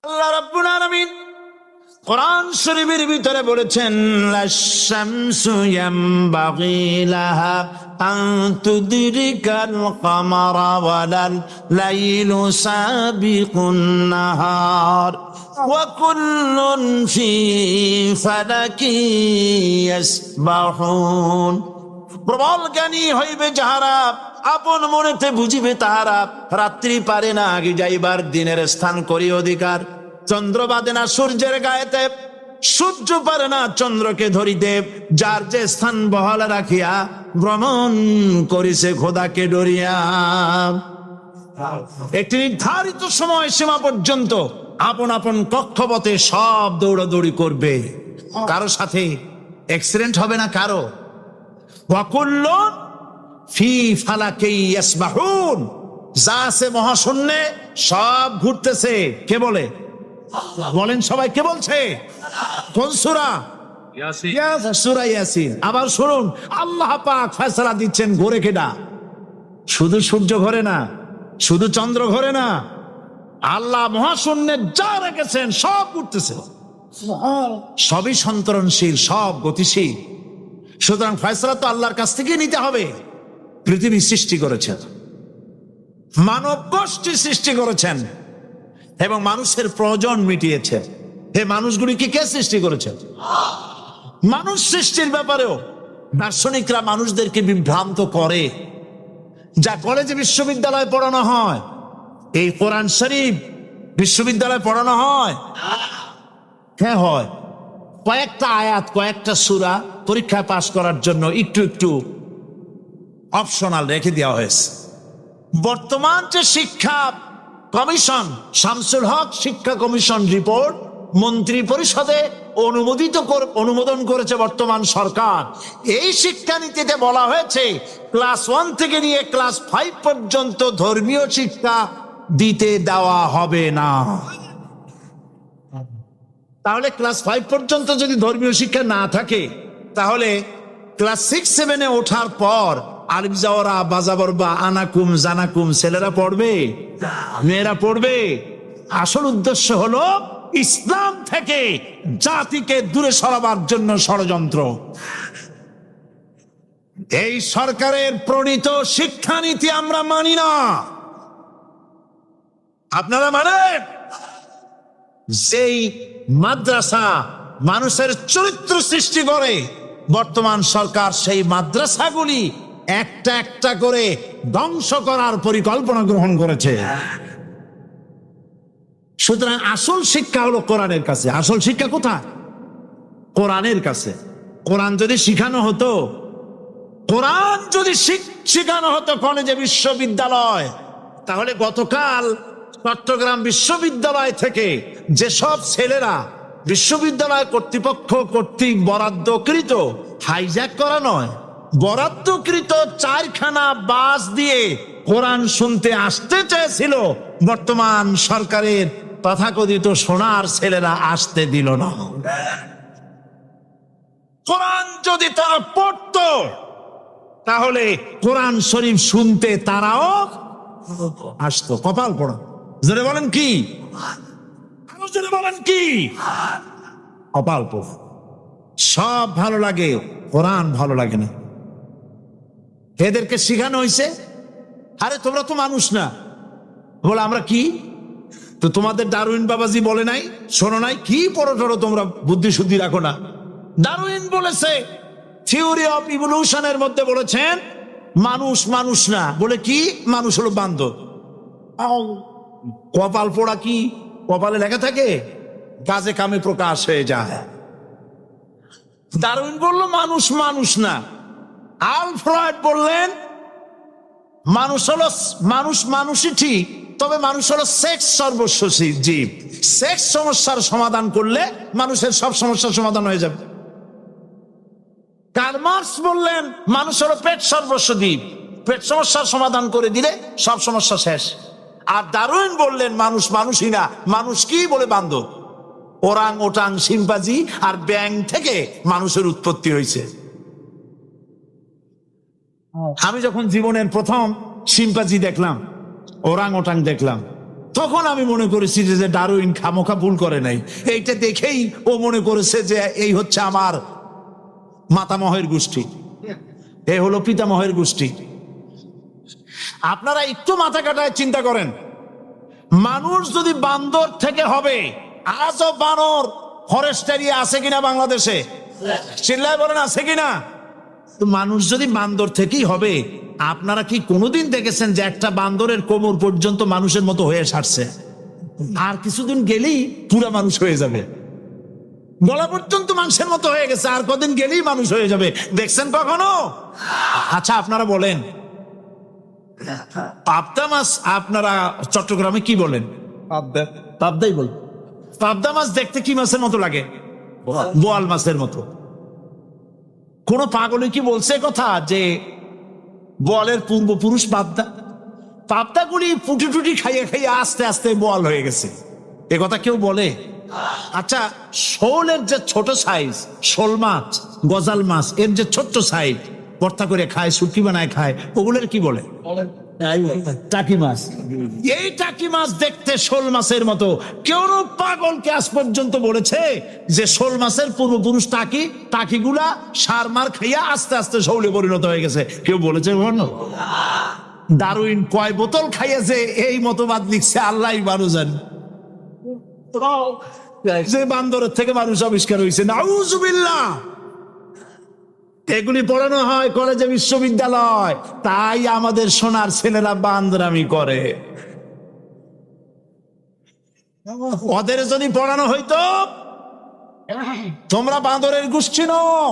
আল্লাহ রাব্বুল আলামিন কোরআন শরীফের ভিতরে বলেছেন, লাশ-শামসু ইয়ামবাগি লাহা আন তুদরিকাল কামারা ওয়ালাল লাইলু সাবিকুন নাহার ওয়া কুল্লুন ফি ফালাকি ইয়াসবাহুন। প্রবল জ্ঞানী হইবে যাহারা, আপন মনেতে বুঝিবে তাহারা। রাত্রি পারে না আগে যাইবার, দিনের স্থান করি অধিকার। চন্দ্র বাদে না সূর্যের গায়েতে, সূর্য পারে না চন্দ্রকে ধরিতে। যার যে স্থান বহাল রাখিয়া ভ্রমণ করিছে খোদাকে ডরিয়া। একটি নির্ধারিত সময় সীমা পর্যন্ত আপন আপন কক্ষপথে সব দৌড়াদৌড়ি করবে। কারো সাথে অ্যাক্সিডেন্ট হবে না কারো। ওয়াকুল্লুন ফি ফালাকি ইয়াসবাহুন, যা আছে মহাশূন্যে সব ঘুরতেছে। কে বলে? বলেন সবাই, কে বলছে? কোন সূরা? সূরা ইয়াসিন। আবার শুনুন, আল্লাহ পাক ফয়সালা দিচ্ছেন ঘোরে কেডা? শুধু সূর্য ঘোরে না, শুধু চন্দ্র ঘোরে না, আল্লাহ মহাশূন্যে যা রেখেছেন সব ঘুরতেছে, সবই সন্তরণশীল, সব গতিশীল। সুতরাং ফয়সালা তো আল্লাহর কাছ থেকে নিতে হবে। পৃথিবী সৃষ্টি করেছেন, মানব গোষ্ঠী সৃষ্টি করেছেন এবং মানুষের প্রয়োজন মিটিয়েছে। এই মানুষগুলিকে কে সৃষ্টি করেছেন? মানুষ সৃষ্টির ব্যাপারেও দার্শনিকরা মানুষদেরকে বিভ্রান্ত করে। যা কলেজে বিশ্ববিদ্যালয়ে পড়ানো হয়, এই কোরআন শরীফ বিশ্ববিদ্যালয়ে পড়ানো হয়? হ্যাঁ হয়। কয়েকটা আয়াত, কয়েকটা সূরা পরীক্ষায় পাশ করার জন্য একটু একটু অপশনাল রেখে দেওয়া হয়েছে। বর্তমান যে শিক্ষা কমিশন, শামসুল হক শিক্ষা কমিশন রিপোর্ট মন্ত্রী পরিষদে অনুমোদন করেছে বর্তমান সরকার। এই শিক্ষানীতিতে বলা হয়েছে ক্লাস 1 থেকে নিয়ে ক্লাস 5 পর্যন্ত ধর্মীয় শিক্ষা দিতে দেওয়া হবে না। তাহলে ক্লাস 5 পর্যন্ত যদি ধর্মীয় শিক্ষা না থাকে, তাহলে ক্লাস 6-7-এ ওঠার পর আলিফ জাওরা বাজাবর বা আনাকুম জানাকুম ছেলেরা পড়বে? মেয়েরা পড়বে? আসল উদ্দেশ্য হলো ইসলাম থেকে জাতিকে দূরে সরাবার জন্য ষড়যন্ত্র। এই সরকারের প্রণীত শিক্ষানীতি আমরা মানি না। আপনারা মানেন? যেই মাদ্রাসা মানুষের চরিত্র সৃষ্টি করে, বর্তমান সরকার সেই মাদ্রাসাগুলি একটা একটা করে ধ্বংস করার পরিকল্পনা গ্রহণ করেছে। সুতরাং আসল শিক্ষা হলো কোরআনের কাছে। আসল শিক্ষা কোথায়? কোরআনের কাছে। কোরআন যদি শিখানো হতো, কোরআন যদি শিখানো হতো কলেজে বিশ্ববিদ্যালয়, তাহলে গতকাল চট্টগ্রাম বিশ্ববিদ্যালয় থেকে যেসব ছেলেরা বিশ্ববিদ্যালয় কর্তৃপক্ষ কর্তৃক বরাদ্দকৃত, হাইজ্যাক করা নয়, বরাদ্দকৃত 4খানা বাস দিয়ে কোরআন শুনতে আসতে চেয়েছিল, বর্তমান সরকারের তথাকথিত সোনার ছেলেরা আসতে দিল না। কোরআন যদি তারা পড়তো, তাহলে কোরআন শরীফ শুনতে তারাও আসতো। কপাল পড়া। জোরে বলেন কি? জোরে বলেন কি? কপাল পড়া। সব ভালো লাগে, কোরআন ভালো লাগে না। এদেরকে শিখানো হয়েছে, আরে তোমরা তো মানুষ না। বলে আমরা কি? তো তোমাদের ডারউইন বাবাজি বলে নাই, শোনো নাই? কি পড়ো টড়ো তোমরা, বুদ্ধি শুদ্ধি রাখো না। ডারউইন বলেছে, থিওরি অফ ইভলিউশনের মধ্যে বলেছেন মানুষ মানুষ না। বলে কি? মানুষ হলো বান্দর। কপাল পোড়া। কি কপালে লেখা থাকে? কাজে কামে প্রকাশ হয়ে যায়। ডারউইন বলল মানুষ মানুষ না। আলফ্রেড বললেন মানুষ হলো মানুষই ঠিক, তবে মানুষ হলো সেক্স সর্বস্ব জীব। সেক্স সমস্যার সমাধান করলে মানুষের সব সমস্যার সমাধান হয়ে যাবে। কার্ল মার্কস বললেন মানুষ হলো পেট সর্বস্ব জীব, পেট সমস্যার সমাধান করে দিলে সব সমস্যা শেষ। আর ডারউইন বললেন মানুষ মানুষই না, মানুষ কি? বলে বান্দর। ওরাং ওটাং শিম্পাজি আর ব্যাং থেকে মানুষের উৎপত্তি হয়েছে। আমি যখন জীবনের প্রথম শিম্পাজি দেখলাম, ওরাং ওটাং দেখলাম, তখন আমি মনে করেছি যে ডারউইন খামোখা ভুল করে নাই, এইটা দেখেই ও মনে করেছে যে এই হচ্ছে আমার মাতামহের গোষ্ঠী, এই হলো পিতামহের গোষ্ঠী। আপনারা একটু মাথা কাটায় চিন্তা করেন, মানুষ যদি বান্দর থেকে হবে, আজও বানর ফরেস্ট এরিয়া আছে কিনা বাংলাদেশে? চিল্লায় বলেন আছে কিনা? তো মানুষ যদি বান্দর থেকেই হবে, আপনারা কি কোনোদিন দেখেছেন যে একটা বান্দরের কোমর পর্যন্ত মানুষের মতো হয়ে সারছে? আর কিছুদিন গেলেই পুরা মানুষ হয়ে যাবে, গলা পর্যন্ত মানুষের মতো হয়ে গেছে, আর কদিন গেলেই মানুষ হয়ে যাবে। দেখছেন কখনো? আচ্ছা আপনারা বলেন, পাবদা মাছ আপনারা চট্টগ্রামে কি বলেন? পাবদাই বল। পাবদা মাছ দেখতে কি মাছের মতো লাগে? বোয়াল মাছের মতো। কোন পাগলে কি বলছে কথা যে বোয়ালের পূর্বপুরুষ পাবদা? পাবদাগুলি ফুটি টুটি খাইয়ে খাইয়ে আস্তে আস্তে বোয়াল হয়ে গেছে, এ কথা কেউ বলে? আচ্ছা, শোলের যে ছোট সাইজ, শোল মাছ, গজাল মাছ, এর যে ছোট্ট সাইজ ভর্তা করে খায়, শুটকি বানায় খায়, ওগুলোর কি বলে? টাকি মাছ। এই টাকি মাছ দেখতে শোল মাছের মতো। কেউ পাগলকে আজ পর্যন্ত বলেছে যে শোল মাছের পূর্বপুরুষ টাকি, টাকিগুলা সার মার খাইয়া আস্তে আস্তে শৌলে পরিণত হয়ে গেছে? কেউ বলেছে? ডারউইন কয় বোতল খাইয়েছে এই মতবাদ লিখছে আল্লাহ ভালো জানে, যে বান্দরের থেকে মানুষ আবিষ্কার হয়েছে। নাউজুবিল্লাহ। এগুলি পড়ানো হয় কলেজে, বিশ্ববিদ্যালয়, তাই আমাদের সোনার ছেলেরা বান্দরামি করে। ওদের যদি পড়ানো হইতো তোমরা বান্দরের গোষ্ঠী নও,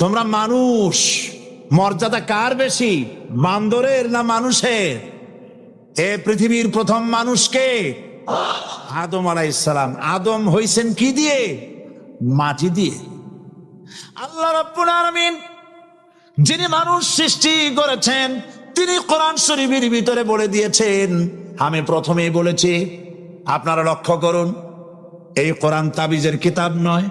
তোমরা মানুষ। মর্যাদা কার বেশি, বান্দরের না মানুষের? এ পৃথিবীর প্রথম মানুষকে আদম আলাইহিস সালাম। আদম হইছেন কি দিয়ে? মাটি দিয়ে। আল্লাহ রাব্বুল আলামিন যিনি মানুষ সৃষ্টি করেছেন, তিনি কোরআন শরীফের ভিতরে বলে দিয়েছেন, আমি প্রথমেই বলেছি, আপনারা লক্ষ্য করুন, এই কোরআন তাবিজের কিতাব নয়,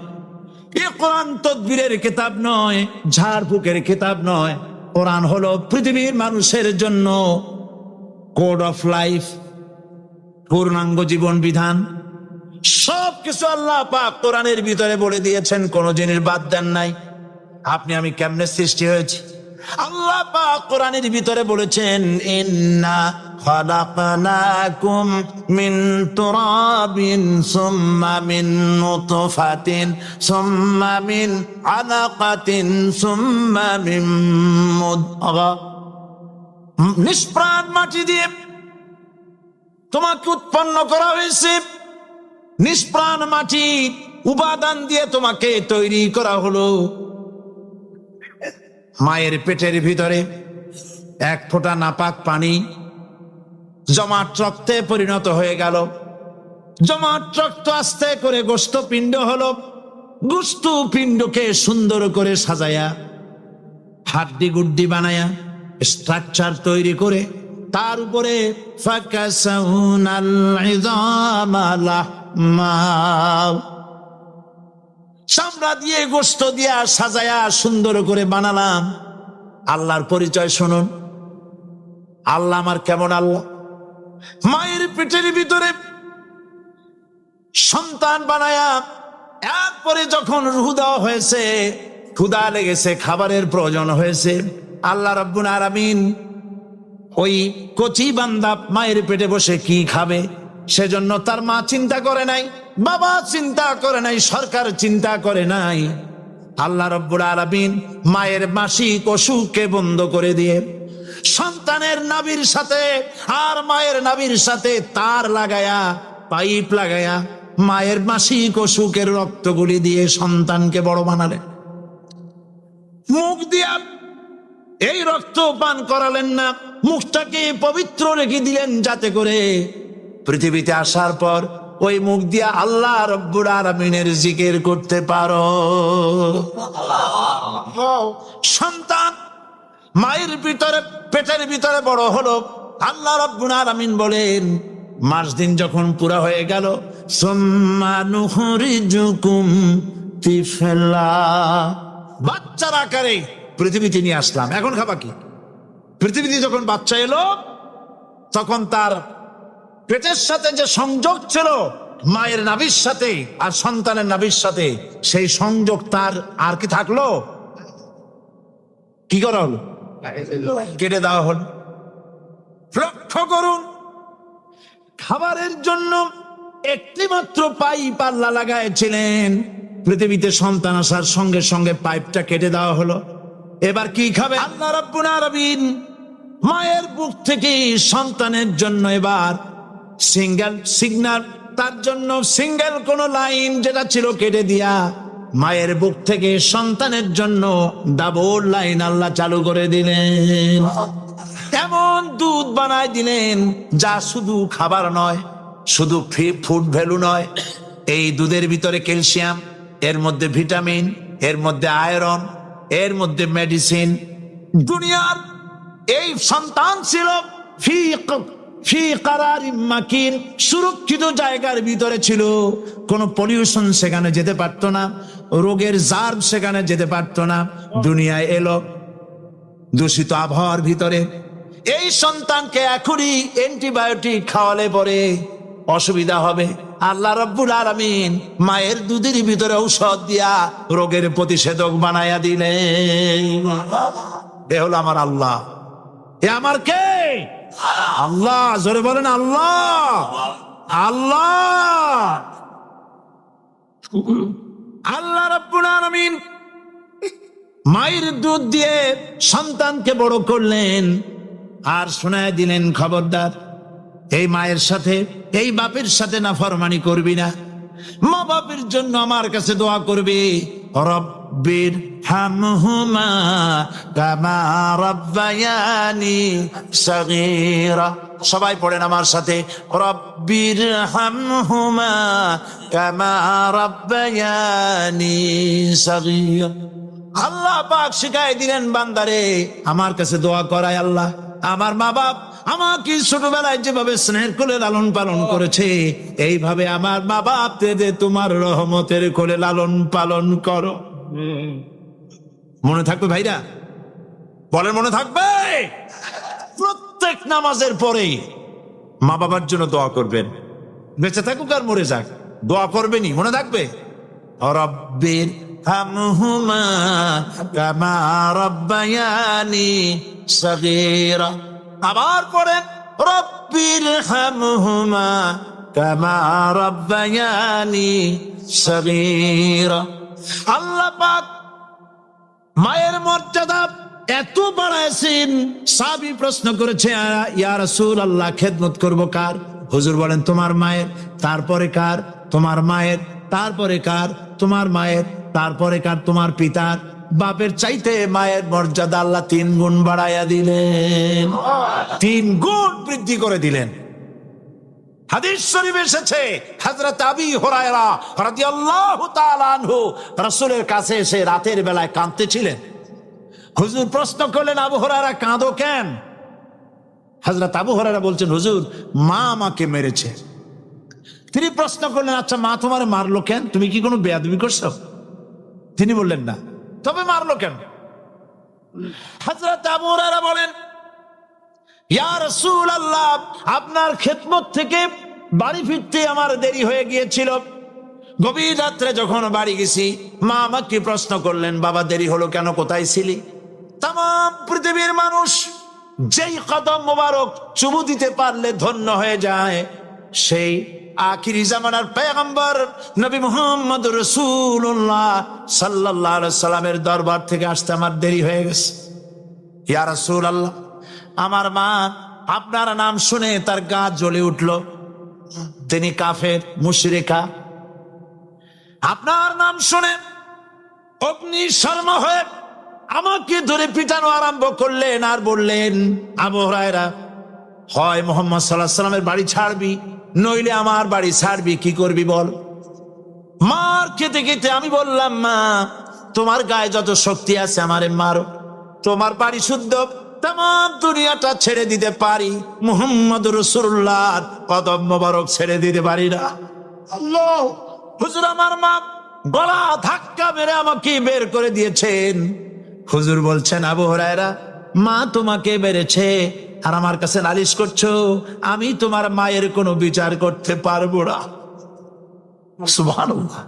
এই কোরআন তদবিরের কিতাব নয়, ঝাড়ফুঁকের কিতাব নয়। কোরআন হলো পৃথিবীর মানুষের জন্য কোড অফ লাইফ, পূর্ণাঙ্গ জীবন বিধান। সবকিছু আল্লাহ পাক কোরআনের ভিতরে বলে দিয়েছেন, কোন জিনিস বাদ দেন নাই। আপনি আমি কেমনে সৃষ্টি হয়েছি আল্লাহ পাক কোরআনের ভিতরে বলেছেন, ইন্না খালাকনাকুম মিন তুরাবিন সুম্মা মিন নুতফাতিন সুম্মা মিন আলাকাতিন সুম্মা মিন মুদগা। নিষ্প্রাণ মাটি দিয়ে তোমাকে উৎপন্ন করা হয়েছে, নিষ্প্রাণ মাটি উপাদান দিয়ে তোমাকে তৈরি করা হলো। মায়ের পেটের ভিতরে এক ফোঁটা নাপাক পানি জমাট রক্তে পরিণত হয়ে গেল, জমাট রক্ত আস্তে করে গোস্ত পিণ্ড হলো, গোস্ত পিণ্ডকে সুন্দর করে সাজায়া হাড্ডি গুড্ডি বানায়া স্ট্রাকচার তৈরি করে তার উপরে ফাকাসাউনাল ইযামা লাহমা, চামড়া দিয়ে গোস্ত দিয়া সাজায়া সুন্দর করে বানালাম। আল্লাহর পরিচয় শুনুন, আল্লাহ আমার কেমন আল্লাহ। মায়ের পেটের ভিতরে সন্তান বানায়া এরপরে যখন রূহ দেওয়া হয়েছে, ক্ষুধা লেগেছে, খাবারের প্রয়োজন হয়েছে, আল্লাহ রাব্বুল আলামিন ওই কচি বান্দা মায়ের পেটে বসে কি খাবে সেজন্য তার মা চিন্তা করে নাই, বাবা চিন্তা করে নাই, সরকার চিন্তা করে নাই। আল্লাহ রাব্বুল আলামিন মায়ের মাসিক অসুখকে বন্ধ করে দিয়ে সন্তানের নাভির সাথে আর মায়ের নাভির সাথে তার লাগায়া, পাইপ লাগায়া মায়ের মাসিক অসুখের রক্তগুলি দিয়ে সন্তানকে বড় বানালেন। মুখ দিয়া এই রক্ত পান করালেন না, মুখটাকে পবিত্র রেখে দিলেন যাতে করে পৃথিবীতে আসার পর ওই মুখ দিয়া আল্লাহ রাব্বুল আলামিনের জিকির করতে পারো। সন্তান মায়ের ভিতরে পেটের ভিতরে বড় হলো, আল্লাহ রাব্বুল আলামিন বলেন মাস দিন যখন পুরা হয়ে গেল, সুম্মা নুখরিজুকুম তিফলা, বাচ্চার আকারে পৃথিবীতে নিয়ে আসলাম। এখন খাবা কি? পৃথিবীতে যখন বাচ্চা এলো তখন তার পেটের সাথে যে সংযোগ ছিল মায়ের নাভির সাথে আর সন্তানের নাভির সাথে, সেই সংযোগ তার আর কি থাকলো? কি করা হলো? কেটে দেওয়া হলো। লক্ষ্য করুন, খাবারের জন্য একটি মাত্র পাইপ আল্লাহ লাগাইছিলেন, পৃথিবীতে সন্তান আসার সঙ্গে সঙ্গে পাইপটা কেটে দেওয়া হলো। এবার কি খাবে? আল্লাহ রাব্বুল আলামিন মায়ের বুক থেকে সন্তানের জন্য এবার সিঙ্গেল সিগন্যাল, তার জন্য সিঙ্গেল কোন লাইন যেটা ছিল কেটে দিয়া মায়ের বুক থেকে সন্তানের জন্য ডাবল লাইন আল্লাহ চালু করে দিলেন। এমন দুধ বানায় দিলেন যা শুধু খাবার নয়, শুধু ফুড ভ্যালু নয়। এই দুধের ভিতরে ক্যালসিয়াম, এর মধ্যে ভিটামিন, এর মধ্যে আয়রন, এর মধ্যে মেডিসিন। দুনিয়ার এই সন্তান ছিল ফি কারারিম মাকিন, সুরক্ষিত জায়গার ভিতরে ছিল। কোনো পলিউশন সেখানে যেতে পারতো না, রোগের জার্ম সেখানে যেতে পারতো না। দুনিয়ায় এলো দূষিত আবহাওয়ার ভিতরে। এই সন্তানকে এখনই অ্যান্টিবায়োটিক খাওয়ালে পরে অসুবিধা হবে। আল্লাহ রাব্বুল আলামিন মায়ের দুধের ভিতরে ঔষধ দিয়া রোগের প্রতিষেধক বানায়া দিলেন। এ হলো আমার আল্লাহ। এ আমার কে? আল্লাহ। জোরে বলেন আল্লাহ। আল্লাহ আল্লাহ রাব্বুল আলামিন মায়ের দুধ দিয়ে সন্তানকে বড় করলেন আর শোনায় দিলেন, খবরদার এই মায়ের সাথে, এই বাপের সাথে নাফরমানি করবি না। মা বাপের জন্য আমার কাছে দোয়া করবি, রব্বির হামহুমা কামা রাব্বায়ানি সগীরা। সবাই পড়েন আমার সাথে, রব্বির হামহুমা কামা রাব্বায়ানি সগীরা। আল্লাহ পাক শিখাই দিলেন বান্দারে আমার কাছে দোয়া করায়, আল্লাহ আমার মা বাপ আমাকে ছোটবেলায় যেভাবে স্নেহের কোলে লালন পালন করেছে, এইভাবে আমার মা বাপ তোমার রহমতের কোলে লালন পালন করো। মনে থাকবে ভাইরা? বলেন মনে থাকবে? প্রত্যেক নামাজের পরে মা বাবার জন্য দোয়া করবেন, বেঁচে থাকুক আর মরে যাক, দোয়া করবেনই। মনে থাকবে? রব্বির হামহুমা কামা রাব্বায়ানি সগীরা। আবার পড়েন, রব্বির হামহুমা কামা রাব্বায়ানি সগীরা। আল্লাহ পাক মায়ের মর্যাদা এত বাড়াইছেন। সাহাবী প্রশ্ন করেছে, ইয়া রাসূলুল্লাহ খেদমত করব কার? হুজুর বলেন তোমার মায়ের, তারপরে কার? তোমার মায়ের, তারপরে কার? তোমার মায়ের, তারপরে কার? তোমার পিতার। বাপের চাইতে মায়ের মর্যাদা আল্লাহ 3 গুণ বাড়াইয়া দিলেন, 3 গুণ বৃদ্ধি করে দিলেন। হাদিস শরীফে এসেছে, হযরত আবী হুরায়রা রাদিয়াল্লাহু তাআলা আনহু রাসূলের কাছে এসে রাতের বেলায় কাঁদতেছিলেন। হুজুর প্রশ্ন করলেন, আবু হুরায়রা কাঁদো কেন? হযরত আবু হুরায়রা বলছেন, হুজুর মা আমাকে মেরেছে। তিনি প্রশ্ন করলেন, আচ্ছা মা তোমার মারলো কেন? তুমি কি কোনো বেয়াদবি করছো? তিনি বললেন না, তবে মারলো কেন? হযরত আবু হুরায়রা বলেন, ইয়া রাসূলুল্লাহ আপনার খেদমত থেকে বাড়ি ফিরতে আমার দেরি হয়ে গিয়েছিল। গভীর রাত্রে যখন বাড়ি গেছি, মা আমাকে প্রশ্ন করলেন, বাবা দেরি হলো কেন? কোথায় ছিলি? তাম পৃথিবীর মানুষ যেই কদম মোবারক চুমু দিতে পারলে ধন্য হয়ে যায়, সেই আখিরি জামানার পয়গম্বর নবী মুহাম্মদ রাসূলুল্লাহ সাল্লাল্লাহু আলাইহি সাল্লামের দরবার থেকে আসতে আমার দেরি হয়ে গেছে। ইয়া রাসূলুল্লাহ আমার মা আপনার নাম শুনে তার গা জ্বলে উঠল, তিনি কাফের মুশরিকা। আপনার নাম শুনে অগ্নি শর্মা হয়ে আমাকে ধরে পিটানো আরম্ভ করলেন আর বললেন, আবু হুরায়রা হয় মুহাম্মদ সাল্লাল্লাহু আলাইহি সাল্লামের বাড়ি ছাড়বি, নইলে আমার বাড়ি ছাড়বি, কি করবি বল? মার খেতে খেতে আমি বললাম, মা তোমার গায়ে যত শক্তি আছে আমারে মারো, তোমার বাড়ি শুদ্ধ, তাম দুনিয়াটা ছেড়ে দিতে পারি, মুহাম্মদ রাসূলুল্লাহর কদম মোবারক ছেড়ে দিতে পারি না। আল্লাহ! হুজুর আমার মা গলা ধাক্কা মেরে আমাকে বের করে দিয়েছেন। হুজুর বলছেন, আবু হুরায়রা মা তোমাকে মেরেছে, আর আমার কাছে নালিশ করছো, আমি তোমার মায়ের কোনো বিচার করতে পারবো না। সুবহানাল্লাহ।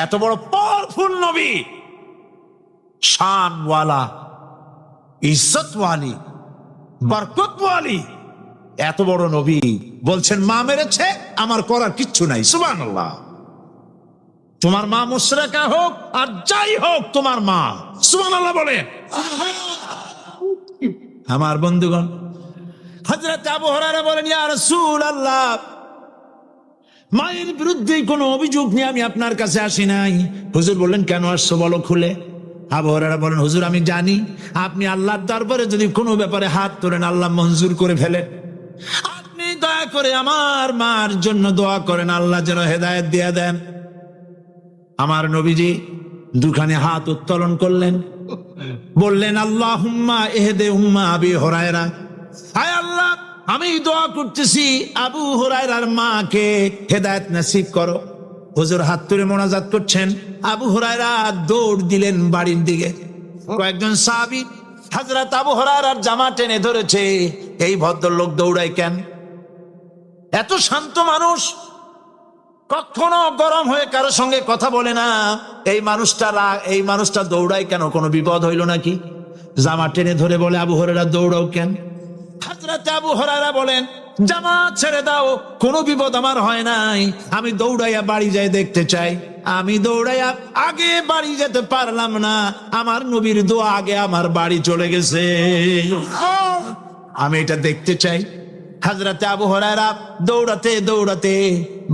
এত বড় পাওয়ারফুল নবী, শানওয়ালা, ইজ্জতওয়ালি, বরকতওয়ালি, এত বড় নবী বলছেন মা মেরেছে, আমার করার কিচ্ছু নাই। সুবহানাল্লাহ। তোমার মা মুশরিকা হোক আর যাই হোক, তোমার মা। সুবহানাল্লাহ বলে। আমার বন্ধুগণ, হযরত আবু হুরায়রা বলেন, ইয়া রাসূলুল্লাহ, মায়ের বিরুদ্ধে কোনো অভিযোগ নিয়ে আমি আপনার কাছে আসি নাই। হুজুর বললেন, কেন আসছো বলো খুলে। আবু হুরায়রা বলেন, হুজুর আমি জানি আপনি আল্লাহর দরবারে যদি কোনো ব্যাপারে হাত তোলেন আল্লাহ মঞ্জুর করে ফেলেন। আপনি দয়া করে আমার মার জন্য দোয়া করেন, আল্লাহ যেন হেদায়েত দিয়ে দেন। আমার নবীজি দুখানে হাত উত্তোলন করলেন, বললেন, আল্লাহুম্মা ইহদি উম্মা আবি হুরায়রা। হায় আল্লাহ, আমি দোয়া করতেছি আবু হুরায়রার মাকে হেদায়েত নসিব করো। হুজুর হাত তুলে মোনাজাত করছেন, আবু হুরায়রা দৌড় দিলেন বাড়ির দিকে। কয়েকজন সাহাবী হযরত আবু হুরায়রার জামা টেনে ধরেছে, এই ভদ্রলোক দৌড়ায় কেন? এত শান্ত মানুষ, কখনো গরম হয়ে কারো সঙ্গে কথা বলে না। এই মানুষটা দৌড়ায় কেন? কোনো বিপদ হইল নাকি? জামা টেনে ধরে বলে, আবু হুরায়রা দৌড়াও কেন? হযরত আবু হুরায়রা বলেন, জামা ছেড়ে দাও, কোনো বিপদ আমার হয় নাই, আমি দৌড়াইয়া বাড়ি যাই দেখতে চাই। আমি দৌড়াইয়া আগে বাড়ি যেতে পারলাম না, আমার নবীর দোয়া আগে আমার বাড়ি চলে গেছে, আমি এটা দেখতে চাই। হযরত আবু হুরায়রা দৌড়াতে দৌড়াতে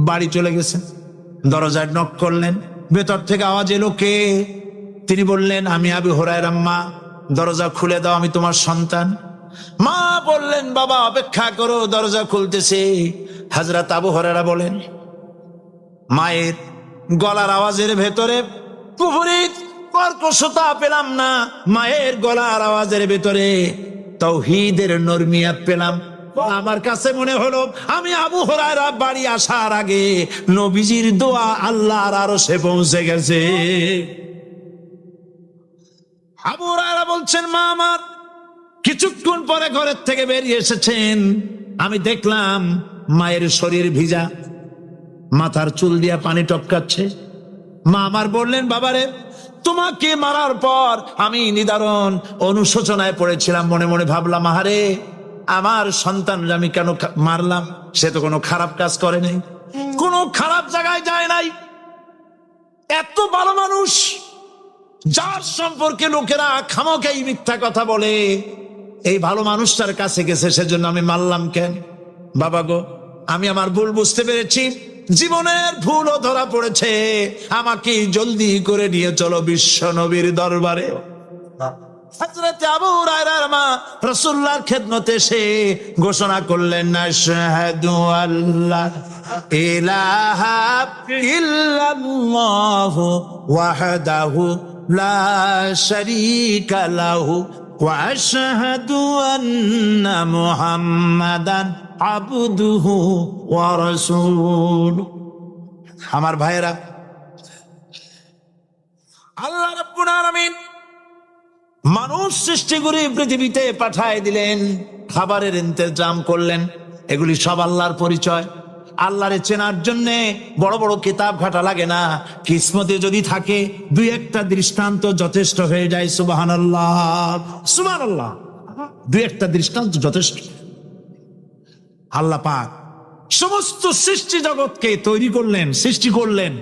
বাড়ি চলে গেছেন। দরজায় নক করলেন, ভেতর থেকে আওয়াজ এলো, কে? তিনি বললেন, আমি আবু হুরায়রা। মা, দরজা খুলে দাও, আমি তোমার সন্তান। মা বললেন, বাবা অপেক্ষা করো, দরজা খুলতেছে। হযরত আবু হুরায়রা বলেন, মায়ের গলার আওয়াজের ভেতরে কুফরির কর্কশতা পেলাম না, মায়ের গলার আওয়াজের ভেতরে তাওহীদের নরমিয়াত পেলাম। আমার কাছে মনে হলো আমি আবু হুরায়রা বাড়ি আসার আগে নবীজির দোয়া আল্লাহর আরশে পৌঁছে গেছে। আবু হুরায়রা বলছেন, মা আমার কিছুক্ষণ পরে ঘরের থেকে বেরিয়ে এসেছেন, আমি দেখলাম মায়ের শরীর ভিজা, মাথার চুল দিয়া পানি টপকাচ্ছে। মা আমার বললেন, বাবারে তোমাকে মারার পর আমি নিদারুণ অনুশোচনায় পড়েছিলাম, মনে মনে ভাবলাম, আহারে আমার সন্তান আমি কেন মারলাম? সে তো কোনো খারাপ কাজ করে নাই, কোনো খারাপ জায়গায় যায় নাই। এত ভালো মানুষ, যার সম্পর্কে লোকেরা খামোখাই মিথ্যা কথা বলে, এই ভালো মানুষটার কাছে গেছে, সেজন্য আমি মারলাম কেন? বাবা গো, আমি আমার ভুল বুঝতে পেরেছি, জীবনের ভুলও ধরা পড়েছে, আমাকে জলদি করে নিয়ে চলো বিশ্ব নবীর দরবারে। হযরত আবু হুরায়রার মা রাসূলুল্লাহর খেদমতে এসে ঘোষণা করলেন, আশহাদু আল্লা ইলাহা ইল্লাল্লাহু ওয়াহদাহু লা শারীকা লাহু ওয়া আশহাদু আন্না মুহাম্মাদান আবদুহু ওয়া রাসূলুহু। আমার ভাইয়েরা, আল্লাহ রাব্বুল আলামিন মানুষ সৃষ্টি করে পৃথিবীতে পাঠায় দিলেন, খাবারের ইন্তজাম করলেন, এগুলি সব আল্লাহর পরিচয়। আল্লাহরে চেনার জন্য বড় বড় কিতাব ঘাটা লাগে না, কিসমতে যদি থাকে দুই একটা দৃষ্টান্ত যথেষ্ট হয়ে যায়। সুবহানাল্লাহ, সুবহানাল্লাহ, দুই একটা দৃষ্টান্ত যথেষ্ট। আল্লাহ পাক সমস্ত সৃষ্টি জগৎকে তৈরি করলেন, সৃষ্টি করলেন,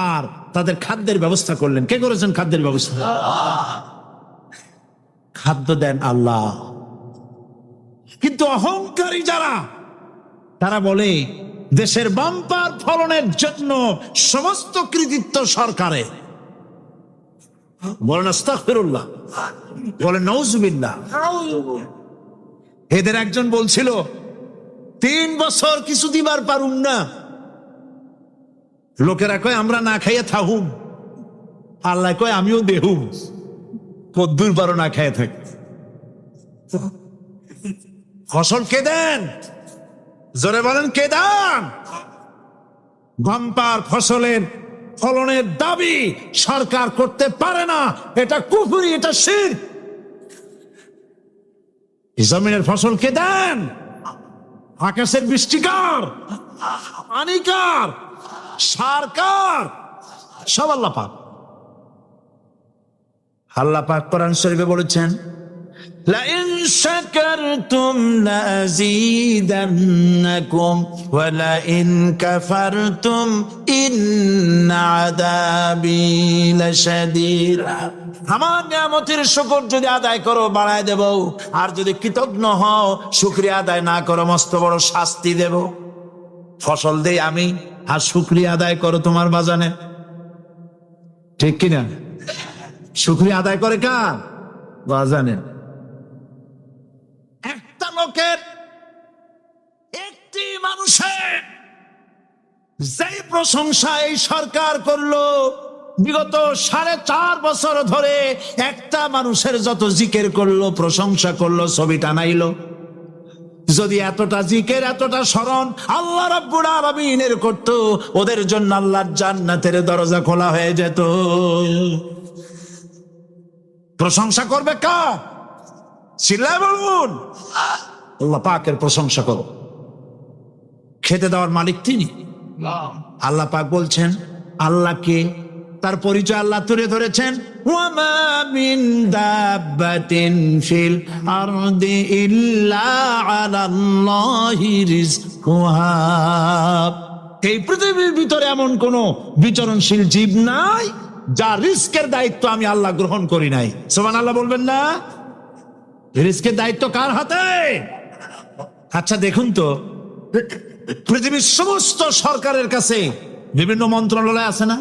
আর তাদের খাদ্যের ব্যবস্থা করলেন। কে করেছেন খাদ্যের ব্যবস্থা? খাদ্য দেন আল্লাহ। কিন্তু অহংকারী যারা, তারা বলে দেশের বাম্পার ফলনের জন্য সমস্ত কৃতিত্ব সরকারের। বলেন আস্তাগফিরুল্লাহ, বলেন নাউজুবিল্লাহ। এদের একজন বলছিল, 3 বছর কিছু দিবার পারুম না। লোকেরা কয় আমরা না খাইয়া থাকুম, আল্লাহ কয় আমিও দেহুম। কদ্দুর পারো না খাইয়া থাক। ফসল কে দেন? জোরে বলেন কে দেন? বাম্পার ফসলের ফলনের দাবি সরকার করতে পারে না, এটা কুফরি, এটা শিরক। এই জমিনের ফসল কে দেন? আকাশের বৃষ্টিকার, পানিকার, সারকার, সব আল্লাহ পাক। আল্লাহ পাক কোরআন শরীফে বলেছেন, লাইন শাকারতুম লাযীদান্নাকুম ওয়া লাইন কাফারতুম ইন্না আযাবী লাশাদীদ। আমার নিয়ামতের শুকর যদি আদায় করো বাড়ায় দেব, আর যদি কৃতজ্ঞ হও শুকরিয়া আদায় না করো মস্ত বড় শাস্তি দেব। ফসল দেই আমি, আর শুকরিয়া আদায় করো তোমার বাজানে, ঠিক কিনা? শুকরিয়া আদায় করে কার? বাজানে। একটা লোকের, একটি মানুষের যেই প্রশংসা এই সরকার করলো বিগত 4.5 বছর ধরে, একটা মানুষের যত জিকির করলো, প্রশংসা করলো, ছবি টানাইলো, যদি এতটা জিকির এতটা স্মরণ আল্লাহ রাব্বুল আলামিনের করত, ওদের জন্য আল্লাহর জান্নাতের দরজা খোলা হয়ে যেত। প্রশংসা করবে কার? চিল্লায় বলুন, আল্লাহ পাকের প্রশংসা করো। খেতে দেওয়ার মালিক তিনি। আল্লাহ পাক বলছেন আল্লাহকে, তার পরিচয় আল্লাহ তুলে ধরেছেন, ওয়ামা মিন দাব্বাতিন ফিল আরদি ইল্লা আলাল্লাহি রিজকুহা। এই পৃথিবীর ভিতরে এমন কোন বিচরণশীল জীব নাই যার রিস্কের দায়িত্ব আমি আল্লাহ গ্রহণ করি নাই। সুবহানাল্লাহ বলবেন না? রিস্কের দায়িত্ব কার হাতে? আচ্ছা দেখুন তো, পৃথিবীর সমস্ত সরকারের কাছে বিভিন্ন মন্ত্রণালয় আছে না?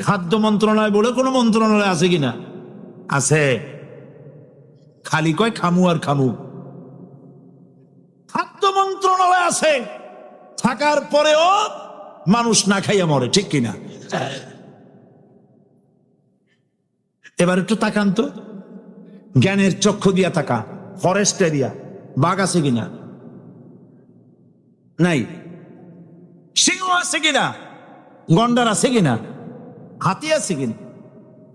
খাদ্য মন্ত্রণালয় বলে কোন মন্ত্রণালয় আছে কিনা? আছে। খালি কয় খামু আর খামু। খাদ্য মন্ত্রণালয় আছে, থাকার পরেও মানুষ না খাইয়া মরে, ঠিক কিনা? এবার একটু তাকান তো, জ্ঞানের চক্ষু দিয়া তাকা, ফরেস্ট এরিয়া, বাঘ আছে কিনা? নাই। সিংহ আছে কিনা? গন্ডার আছে কিনা? হাতি আছে কিনা?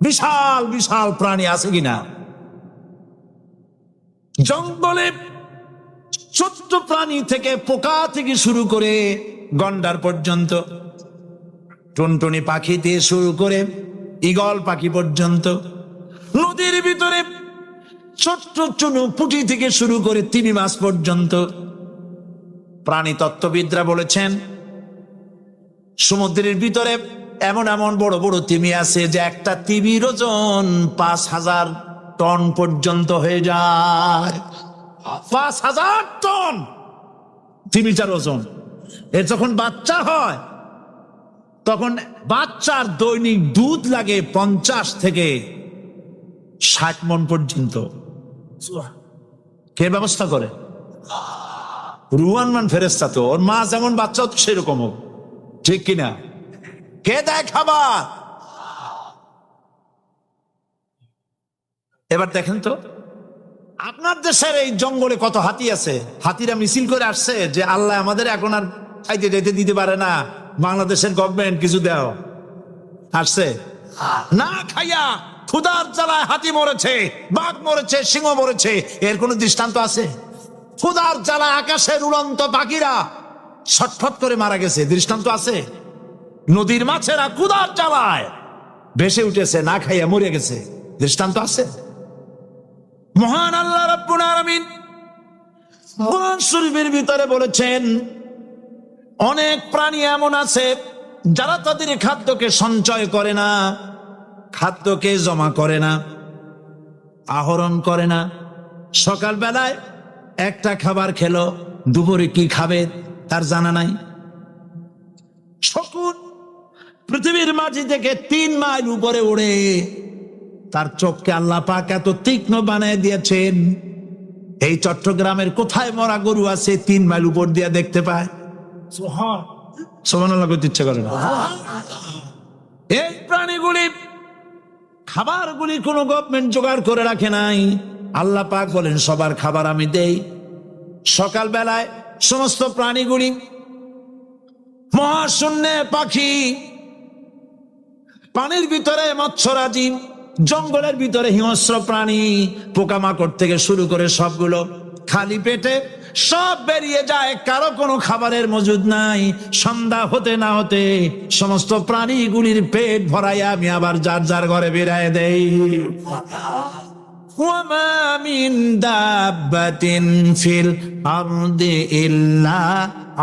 বিশাল বিশাল প্রাণী আছে কিনা? জঙ্গলে ছোট্ট প্রাণী থেকে, পোকা থেকে শুরু করে গন্ডার পর্যন্ত, টুনটুনি পাখি দিয়ে শুরু করে ঈগল পাখি পর্যন্ত, নদীর ভিতরে ছোট্ট চুনু পুঁটি থেকে শুরু করে তিমি মাছ পর্যন্ত। প্রাণী তত্ত্ববিদরা বলেছেন সমুদ্রের ভিতরে এমন এমন বড় বড় তিমি আছে যে একটা তিমির ওজন 5000 টন পর্যন্ত হয়ে যায়। 5000 টন তিমিটার ওজন। এর যখন বাচ্চা হয় তখন বাচ্চার দৈনিক দুধ লাগে 50 থেকে 60 মণ পর্যন্ত। কে ব্যবস্থা করে? রুহান মান ফেরেশতা। তো ওর মা যেমন বাচ্চা তো সেরকম হোক, ঠিক কিনা? কে দেয় খাবার? এবার দেখেন তো, আপনার দেশের এই জঙ্গলে কত হাতি আছে। হাতিরা মিছিল করে আসছে যে আল্লাহ আমাদের এখন আর খাইতে যেতে দিতে পারে না, বাংলাদেশের গভর্নমেন্ট কিছু দেও। আসছে না, খাইয়া ক্ষুধার জ্বালায় হাতি মরেছে, বাঘ মরেছে, সিংহ মরেছে। এর কোন দৃষ্টান্ত আছে? ক্ষুধার জ্বালায় আকাশের উড়ন্ত পাখিরা ছটফট করে মারা গেছে, দৃষ্টান্ত আছে? নদীর মাছেরা ক্ষুধার জ্বালায় ভেসে উঠেছে, না খাইয়া মরে গেছে, দৃষ্টান্ত আছে? মহান আল্লাহ রাব্বুল আলামিন কোরআন শরীফের ভিতরে বলেছেন অনেক প্রাণী এমন আছে যারা তাদের খাদ্যকে সঞ্চয় করে না, খাদ্যকে জমা করে না, আহরণ করে না। সকাল বেলায় একটা খাবার খেলো, দুপুরে কি খাবে তার জানা নাই। শকুন পৃথিবীর মাটি থেকে 3 মাইল উপরে ওড়ে, তার চোখকে আল্লাহ পাক এত তীক্ষ্ণ বানিয়ে দিয়েছেন, এই চট্টগ্রামের কোথায় মরা গরু আছে 3 মাইল উপর দিয়ে দেখতে পায়। সুবহানাল্লাহ করতে ইচ্ছা করে না। এই প্রাণীগুলি খাবারগুলি কোনো গভর্নমেন্ট জোগাড় করে রাখে নাই। আল্লাহ পাক বলেন সবার খাবার আমি দেই। সকাল বেলায় সমস্ত প্রাণীগুলি, মহাশূন্যে পাখি, পানির ভিতরে মৎস্যরাজি, জঙ্গলের ভিতরে হিংস্র প্রাণী, পোকামাকড় থেকে শুরু করে সবগুলো খালি পেটে সব বেরিয়ে যায়, কারো কোনো খাবারের মজুদ নাই। সন্ধ্যা হতে না হতে সমস্ত প্রাণীগুলির পেট ভরাইয়া আমি আবার যার যার ঘরে বেরায় দেই। وما من دابة في الأرض إلا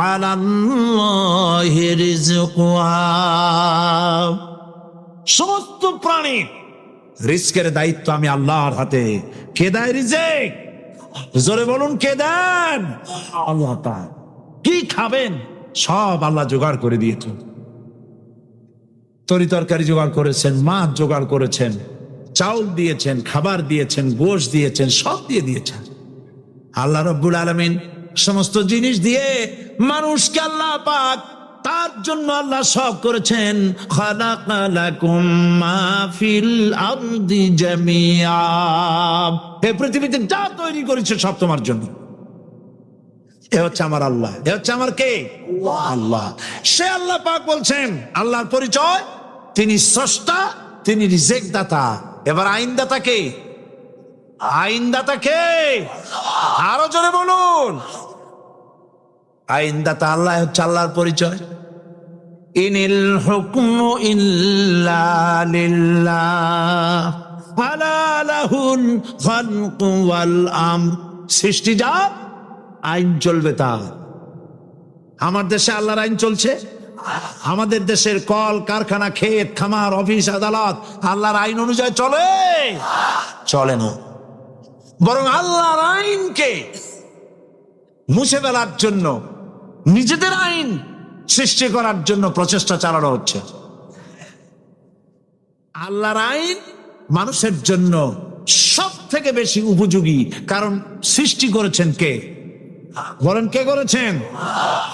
على الله رزقها। সমস্ত প্রাণী রিজকের দায়িত্ব আমি আল্লাহর হাতে। কে দেয় রিজেক? জোরে বলুন, কে দেন? আল্লাহ তাআলা। কি খাবেন সব আল্লাহ জোগাড় করে দিয়েছেন। তরি তরকারি জোগাড় করেছেন, মাছ জোগাড় করেছেন, চাউল দিয়েছেন, খাবার দিয়েছেন, গোশত দিয়েছেন, সব দিয়ে দিয়েছেন। আল্লাহ রাব্বুল আলামিন সমস্ত জিনিস দিয়ে মানুষকে আল্লাহ পাক তার জন্য আল্লাহ সব করেছেন। খালাকালাকুম মা ফিল আরদি জামিআ। এই পৃথিবীতে যা তৈরি করেছে সব তোমার জন্য। এ হচ্ছে আমার আল্লাহ, এ হচ্ছে আমার কে? আল্লাহ। সে আল্লাহ পাক বলছেন, আল্লাহর পরিচয়, তিনি স্রষ্টা, তিনি রিজেক দাতা। এবার আইনদাতা কে? আইনদাতা কে? আরো জোরে বলুন। আইনদাতা আল্লাহ হচ্ছে আল্লাহর পরিচয়। ইনিল হুকমু ইল্লা লিল্লাহ আলা লাহুল খালকু ওয়াল আমর। সৃষ্টি যার, আইন চলবে তার। আমার দেশে আল্লাহর আইন চলছে। আমাদের দেশের কল কারখানা, ক্ষেত খামার, অফিস আদালত আল্লাহর আইন অনুযায়ী চলে? চলে না। বরং আল্লাহর আইনকে মুছে ফেলার জন্য নিজেদের আইন সৃষ্টি করার জন্য প্রচেষ্টা চালানো হচ্ছে। আল্লাহর আইন মানুষের জন্য সব থেকে বেশি উপযোগী, কারণ সৃষ্টি করেছেন কে? বলেন, কে করেছেন?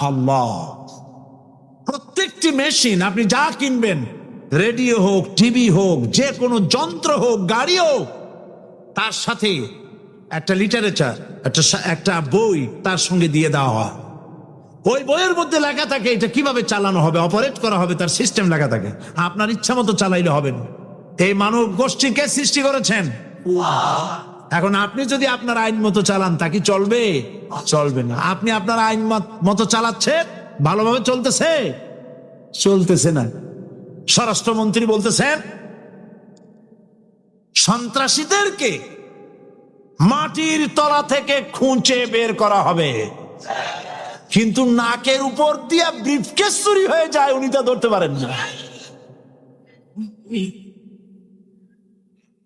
আল্লাহ। প্রত্যেকটি মেশিন আপনি যা কিনবেন, রেডিও হোক, টিভি হোক, যে কোনো যন্ত্র হোক, গাড়ি হোক, তার সাথে একটা লিটারেচার, একটা বই তার সঙ্গে দিয়ে দেওয়া হয়। ওই বইয়ের মধ্যে লেখা থাকে এটা কিভাবে চালানো হবে, অপারেট করা হবে, তার সিস্টেম লেখা থাকে। আপনার ইচ্ছা মতো চালাইলে হবে না। এই মানব গোষ্ঠীকে সৃষ্টি করেছেন। এখন আপনি যদি আপনার আইন মতো চালান, তা কি চলবে? চলবে না। আপনি আপনার আইন মতো চালাচ্ছেন, ভালোভাবে চলতেছে? চলতেছে না। স্বরাষ্ট্রমন্ত্রী বলতেছেন সন্ত্রাসীদেরকে মাটির তলা থেকে খুঁজে বের করা হবে, কিন্তু নাকের উপর দিয়া ব্রিফকেস চুরি হয়ে যায়, উনি তা ধরতে পারেন না।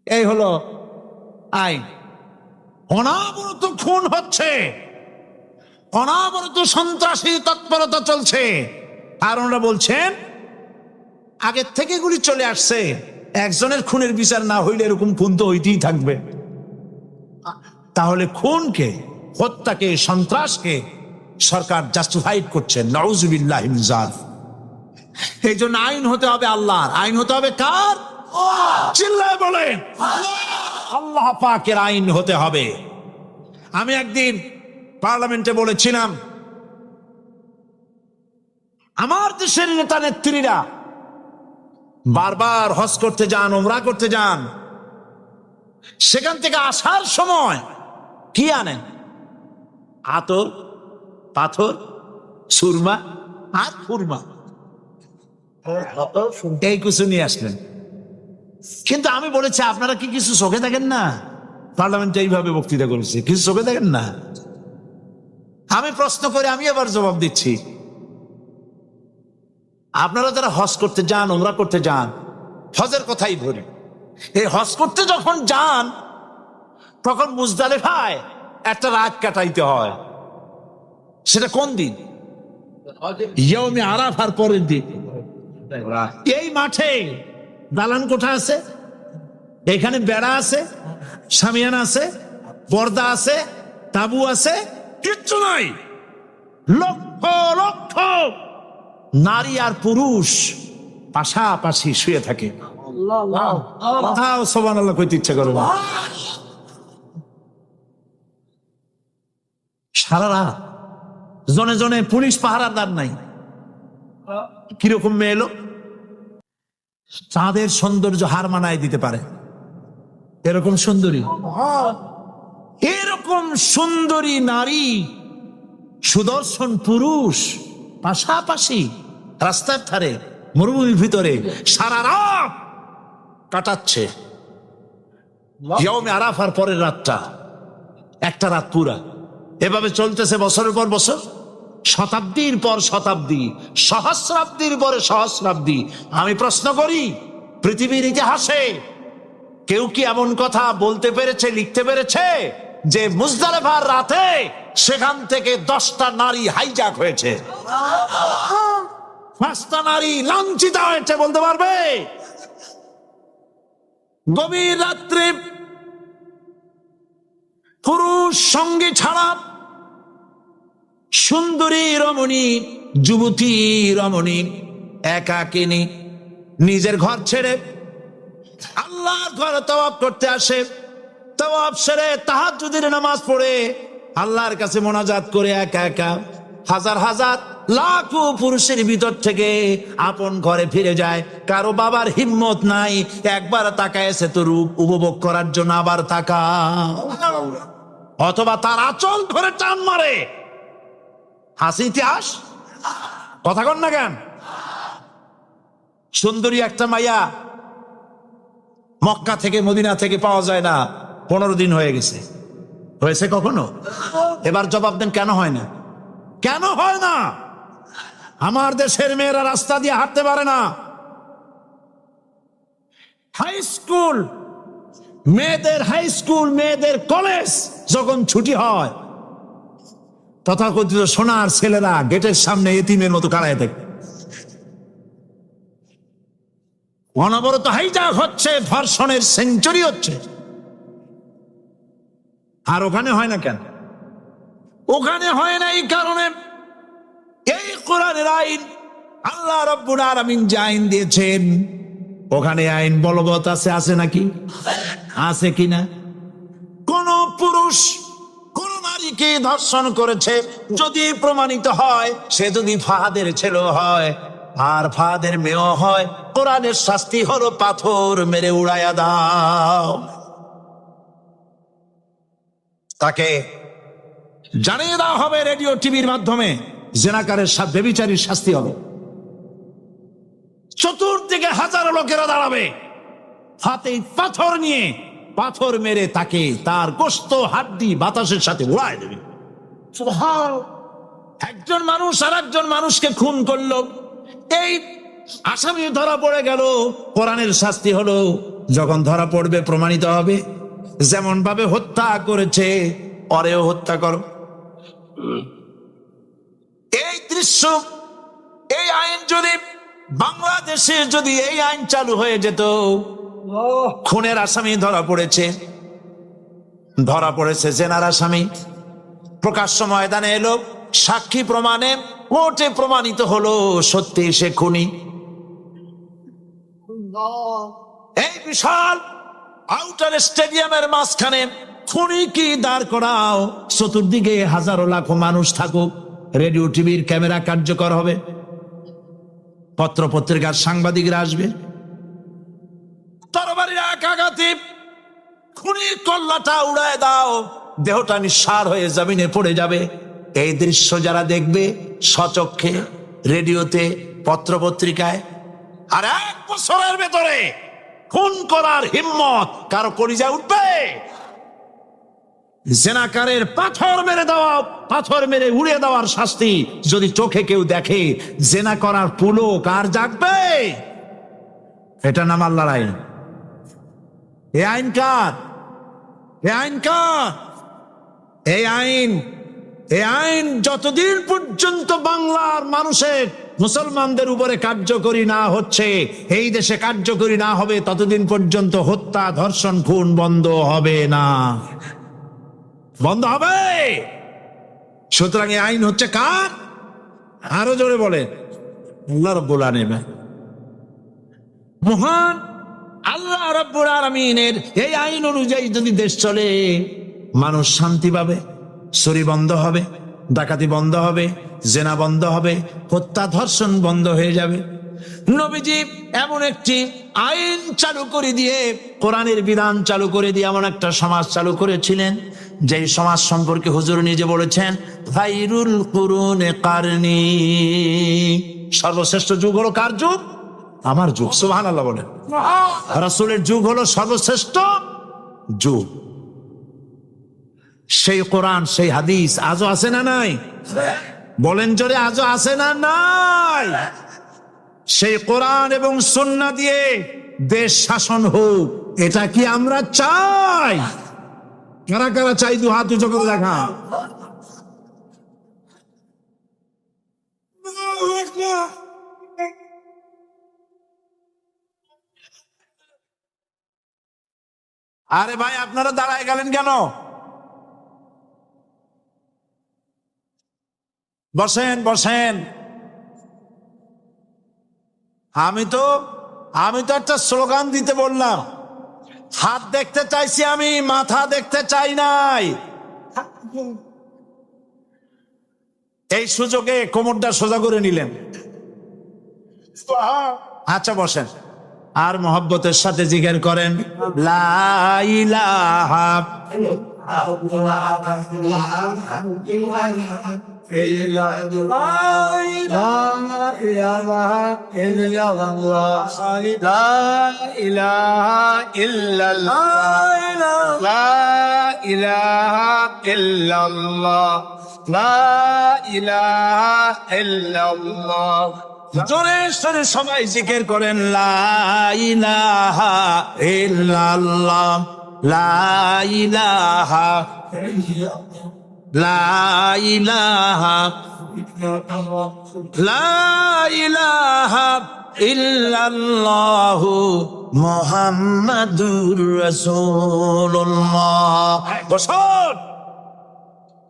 এই হলো আইন। অনাবরত খুন হচ্ছে, অনাবরত সন্ত্রাসী তৎপরতা চলছে। আর ওনারা বলছেন আগের থেকে এগুলি চলে আসছে, একজনের খুনের বিচার না হইলে এরকম খুন তো হইতেই থাকবে। তাহলে খুনকে, হত্যাকে, সন্ত্রাসকে সরকার জাস্টিফাইড করছে। নাউজুবিল্লাহি মিন যালিক। এই জন্য আইন হতে হবে আল্লাহর। আইন হতে হবে কার? চিল্লায় বলেন, আল্লাহ পাকের আইন হতে হবে। আমি একদিন পার্লামেন্টে বলেছিলাম, আমার দেশের নেতা নেত্রীরা বারবার হজ করতে যান, উমরা করতে যান, সেখান থেকে আসার সময় কি আনেন? আতর, পাথর, সুরমা আর ফুরমা, এই কিছু নিয়ে আসলেন। কিন্তু আমি বলেছি, আপনারা কি কিছু চোখে দেখেন না? পার্লামেন্টে এইভাবে বক্তৃতা করেছি, কিছু চোখে দেখেন না? আমি প্রশ্ন করে আমি আবার জবাব দিচ্ছি, আপনারা যারা হজ করতে যান, উমরা করতে যান, হজের কথাই ধরি, এই হজ করতে যখন যান তখন মুজদালিফায় একটা রাত কাটাইতে হয়। সেটা কোন দিন? ইয়ৌমে আরাফার পরের দিন। এই মাঠে দালান কোঠা আছে, এখানে বেড়া আছে, শামিয়ানা আছে, পর্দা আছে, তাবু আছে, কিচ্ছু নাই। লক্ষ লক্ষ নারী আর পুরুষ পাশাপাশি শুয়ে থাকে। সুবহানাল্লাহ কইতে ইচ্ছা করে না। সারা রাত জনে জনে পুলিশ পাহারাদার নাই। কিরকম মেয়ে এলো, চাঁদের সৌন্দর্য হার মানায় দিতে পারে এরকম সুন্দরী। এরকম সুন্দরী নারী, সুদর্শন পুরুষ পাশাপাশি রাস্তার ধারে মরুভূমির ভিতরে সারা রাত কাটাচ্ছে। ইয়মে আরাফার পরের রাতটা, একটা রাত পুরা। এভাবে চলতেছে বছরের পর বছর, শতাব্দীর পর শতাব্দী, সহস্রাব্দীর পরে সহস্রাব্দী। আমি প্রশ্ন করি, পৃথিবীর ইতিহাসে কেউ কি এমন কথা বলতে পেরেছে, লিখতে পেরেছে যে মুজদালিফার রাতে সেখান থেকে 10টা নারী হাইজ্যাক হয়েছে, 5টা নারী লাঞ্ছিত হয়েছে? বলতে পারবে? গভীর রাত্রে পুরুষ সঙ্গী ছাড়া সুন্দরী রমণী, যুবতী রমণী একাকিনী নিজের ঘর ছেড়ে আল্লাহর ঘরে তওয়াব করতে আসে। তওয়াব সেরে তাহাজ্জুদের নামাজ পড়ে আল্লাহর কাছে মোনাজাত করে একা একা হাজার হাজার লাখো পুরুষের ভিতর থেকে আপন ঘরে ফিরে যায়। কারো বাবার হিম্মত নাই একবার তাকায় এসে তো রূপ উপভোগ করার জন্য আবার তাকা, অথবা তার আঁচল ধরে টান মারে। হাসি ইতিহাস, কথা কন না কেন? সুন্দরী একটা মাইয়া মক্কা থেকে মদিনা থেকে পাওয়া যায় না, 15 দিন হয়ে গেছে। হয়েছে কখনো? এবার জবাব দেন, কেন হয় না? কেন হয় না? আমার দেশের মেয়েরা রাস্তা দিয়ে হাঁটতে পারে না। হাই স্কুল মেয়েদের, হাই স্কুল মেয়েদের কলেজ যখন ছুটি হয়, তথাকথিত সোনার ছেলেরা গেটের সামনে এতিমের মতো কারায় থাকে। অনবরত হাইজ্যাক হচ্ছে, ধর্ষণের সেঞ্চুরি হচ্ছে। আর ওখানে হয় না কেন? ওখানে হয় না এই কারণে, এই কোরআনের আইন আল্লাহ রাব্বুল আলামিন যে আইন দিয়েছেন, ওখানে আইন বলবৎ আছে। আছে নাকি? আছে কিনা? কোন পুরুষ কোন নারীকে ধর্ষণ করেছে যদি প্রমাণিত হয়, সে যদি ফাহাদের ছেলে হয় আর ফাহাদের মেয়েও হয়, কোরআনের শাস্তি হলো পাথর মেরে উড়াইয়া দাও। তাকে জানিয়ে দেওয়া হবে রেডিও টিভির মাধ্যমে, জেনাকারের ব্যভিচারীর শাস্তি হবে। চতুর্দিকে হাজারো লোকেরা দাঁড়াবে, হাতে পাথর নিয়ে, পাথর মেরে তাকে তার গোশত হাড্ডি বাতাসের সাথে উড়ায় দেবে। একজন মানুষ আর একজন মানুষকে খুন করলো, এই আসামি ধরা পড়ে গেল, কোরআনের শাস্তি হলো যখন ধরা পড়বে প্রমাণিত হবে, যেমন ভাবে হত্যা করেছে পরেও হত্যা করো। এই দৃশ্য, এই আইন যদি বাংলাদেশে যদি এই আইন চালু হয়ে যেত, খুনের আসামি ধরা পড়েছে জেনার আসামি, প্রকাশ্য ময়দানে এলো, সাক্ষী প্রমাণে কোর্টে প্রমাণিত হলো সত্যি সে খুনি। এই বিশাল আউটার স্টেডিয়ামের মাঝখানে খুনি কি দাঁড় করাও, চতুর্দিকে হাজারো লাখো মানুষ থাকুক, রেডিও টিভির ক্যামেরা কার্যকর হবে, পত্র পত্রিকার সাংবাদিকরা আসবে, তরবারির এক আঘাতে খুনির কল্লাটা উড়ায় দাও, দেহটা নিঃসার হয়ে জমিনে পড়ে যাবে। এই দৃশ্য যারা দেখবে স্বচক্ষে, রেডিওতে, পত্র পত্রিকায়, আর 1 বছরের ভেতরে খুন করার হিম্মত কারো কলিজায় উঠবে? জেনাকারের পাথর মেরে দেওয়া, পাথর মেরে উড়িয়ে দেওয়ার শাস্তি যদি চোখে কেউ দেখে, জেনা করার পুলক আর জাগবে? এটা নাম আল্লাহর আইন। এই আইন কার? এই আইন কার? এই আইন যতদিন পর্যন্ত বাংলার মানুষের, মুসলমানদের উপরে কার্যকরী না হচ্ছে, এই দেশে কার্যকরী না হবে, ততদিন পর্যন্ত হত্যা, ধর্ষণ, খুন বন্ধ হবে না। বন্ধ হবে। সুতরাং এই আইন হচ্ছে কার? আরো জোরে বলে, আল্লাহ রাব্বুল আলামিন। মহান আল্লাহ রাব্বুল আলামিনের এই আইন অনুযায়ী যদি দেশ চলে, মানুষ শান্তি পাবে, চুরি বন্ধ হবে, ডাকাতি বন্ধ হবে, জেনা বন্ধ হবে, হত্যা ধর্ষণ বন্ধ হয়ে যাবে। নবীজি এমন একটি আইন চালু করে দিয়ে, কোরআনের বিধান চালু করে দিয়ে এমন একটা সমাজ চালু করেছিলেন যে সমাজ সম্পর্কে হুজুর নিজে বলেছেন খায়রুল কুরুনে কারনি, সর্বশ্রেষ্ঠ যুগ হলো কার যুগ? আমার যুগ। সুবহানাল্লাহ বলেন। রাসূলের যুগ হলো সর্বশ্রেষ্ঠ যুগ। সেই কোরআন সেই হাদিস আজও আছে না নাই? বলেন জোরে, আজও আছে না নাই? সেই কোরআন এবং সুন্নাহ দিয়ে দেশ শাসন হোক, এটা কি আমরা চাই? কারা কারা চাই? দু হাত উঁচু করে দেখা। আরে ভাই, আপনারা দাঁড়ায় গেলেন কেন? বসেন বসেন। আমি তো একটা স্লোগান দিতে বললাম। হাত দেখতে চাইছি আমি, মাথা দেখতে চাই নাই। এই সুযোগে কোমরটা সোজা করে নিলেন। আচ্ছা বসেন, আর মহব্বতের সাথে জিকির করেন লা ইলাহা জোরে সোরে সবাই জিকির করেন লা ইলাহা ইল্লাল্লাহ, লা ইলাহা, লা ইলাহা, লা ইলাহা ইল্লাল্লাহু মুহাম্মাদুর রাসূলুল্লাহ। বসুন,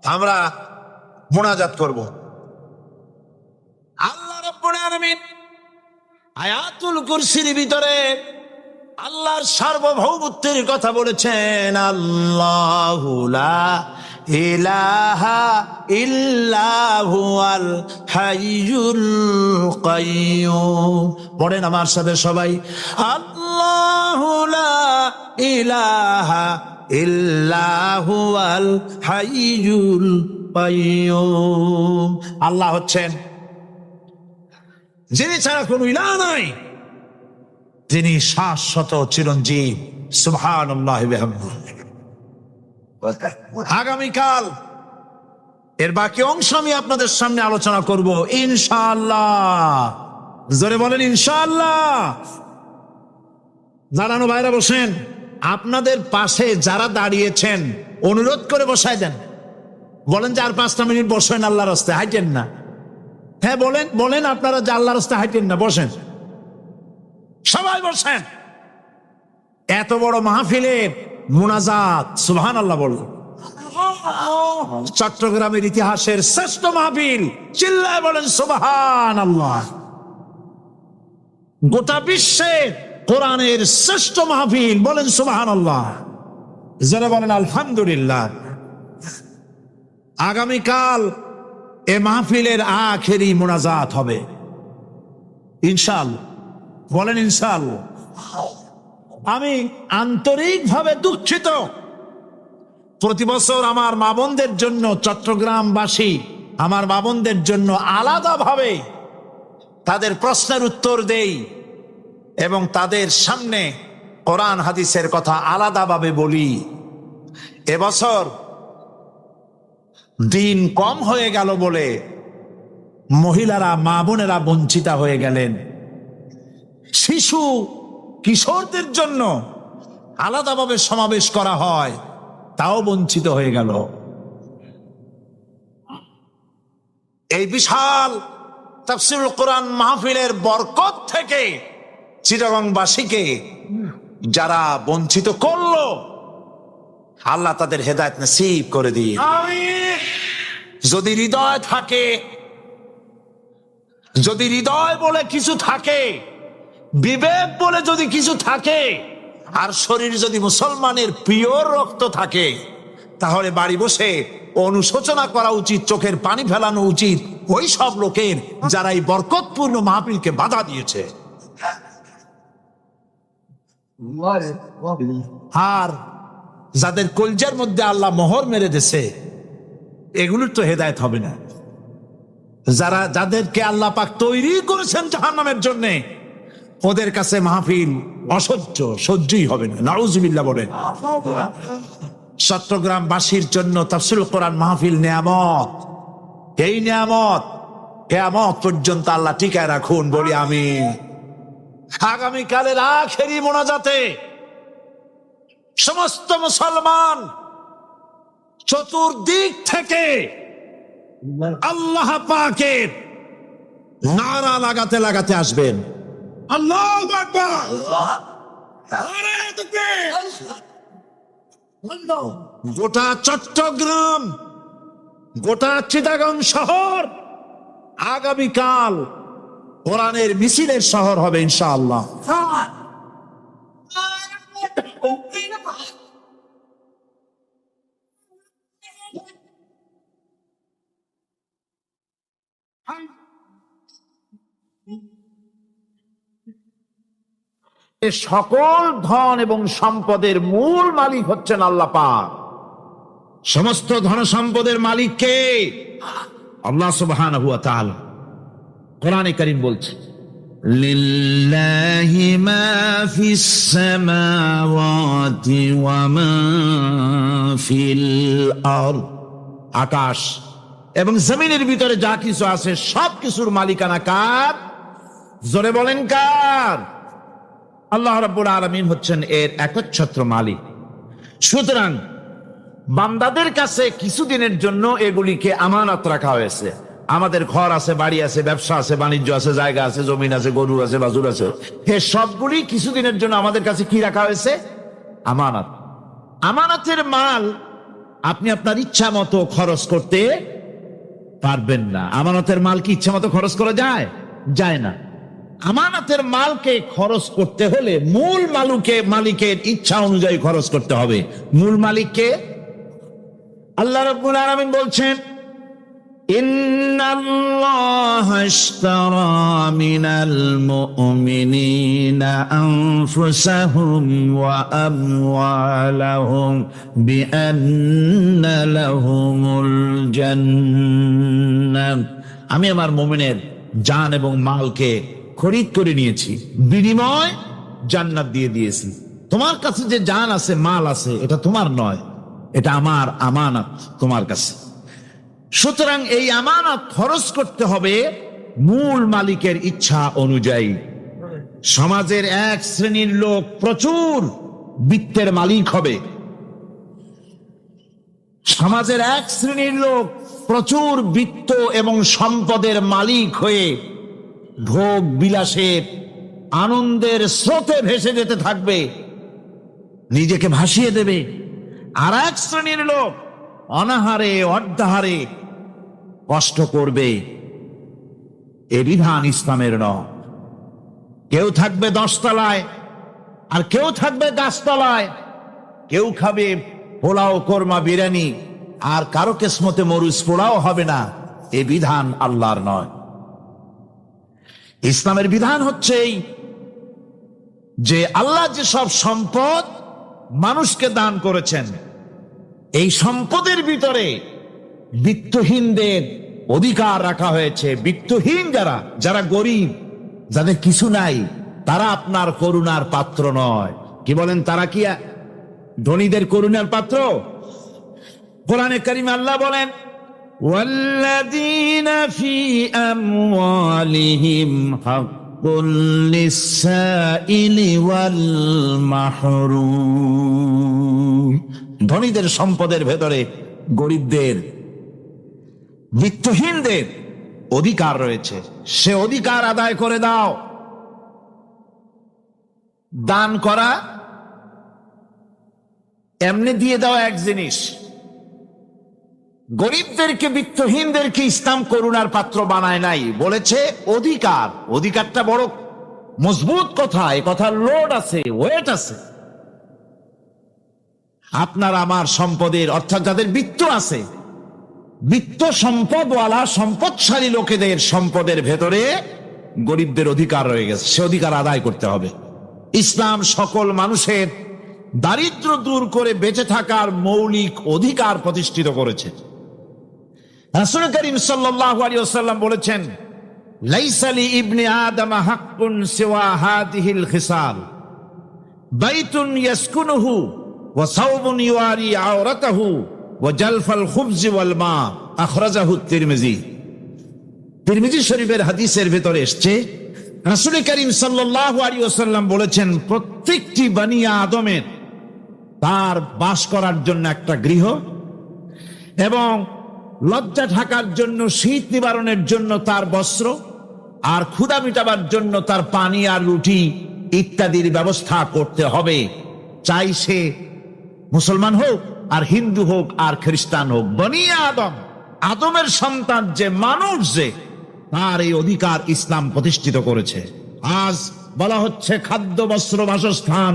আমরা মুনাজাত করব। আল্লাহ রাব্বুল আলামিন আয়াতুল কুরসির ভিতরে আল্লাহর সার্বভৌমত্বের কথা বলেছেন। আল্লাহু লা ইলাহা ইল্লা হুয়াল হাইয়ুল কাইয়্যুম। পড়েন আমার সাথে সবাই, আল্লাহু লা ইলাহা ইল্লা হুয়াল হাইয়ুল কাইয়্যুম। আল্লাহ হচ্ছেন যিনি ছাড়া কোনো ইলাহ নাই, যিনি শাশ্বত চিরঞ্জীব। সুবহানাল্লাহি ওয়া বিহামদিহি। আগামীকাল এর বাকি অংশ আমি আপনাদের সামনে আলোচনা করব ইনশাআল্লাহ। জোরে বলেন ইনশাআল্লাহ। দাঁড়ানো ভাইরা বসেন। আপনাদের পাশে যারা দাঁড়িয়েছেন অনুরোধ করে বসায় দেন। বলেন যে আর 5টা মিনিট বসেন, আল্লাহর রাস্তায় হাঁটেন না। হ্যাঁ বলেন, বলেন আপনারা যে আল্লাহর রাস্তায় হাঁটেন না, বসেন সবাই বসেন। এত বড় মাহফিলের মুনাজাত, সুবহানাল্লাহ বল। চট্টগ্রামের ইতিহাসের শ্রেষ্ঠ মাহফিল, চিল্লায় বলেন সুবহানাল্লাহ। গোটা বিশ্বের কোরআনের শ্রেষ্ঠ মাহফিল, বলেন সুবহানাল্লাহ। যারা বলেন আলহামদুলিল্লাহ। আগামীকাল এ মাহফিলের আখেরি মুনাজাত হবে ইনশাআল্লাহ। বলেন ইনশাআল্লাহ। আমি আন্তরিকভাবে দুঃখিত, প্রতি বছর আমার মা বোনদের জন্য, চট্টগ্রামবাসী আমার মা বোনদের জন্য আলাদাভাবে তাদের প্রশ্নের উত্তর দেই এবং তাদের সামনে কোরআন হাদিসের কথা আলাদাভাবে বলি। এবছর দিন কম হয়ে গেল বলে মহিলারা, মা বোনেরা বঞ্চিতা হয়ে গেলেন। শিশু কিশোরদের জন্য আলাদাভাবে সমাবেশ করা হয়, তাও বঞ্চিত হয়ে গেল। এই বিশাল তাফসীরুল কোরআন মাহফিলের বরকত থেকে চিটাগংবাসীকে যারা বঞ্চিত করলো, আল্লাহ তাদের হেদায়েত নসিব করে দিন। যদি হৃদয় থাকে, যদি হৃদয় বলে কিছু থাকে, বিবেক বলে যদি কিছু থাকে, আর শরীর যদি মুসলমানের পিওর রক্ত থাকে, তাহলে বাড়ি বসে অনুশোচনা করা উচিত, চোখের পানি ফেলানো উচিত ওই সব লোকের যারা এই বরকতপূর্ণ মাহফিলকে বাধা দিয়েছে। আর যাদের কলজার মধ্যে আল্লাহ মোহর মেরে দিছে, এগুলোর তো হেদায়েত হবে না। যাদেরকে আল্লাহ পাক তৈরি করেছেন জাহান্নামের জন্য, ওদের কাছে মাহফিল সহ্যই হবে না। নাউজুবিল্লাহ বলেন। চট্টগ্রামবাসীর জন্য তাফসীরুল কোরআন মাহফিল নিয়ামত। এই নিয়ামত কিয়ামত পর্যন্ত আল্লাহ টিকায় রাখুন, বলি আমিন। আগামীকালের আখেরি মোনাজাতে সমস্ত মুসলমান চতুর্দিক থেকে আল্লাহ পাকের নারা লাগাতে লাগাতে আসবেন। আল্লাহু আকবার। গোটা চট্টগ্রাম, গোটা চিটাগাং শহর আগামীকাল কোরআনের মিছিলের শহর হবে ইনশাআল্লাহ। সকল ধন এবং সম্পদের মূল মালিক হচ্ছেন আল্লাহ পাক। সমস্ত ধন সম্পদের মালিক কে? আল্লাহ সুবহানাহু ওয়া তাআলা। কোরআনে কারীম বলছে, লিল্লাহি মা ফিস সামাওয়াতি ওয়া মা ফিল আরদ। আকাশ এবং জমিনের ভিতরে যা কিছু আছে সব কিছুর মালিকানা কার? জোরে বলেন কার? আল্লাহ রাব্বুল আলামিন হচ্ছেন এর একচ্ছত্র মালিক। সুতরাং বান্দাদের কাছে কিছুদিনের জন্য এগুলিকে আমানত রাখা হয়েছে। আমাদের ঘর আছে, বাড়ি আছে, ব্যবসা আছে, বাণিজ্য আছে, জায়গা আছে, জমিন আছে, গরু আছে, বাছুর আছে, এ সবগুলি কিছুদিনের জন্য আমাদের কাছে কি রাখা হয়েছে? আমানত। আমানতের মাল আপনি আপনার ইচ্ছা মতো খরচ করতে পারবেন না। আমানতের মাল কি ইচ্ছা মতো খরচ করা যায়? যায় না। আমানতের মালকে খরচ করতে হলে মূল মালিকের ইচ্ছা অনুযায়ী খরচ করতে হবে। মূল মালিককে আল্লাহ রাব্বুল আলামিন বলছেন, ইন্নাল্লাহা ইশতারা মিনাল মুমিনিনা আনফুসাহুম ওয়া আমওয়ালাহুম বিআন্না লাহুমুল জান্নাহ। আমি আমার মুমিনের জান এবং মালকে খরিদ করে নিয়েছি, বিনিময় জান্নাত দিয়ে দিয়েছি। তোমার কাছে যে জান আছে, মাল আছে, এটা তোমার নয়, এটা আমার আমানত তোমার কাছে। সুতরাং এই আমানত খরচ করতে হবে মূল মালিকের ইচ্ছা অনুযায়ী। সমাজের এক শ্রেণীর লোক প্রচুর বিত্তের মালিক হবে, সমাজের এক শ্রেণীর লোক প্রচুর বিত্ত এবং সম্পদের মালিক হয়ে ভোগ বিলাসের আনন্দের স্রোতে ভেসে যেতে থাকবে, নিজেকে ভাসিয়ে দেবে। আর এক শ্রেণীর লোক অনাহারে অর্ধাহারে কষ্ট করবে। এ বিধান ইসলামের নয়। কেউ থাকবে 10 তলায় আর কেউ থাকবে গাছতলায়, কেউ খাবে পোলাও, কোরমা, বিরিয়ানি, আর কারো কিসমতে মরুচ পোড়াও হবে না। এ বিধান আল্লাহর নয়। ইসলামের বিধান হচ্ছে যে আল্লাহ যে সব সম্পদ মানুষকে দান করেছেন, এই সম্পদের ভিতরে বিত্তহীনদের অধিকার রাখা হয়েছে। বিত্তহীন যারা গরিব, যাদের কিছু নাই, তারা আপনার করুণার পাত্র নয়। কি বলেন? তারা কি ধনীদের করুণার পাত্র? কোরআনে কারিমে আল্লাহ বলেন, ওয়াল্লাযীনা ফী আমওয়ালিহিম হাক্কুল লিসসাইলি ওয়াল মাহরুম। ধনীদের সম্পদের ভেতরে গরিবদের, বিত্তহীনদের অধিকার রয়েছে। সে অধিকার আদায় করে দাও। দান করা এমনি দিয়ে দাও এক জিনিস, গরিবদেরকে, বিত্তহীনদেরকে ইসলাম করুণার পাত্র বানায় নাই, বলেছে অধিকার। অধিকারটা বড় মজবুত কথা, এ কথার লোড আছে, ওয়েট আছে। আপনার আমার সম্পদের, অর্থাৎ যাদের বিত্ত আছে, বিত্ত সম্পদওয়ালা সম্পদশালী লোকেদের সম্পদের ভেতরে গরিবদের অধিকার রয়ে গেছে, সে অধিকার আদায় করতে হবে। ইসলাম সকল মানুষের দারিদ্র দূর করে বেঁচে থাকার মৌলিক অধিকার প্রতিষ্ঠিত করেছে। রাসূল করিম সাল্লাল্লাহু আলাইহি ওয়াসাল্লাম বলেছেন, লাইসা লি ইবনি আদম হাক্কুন সিওয়া হাদিহিল খিসাল, বাইতুন ইয়াসকুনুহু ওয়া সাওবুন ইউয়ারি আওরাতাহু ওয়া জালফাল খুবজ ওয়াল মা, আখরাজাহু তিরমিজি। তিরমিজি শরীফের হাদিসের ভিতরে এসেছে, রাসূল করিম সাল্লাল্লাহু আলাইহি ওয়াসাল্লাম বলেছেন, প্রত্যেকটি বনি আদমের তার বাস করার জন্য একটা গৃহ, এবং লজ্জা ঢাকার জন্য, শীত নিবারণের জন্য তার বস্ত্র, আর ক্ষুধা মিটাবার জন্য তার পানি আর রুটি ইত্যাদির ব্যবস্থা করতে হবে, চাই সে মুসলমান হোক আর হিন্দু হোক আর খ্রিস্টান হোক। বনি আদম, আদমের সন্তান যে মানুষ, যে তার এই অধিকার ইসলাম প্রতিষ্ঠিত করেছে। আজ বলা হচ্ছে খাদ্য, বস্ত্র, বাসস্থান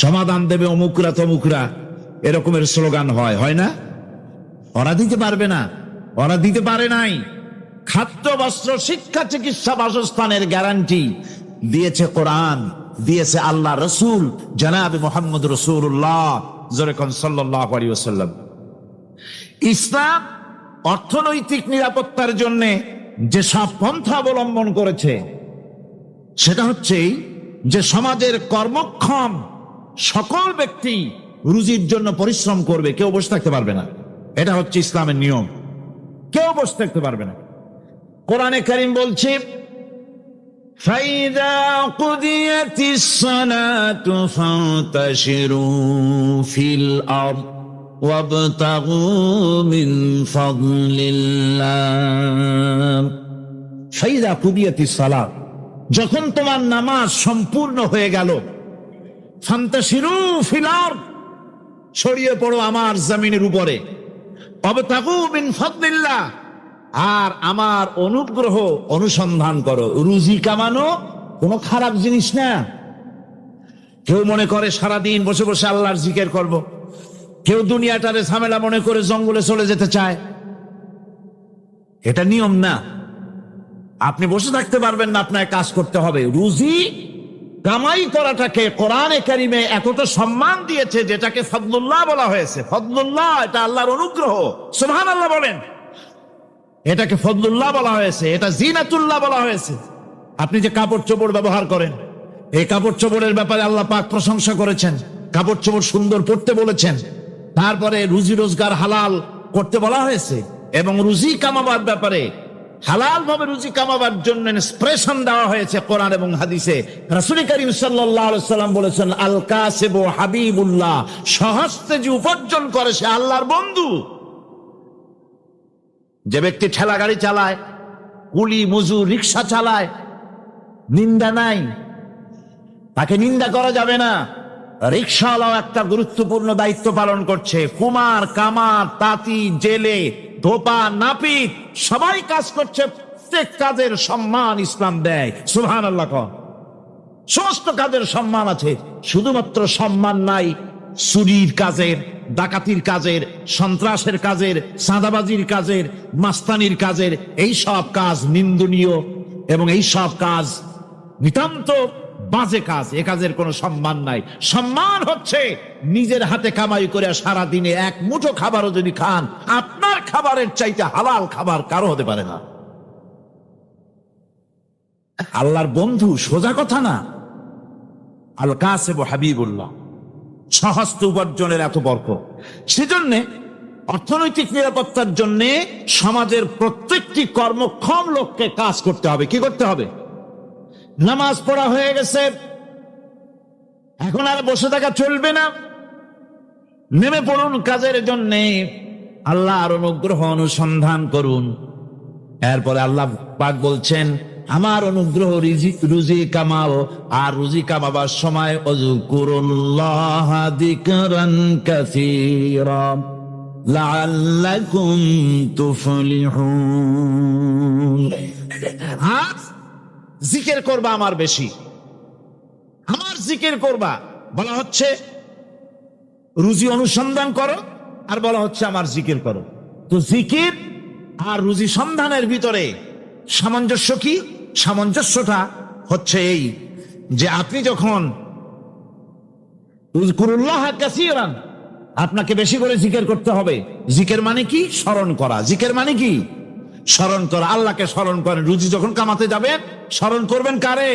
সমাধান দেবে অমুকরা তমুকরা, এরকমের স্লোগান হয় না? ওরা দিতে পারবে না, ওরা দিতে পারে নাই। খাদ্য, বস্ত্র, শিক্ষা, চিকিৎসা, বাসস্থানের গ্যারান্টি দিয়েছে কোরআন, দিয়েছে আল্লাহ রসুল জনাবে মুহাম্মদ রাসূলুল্লাহ সাল্লাল্লাহু আলাইহি ওয়াসাল্লাম। ইসলাম অর্থনৈতিক নিরাপত্তার জন্য যে সব পন্থা অবলম্বন করেছে, সেটা হচ্ছে যে সমাজের কর্মক্ষম সকল ব্যক্তি রুজির জন্য পরিশ্রম করবে, কেউ বসে থাকতে পারবে না। এটা হচ্ছে ইসলামের নিয়ম, কেউ বসে থাকতে পারবে না। কোরআনে কারীম বলছে, ফাইদা কুদিয়াতিস সালাতু ফান্তাশিরু ফিল আরদ ওয়াবতাগু মিন ফাদলিল্লাহ। ফাইদা কুদিয়াতিস সালাত, যখন তোমার নামাজ সম্পূর্ণ হয়ে গেল, ফান্তাশিরু ফিল আরদ, ছড়িয়ে পড়ো আমার জমিনের উপরে, ওয়াবতাগু মিন ফাদলিল্লাহ, আর আমার অনুগ্রহ অনুসন্ধান করো। রুজি কামানো কোনো খারাপ জিনিস না। কেউ মনে করে সারাদিন বসে বসে আল্লাহর জিকির করব, কেউ দুনিয়াটারে ঝামেলা মনে করে জঙ্গলে চলে যেতে চায়। এটা নিয়ম না। আপনি বসে থাকতে পারবেন না, আপনাকে কাজ করতে হবে। রুজি কামাই করাটাকে কোরআনে কারিমে এতটা সম্মান দিয়েছে, যেটাকে ফদলুল্লাহ বলা হয়েছে। ফদলুল্লাহ, এটা আল্লাহর অনুগ্রহ। সুবহানাল্লাহ বলেন। এটাকে ফদলুল্লাহ বলা হয়েছে, এটা জিনাতুল্লাহ বলা হয়েছে। আপনি যে কাপড় চোপড় ব্যবহার করেন, এই কাপড় চোপড়ের ব্যাপারে আল্লাহ পাক প্রশংসা করেছেন, কাপড় চোপড় সুন্দর পরতে বলেছেন। তারপরে রুজি রোজগার হালাল করতে বলা হয়েছে, এবং রুজি কামাবার ব্যাপারে হালাল ভাবে রুজি কামাবার জন্য ইন্সপিরেশন দেওয়া হয়েছে কোরআন এবং হাদিসে। রাসূল করিম সাল্লাল্লাহু আলাইহি ওয়াসাল্লাম বলেছেন, আল কাসিবু হাবিবুল্লাহ, সহস্তে যে উপার্জন করে সে আল্লাহর বন্ধু। যে ব্যক্তি ঠেলা গাড়ি চালায়, কুলি মজুর, রিক্সা চালায়, নিন্দা নাই, তাকে নিন্দা করা যাবে না। রিক্সাওয়ালাও একটা গুরুত্বপূর্ণ দায়িত্ব পালন করছে। কুমার, কামার, তাঁতি, জেলে, ধোপা, নাপিত সবাই কাজ করছে। প্রত্যেক কাজের সম্মান ইসলাম দেয়। সুবহানাল্লাহ কন। সমস্ত কাজের সম্মান আছে, শুধুমাত্র সম্মান নাই চুরির কাজের, ডাকাতির কাজের, সন্ত্রাসের কাজের, চাঁদাবাজির কাজের, মাস্তানির কাজের। এই সব কাজ নিন্দনীয় এবং এই সব কাজ নিতান্ত বাজে কাজ। এ কাজের কোনো সম্মান নাই। সম্মান হচ্ছে নিজের হাতে কামাই করে সারা দিনে এক মুঠো খাবারও যদি খান, আপনার খাবারের চাইতে হালাল খাবার কারো হতে পারে না। আল্লাহর বন্ধু সোজা কথা না। আল কাসিবু হাবিবুল্লাহ, সহস্ত উপার্জনের এত বরকত। সেজন্য অর্থনৈতিক নিরাপত্তার জন্য সমাজের প্রত্যেকটি কর্মক্ষম লোককে কাজ করতে হবে। কি করতে হবে? নামাজ পড়া হয়ে গেছে, এখন আর বসে থাকা চলবে না। নেমে পড়ুন কাজের জন্য, আল্লাহর অনুগ্রহ অনুসন্ধান করুন। এরপরে আল্লাহ পাক বলছেন, আমার অনুগ্রহ রুজি কামাও, আর রুজি কামাবার সময় আযকুরুল্লাহ যিকরান কাসীরা লাআল্লাকুম তুফলিহুন। জিকির করবা আমার বেশি, আমার জিকির করবা। বলা হচ্ছে রুজি অনুসন্ধান করো, আর বলা হচ্ছে আমার জিকির করো। তো জিকির আর রুজি সন্ধানের ভিতরে সামঞ্জস্য কি? সামঞ্জস্যটা হচ্ছে এই যে আপনি যখন উযকুরুল্লাহ কাসীরান, আপনাকে বেশি করে জিকির করতে হবে। জিকির মানে কি? স্মরণ করা। জিকির মানে কি? স্মরণ করা। আল্লাহকে স্মরণ করেন। রুজি যখন কামাতে যাবেন স্মরণ করবেন কারে?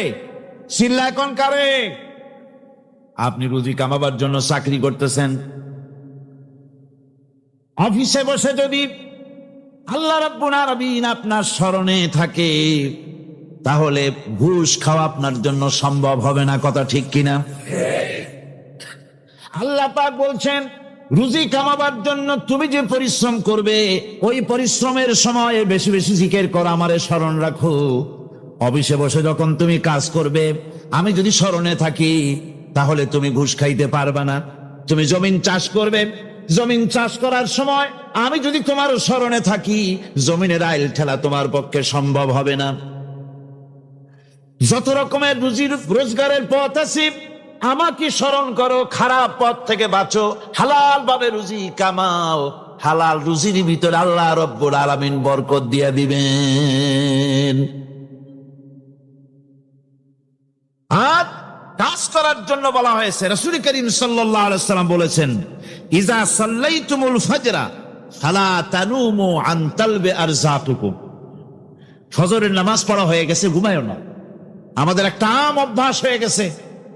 চিল্লা এখন কারে? আপনি রুজি কামাবার জন্য চাকরি করতেছেন, অফিসে বসে যদি আল্লাহ রাব্বুল আলামিন আপনার স্মরণে থাকে, তাহলে ঘুষ খাওয়া আপনার জন্য সম্ভব হবে না। কথা ঠিক কিনা? আল্লাহ পাক বলছেন, রুজি কামাবার জন্য তুমি যে পরিশ্রম করবে, ওই পরিশ্রমের সময় বেশি বেশি জিকির করো, আমারে স্মরণ রাখো। অফিসে বসে যখন তুমি কাজ করবে, আমি যদি স্মরণে থাকি, তাহলে তুমি ঘুষ খাইতে পারবে না। তুমি জমিন চাষ করবে, জমিন চাষ করার সময় আমি যদি তোমার স্মরণে থাকি, জমিনের আইল ঠেলা তোমার পক্ষে সম্ভব হবে না। যত রকমের রুজি রোজগারের পথ আছে, আমাকে স্মরণ করো, খারাপ পথ থেকে বাঁচো, হালাল ভাবে রুজি কামাও। হালাল রুজির ভিতরে আল্লাহ রব্বুল আলামিন বরকত দিয়ে দিবেন। আর কাজ করার জন্য বলা হয়েছে, রাসূল করিম সাল্লাল্লাহু আলাইহি ওয়াসাল্লাম বলেছেন, ইজা সাল্লাইতুমুল ফাজরা ফালা তানুমু আন তালবি আরযাকুকুম। ফজরের নামাজ পড়া হয়ে গেছে, ঘুমায়ও না। আমাদের একটা আম অভ্যাস হয়ে গেছে,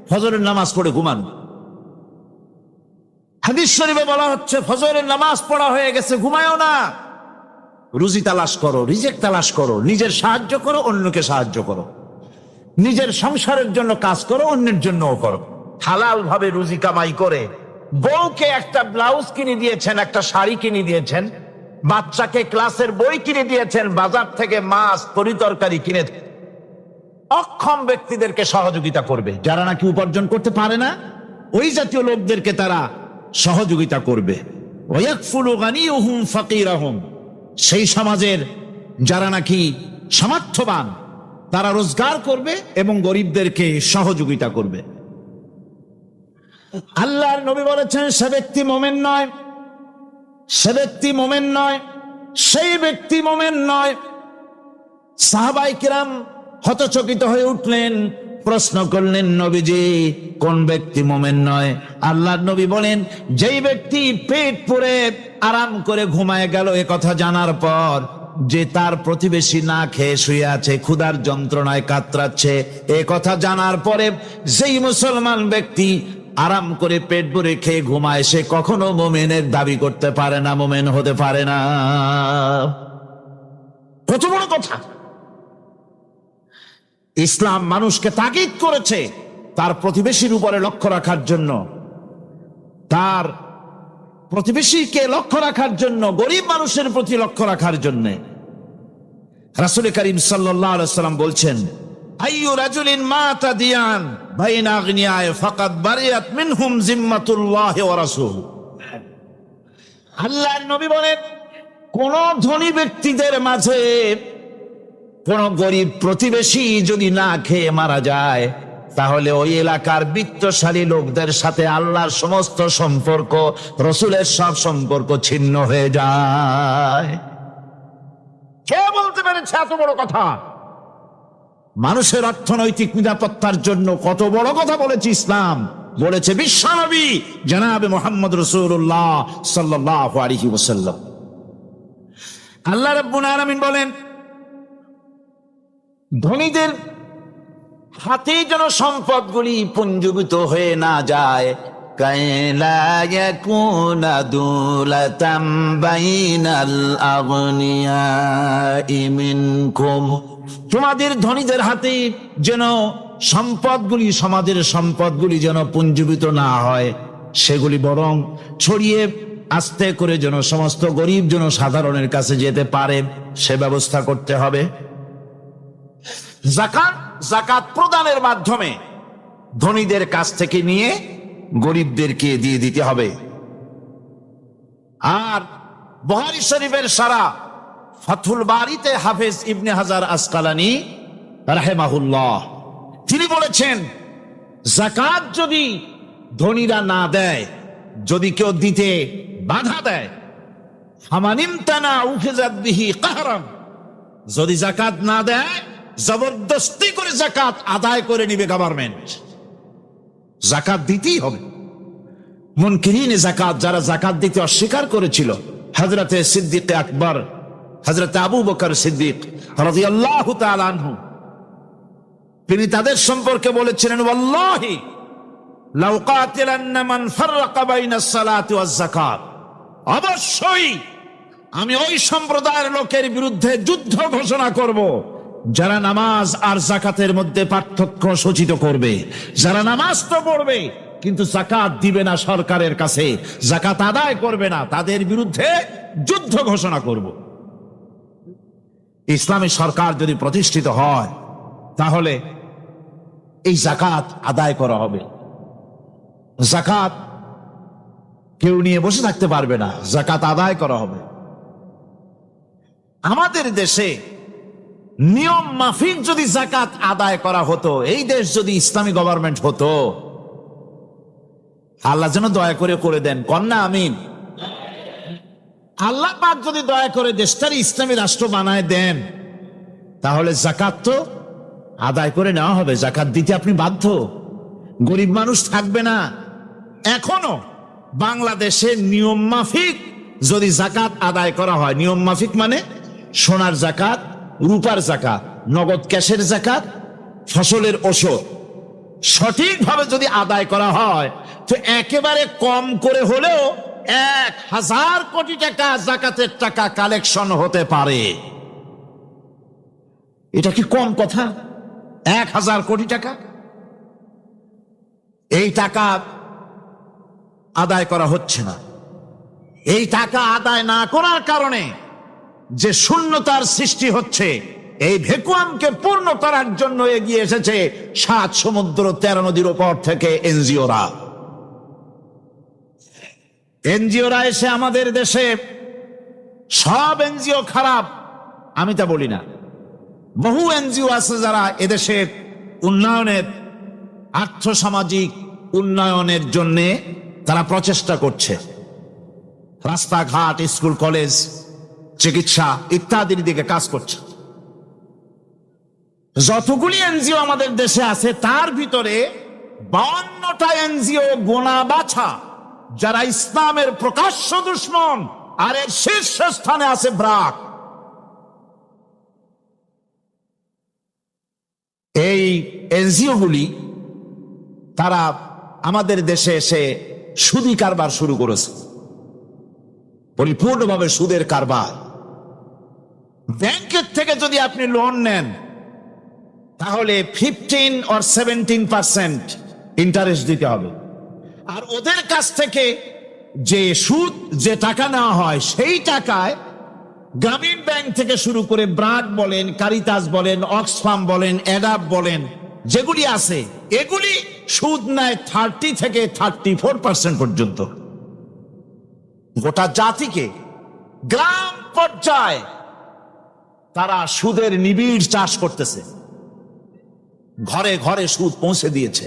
ফজরের নামাজ পড়ে ঘুমান। হাদিস শরীফে বলা হচ্ছে, ফজরের নামাজ পড়া হয়ে গেছে, ঘুমায়ও না। রুজি তালাশ করো, রিজিক তালাশ করো, নিজের সাহায্য করো, অন্যকে সাহায্য করো, নিজের সংসারের জন্য কাজ করো, অন্যের জন্যও করো। হালাল ভাবে রুজি কামাই করে বউকে একটা ব্লাউজ কিনে দিয়েছেন, একটা শাড়ি কিনে দিয়েছেন, বাচ্চাকে ক্লাসের বই কিনে দিয়েছেন, বাজার থেকে মাছ তরিতরকারি কিনে। অক্ষম ব্যক্তিদেরকে সহযোগিতা করবে, যারা নাকি উপার্জন করতে পারে না, ওই জাতীয় লোকদেরকে তারা সহযোগিতা করবে। ওয়াকফুলু গানিয়ুহুম ফাকিরাহুম, সেই সমাজের যারা নাকি সামর্থ্যবান, তারা রোজগার করবে এবং গরিবদেরকে সহযোগিতা করবে। আল্লাহর নবী বলেছেন, সে ব্যক্তি মুমিন নয়, সে ব্যক্তি মুমিন নয়, সেই ব্যক্তি মুমিন নয়। সাহাবায়ে কিরাম হতচকিত হয়ে উঠলেন, প্রশ্ন করলেন, নবীজি কোন ব্যক্তি মুমিন নয়? আল্লাহর নবী বলেন, যেই ব্যক্তি পেট পুরে আরাম করে ঘুমায় গেল, এ কথা জানার পর যে তার প্রতিবেশী না খেয়ে শুয়ে আছে, ক্ষুধার যন্ত্রণায় কাতরাচ্ছে, এ কথা জানার পরে যেই মুসলমান ব্যক্তি আরাম করে পেট ভরে খেয়ে ঘুমায়, সে কখনো মুমিনের দাবি করতে পারে না, মুমিন হতে পারে না। কত বড় কথা! ইসলাম মানুষকে তাগিদ করেছে তার প্রতিবেশীর উপরে লক্ষ্য রাখার জন্য, তার প্রতিবেশীকে লক্ষ্য রাখার জন্য, গরিব মানুষের প্রতি লক্ষ্য রাখার জন্য। রাসূল করিম সাল্লাল্লাহু আলাইহি ওয়াসাল্লাম বলছেন, আইয়ু রাজুলিন মাতা দিয়ান বাইনা আগনিয়ায়ে ফাকাদ বারিয়াত মিনহুম জিম্মাতুল্লাহি ওয়া রাসূলুহু। আল্লাহর নবী বলেন, কোন ধনী ব্যক্তিদের মাঝে কোন গরিব প্রতিবেশী যদি না খেয়ে মারা যায়, তাহলে ওই এলাকার বিত্তশালী লোকদের সাথে আল্লাহর সমস্ত সম্পর্ক, রসুলের সব সম্পর্ক ছিন্ন হয়ে যায়। কে বলতে পেরেছে এত বড় কথা? মানুষের অর্থনৈতিক নিরাপত্তার জন্য কত বড় কথা বলেছে ইসলাম, বলেছে বিশ্বনবী জনাবে মুহাম্মদ রাসূলুল্লাহ সাল্লাল্লাহু আলাইহি ওয়াসাল্লাম। আল্লাহ রাব্বুল আলামিন বলেন, ধনীদের হাতে যেন সম্পদগুলি পুঞ্জীভূত হয়ে না যায়, কাইলা ইয়াকুনা দুলাতাম বাইনাল আগনিয়াই মিনকুম। তোমাদের ধনীদের হাতে যেন সম্পদগুলি, সমাজের সম্পদগুলি যেন পুঞ্জীভূত না হয়, সেগুলি বরং ছড়িয়ে আস্তে করে যেন সমস্ত গরিব যেন সাধারণের কাছে যেতে পারে, সে ব্যবস্থা করতে হবে। যাকাত প্রদানের মাধ্যমে ধনীদের কাছ থেকে নিয়ে গরিবদেরকে দিয়ে দিতে হবে। আর বুখারী শরীফের সারা ফাথুল বারীতে হাফেজ ইবনে হাজার আসকালানী রাহিমাহুল্লাহ তিনি বলেছেন, যাকাত যদি ধনীরা না দেয়, যদি কেউ দিতে বাধা দেয়, ফামানিমতানা উখিযাত বিহি কাহরান, যদি যাকাত না দেয়, জবরদস্তি করে যাকাত আদায় করে নিবে গভর্নমেন্ট। যাকাত দিতেই হবে। মুনকিরিনে যাকাত, যারা যাকাত দিতে অস্বীকার করেছিল, হযরতে সিদ্দিক আকবর, হযরতে আবু বকর সিদ্দিক রাদিয়াল্লাহু তাআলা আনহু, তিনি তাদের সম্পর্কে বলেছিলেন, ওয়াল্লাহি লাউ কাতিলান্না মান ফাররাকা বাইনাস সালাতি ওয়াজ যাকাত, অবশ্যই আমি ওই সম্প্রদায়ের লোকের বিরুদ্ধে যুদ্ধ ঘোষণা করব যারা নামাজ আর যাকাতের মধ্যে পার্থক্য সূচিত করবে। যারা নামাজ তো পড়বে কিন্তু যাকাত দিবে না সরকারের কাছে, যাকাত আদায় করবে না, তাদের বিরুদ্ধে যুদ্ধ ঘোষণা করব। ইসলামী সরকার যদি প্রতিষ্ঠিত হয় তাহলে এই যাকাত আদায় করা হবে। যাকাত কেউ নিয়ে বসে থাকতে পারবে না, যাকাত আদায় করা হবে। আমাদের দেশে নিয়ম মাফিক যদি যাকাত আদায় করা হতো, এই দেশ যদি ইসলামী গভর্নমেন্ট হতো, আল্লাহ যেন দয়া করে দেন, কন্যা আমিন। আল্লাহ পাক যদি দয়া করে দেশটার ইসলামী রাষ্ট্র বানায় দেন, তাহলে যাকাত তো আদায় করে নেওয়া হবে, যাকাত দিতে আপনি বাধ্য, গরিব মানুষ থাকবে না। এখনো বাংলাদেশে নিয়ম মাফিক যদি যাকাত আদায় করা হয়, নিয়ম মাফিক মানে সোনার যাকাত, রূপার যাকাত, নগদ ক্যাশের যাকাত, ফসলের ওষুধ সঠিকভাবে যদি আদায় করা হয়, তো একেবারে কম করে হলেও 1000 কোটি টাকা যাকাতের টাকা কালেকশন হতে পারে। এটা কি কম কথা? 1000 কোটি টাকা, এই টাকা আদায় করা হচ্ছে না। এই টাকা আদায় না করার কারণে যে শূন্যতার সৃষ্টি হচ্ছে, এই ভ্যাকুয়ামকে পূর্ণ করার জন্য এগিয়ে এসেছে 7 সমুদ্র 13 নদীর উপর থেকে এনজিওরা। এনজিওরা এসে আমাদের দেশে, সব এনজিও খারাপ আমি তা বলি না, বহু এনজিও আছে যারা এদেশের উন্নয়নের, আর্থসামাজিক উন্নয়নের জন্য তারা প্রচেষ্টা করছে। রাস্তাঘাট, স্কুল কলেজ, চিকিৎসা ইত্যাদির দিকে কাজ করছে। যতগুলি এনজিও আমাদের দেশে আছে তার ভিতরে 52টা এনজিও গোনা বাছা যারা ইসলামের প্রকাশ্য দুশমন, আর এর শীর্ষস্থানে আছে ব্রাক। এই এনজিও গুলি তারা আমাদের দেশে এসে সুদি কারবার শুরু করেছে, পরিপূর্ণভাবে সুদের কারবার। ব্যাংকের থেকে যদি আপনি লোন নেন তাহলে 15 or 17% ইন্টারেস্ট দিতে হবে, আর ওদের কাছ থেকে যে সুদ, যে টাকা নেওয়া হয়, সেই টাকায় গ্রামীণ ব্যাংক থেকে শুরু করে ব্রাক বলেন, কারিতাস বলেন, অক্সফাম বলেন, অ্যাডাপ বলেন, যেগুলি আছে এগুলি সুদ নেয় 30 থেকে 34% পর্যন্ত। গোটা জাতিকে গ্রাম পর্যায়ে তারা সুদের নিবিড় চাষ করতেছে, ঘরে ঘরে সুদ পৌঁছে দিয়েছে,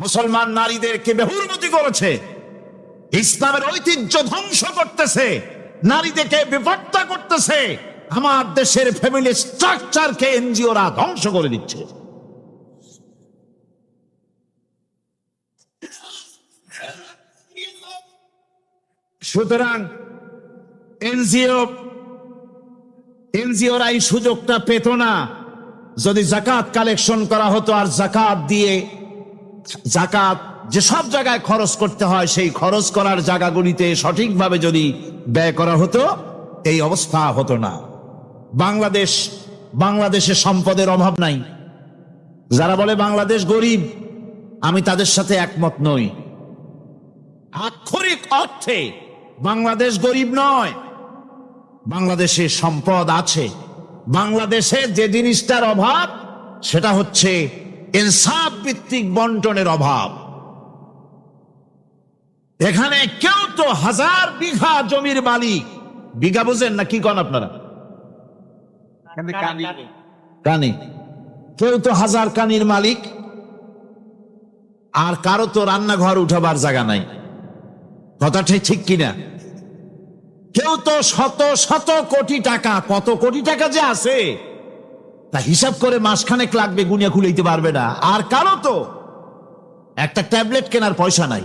মুসলমান নারীদেরকে বেহুরমতি করেছে, ইসলামের ঐতিহ্য ধ্বংস করতেছে, নারীদেরকে বিভক্তা করতেছে, আমার দেশের ফ্যামিলি স্ট্রাকচারকে এনজিওরা ধ্বংস করে দিচ্ছে। সুতরাং এনজিওরা এই সুযোগটা পেত না যদি যাকাত কালেকশন করা হতো, আর যাকাত দিয়ে, যাকাত যে সব জায়গায় খরচ করতে হয় সেই খরচ করার জায়গাগুলিতে সঠিকভাবে যদি ব্যয় করা হতো, এই অবস্থা হতো না। বাংলাদেশে সম্পদের অভাব নাই। যারা বলে বাংলাদেশ গরিব, আমি তাদের সাথে একমত নই। আক্ষরিক অর্থে বাংলাদেশ গরিব নয়, বাংলাদেশে সম্পদ আছে। বাংলাদেশে যে জিনিসটার অভাব সেটা হচ্ছে ইনসাফ ভিত্তিক বন্টনের অভাব। এখানে কেউ তো 1000 বিঘা জমির মালিক, বিঘা বুঝেন না কি কন আপনারা? কানি। কেউ তো 1000 কানির মালিক, আর কারো তো রান্নাঘর উঠাবার জায়গা নাই। কথাটা ঠিক কিনা? কেউ তো শত শত কোটি টাকা, কত কোটি টাকা যে আছে তা হিসাব করে মাসখানেক লাগবে, গুনিয়া খুলাইতে পারবে না। আর কারো তো একটা ট্যাবলেট কেনার পয়সা নাই।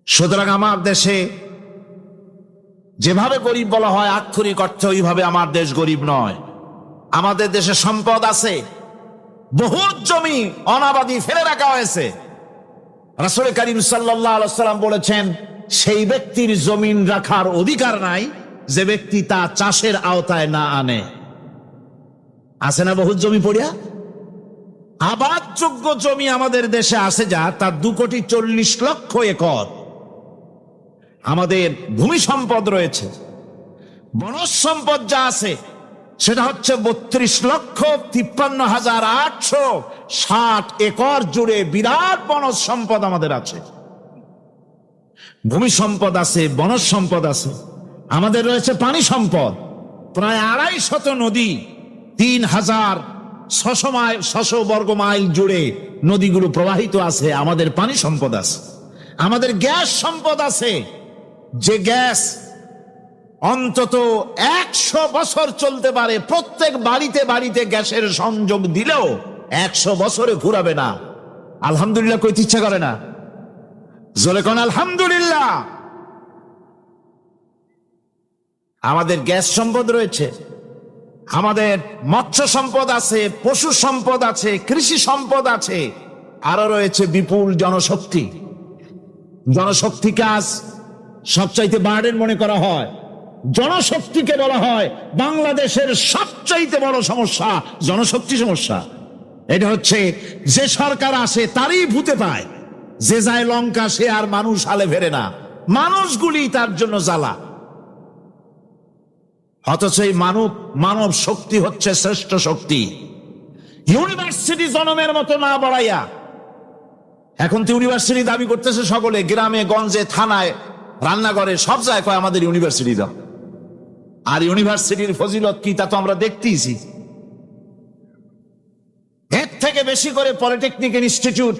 সুতরাং আমার দেশে যেভাবে গরিব বলা হয় আক্ষরিক অর্থে ওইভাবে আমার দেশ গরিব নয়। আমাদের দেশে সম্পদ আছে, বহুত জমি অনাবাদি ফেলে রাখা হয়েছে। রাসূল করিম সাল্লাল্লাহু আলাইহি ওয়াসাল্লাম বলেছেন, সেই ব্যক্তির জমিন রাখার অধিকার নাই যে ব্যক্তি তা চাষের আওতায় না আনে। আছে না বহুত জমি পড়িয়া? আবাদযোগ্য জমি আমাদের দেশে আছে যা, তার 2,40,00,000 একর। আমাদের ভূমি সম্পদ রয়েছে, বনজ সম্পদ যা আছে সেটা হচ্ছে 32,53,860 একর জুড়ে বিরাট বনজ সম্পদ আমাদের আছে। ভূমি সম্পদ আছে, বনজ সম্পদ আছে। আমাদের রয়েছে পানি সম্পদ, প্রায় 250 নদী, 3,600 বর্গ মাইল জুড়ে নদীগুলো প্রবাহিত আছে। আমাদের পানি সম্পদ আছে। আমাদের গ্যাস সম্পদ আছে, যে গ্যাস অন্তত 100 বছর চলতে পারে। প্রত্যেক বাড়িতে বাড়িতে গ্যাসের সংযোগ দিলেও 100 বছরে ঘুরাবে না। আলহামদুলিল্লাহ কইতে ইচ্ছা করে না? জোরে কোন আলহামদুলিল্লাহ। আমাদের গ্যাস সম্পদ রয়েছে, আমাদের মৎস্য সম্পদ আছে, পশু সম্পদ আছে, কৃষি সম্পদ আছে, আরো রয়েছে বিপুল জনশক্তি। জনশক্তিকে আজ সবচাইতে বার্ডেন মনে করা হয়। জনশক্তিকে বলা হয় বাংলাদেশের সবচাইতে বড় সমস্যা, জনশক্তি সমস্যা। এটা হচ্ছে যে সরকার আসে তারই ভূতে পায়, যে যায় লঙ্কা সে আর মানুষ হালে ফেরে না। মানুষগুলি তার জন্য জ্বালা। অথচ এই মানব শক্তি হচ্ছে শ্রেষ্ঠ শক্তি। ইউনিভার্সিটি জনমের মতো না বাড়াইয়া, এখন তো ইউনিভার্সিটি দাবি করতেছে সকলে, গ্রামে গঞ্জে থানায় রান্নাঘরে সব জায়গায় আমাদের ইউনিভার্সিটি দাও। আর ইউনিভার্সিটির ফজিলত কি তা তো আমরা দেখতেইছি। এর থেকে বেশি করে পলিটেকনিক ইনস্টিটিউট,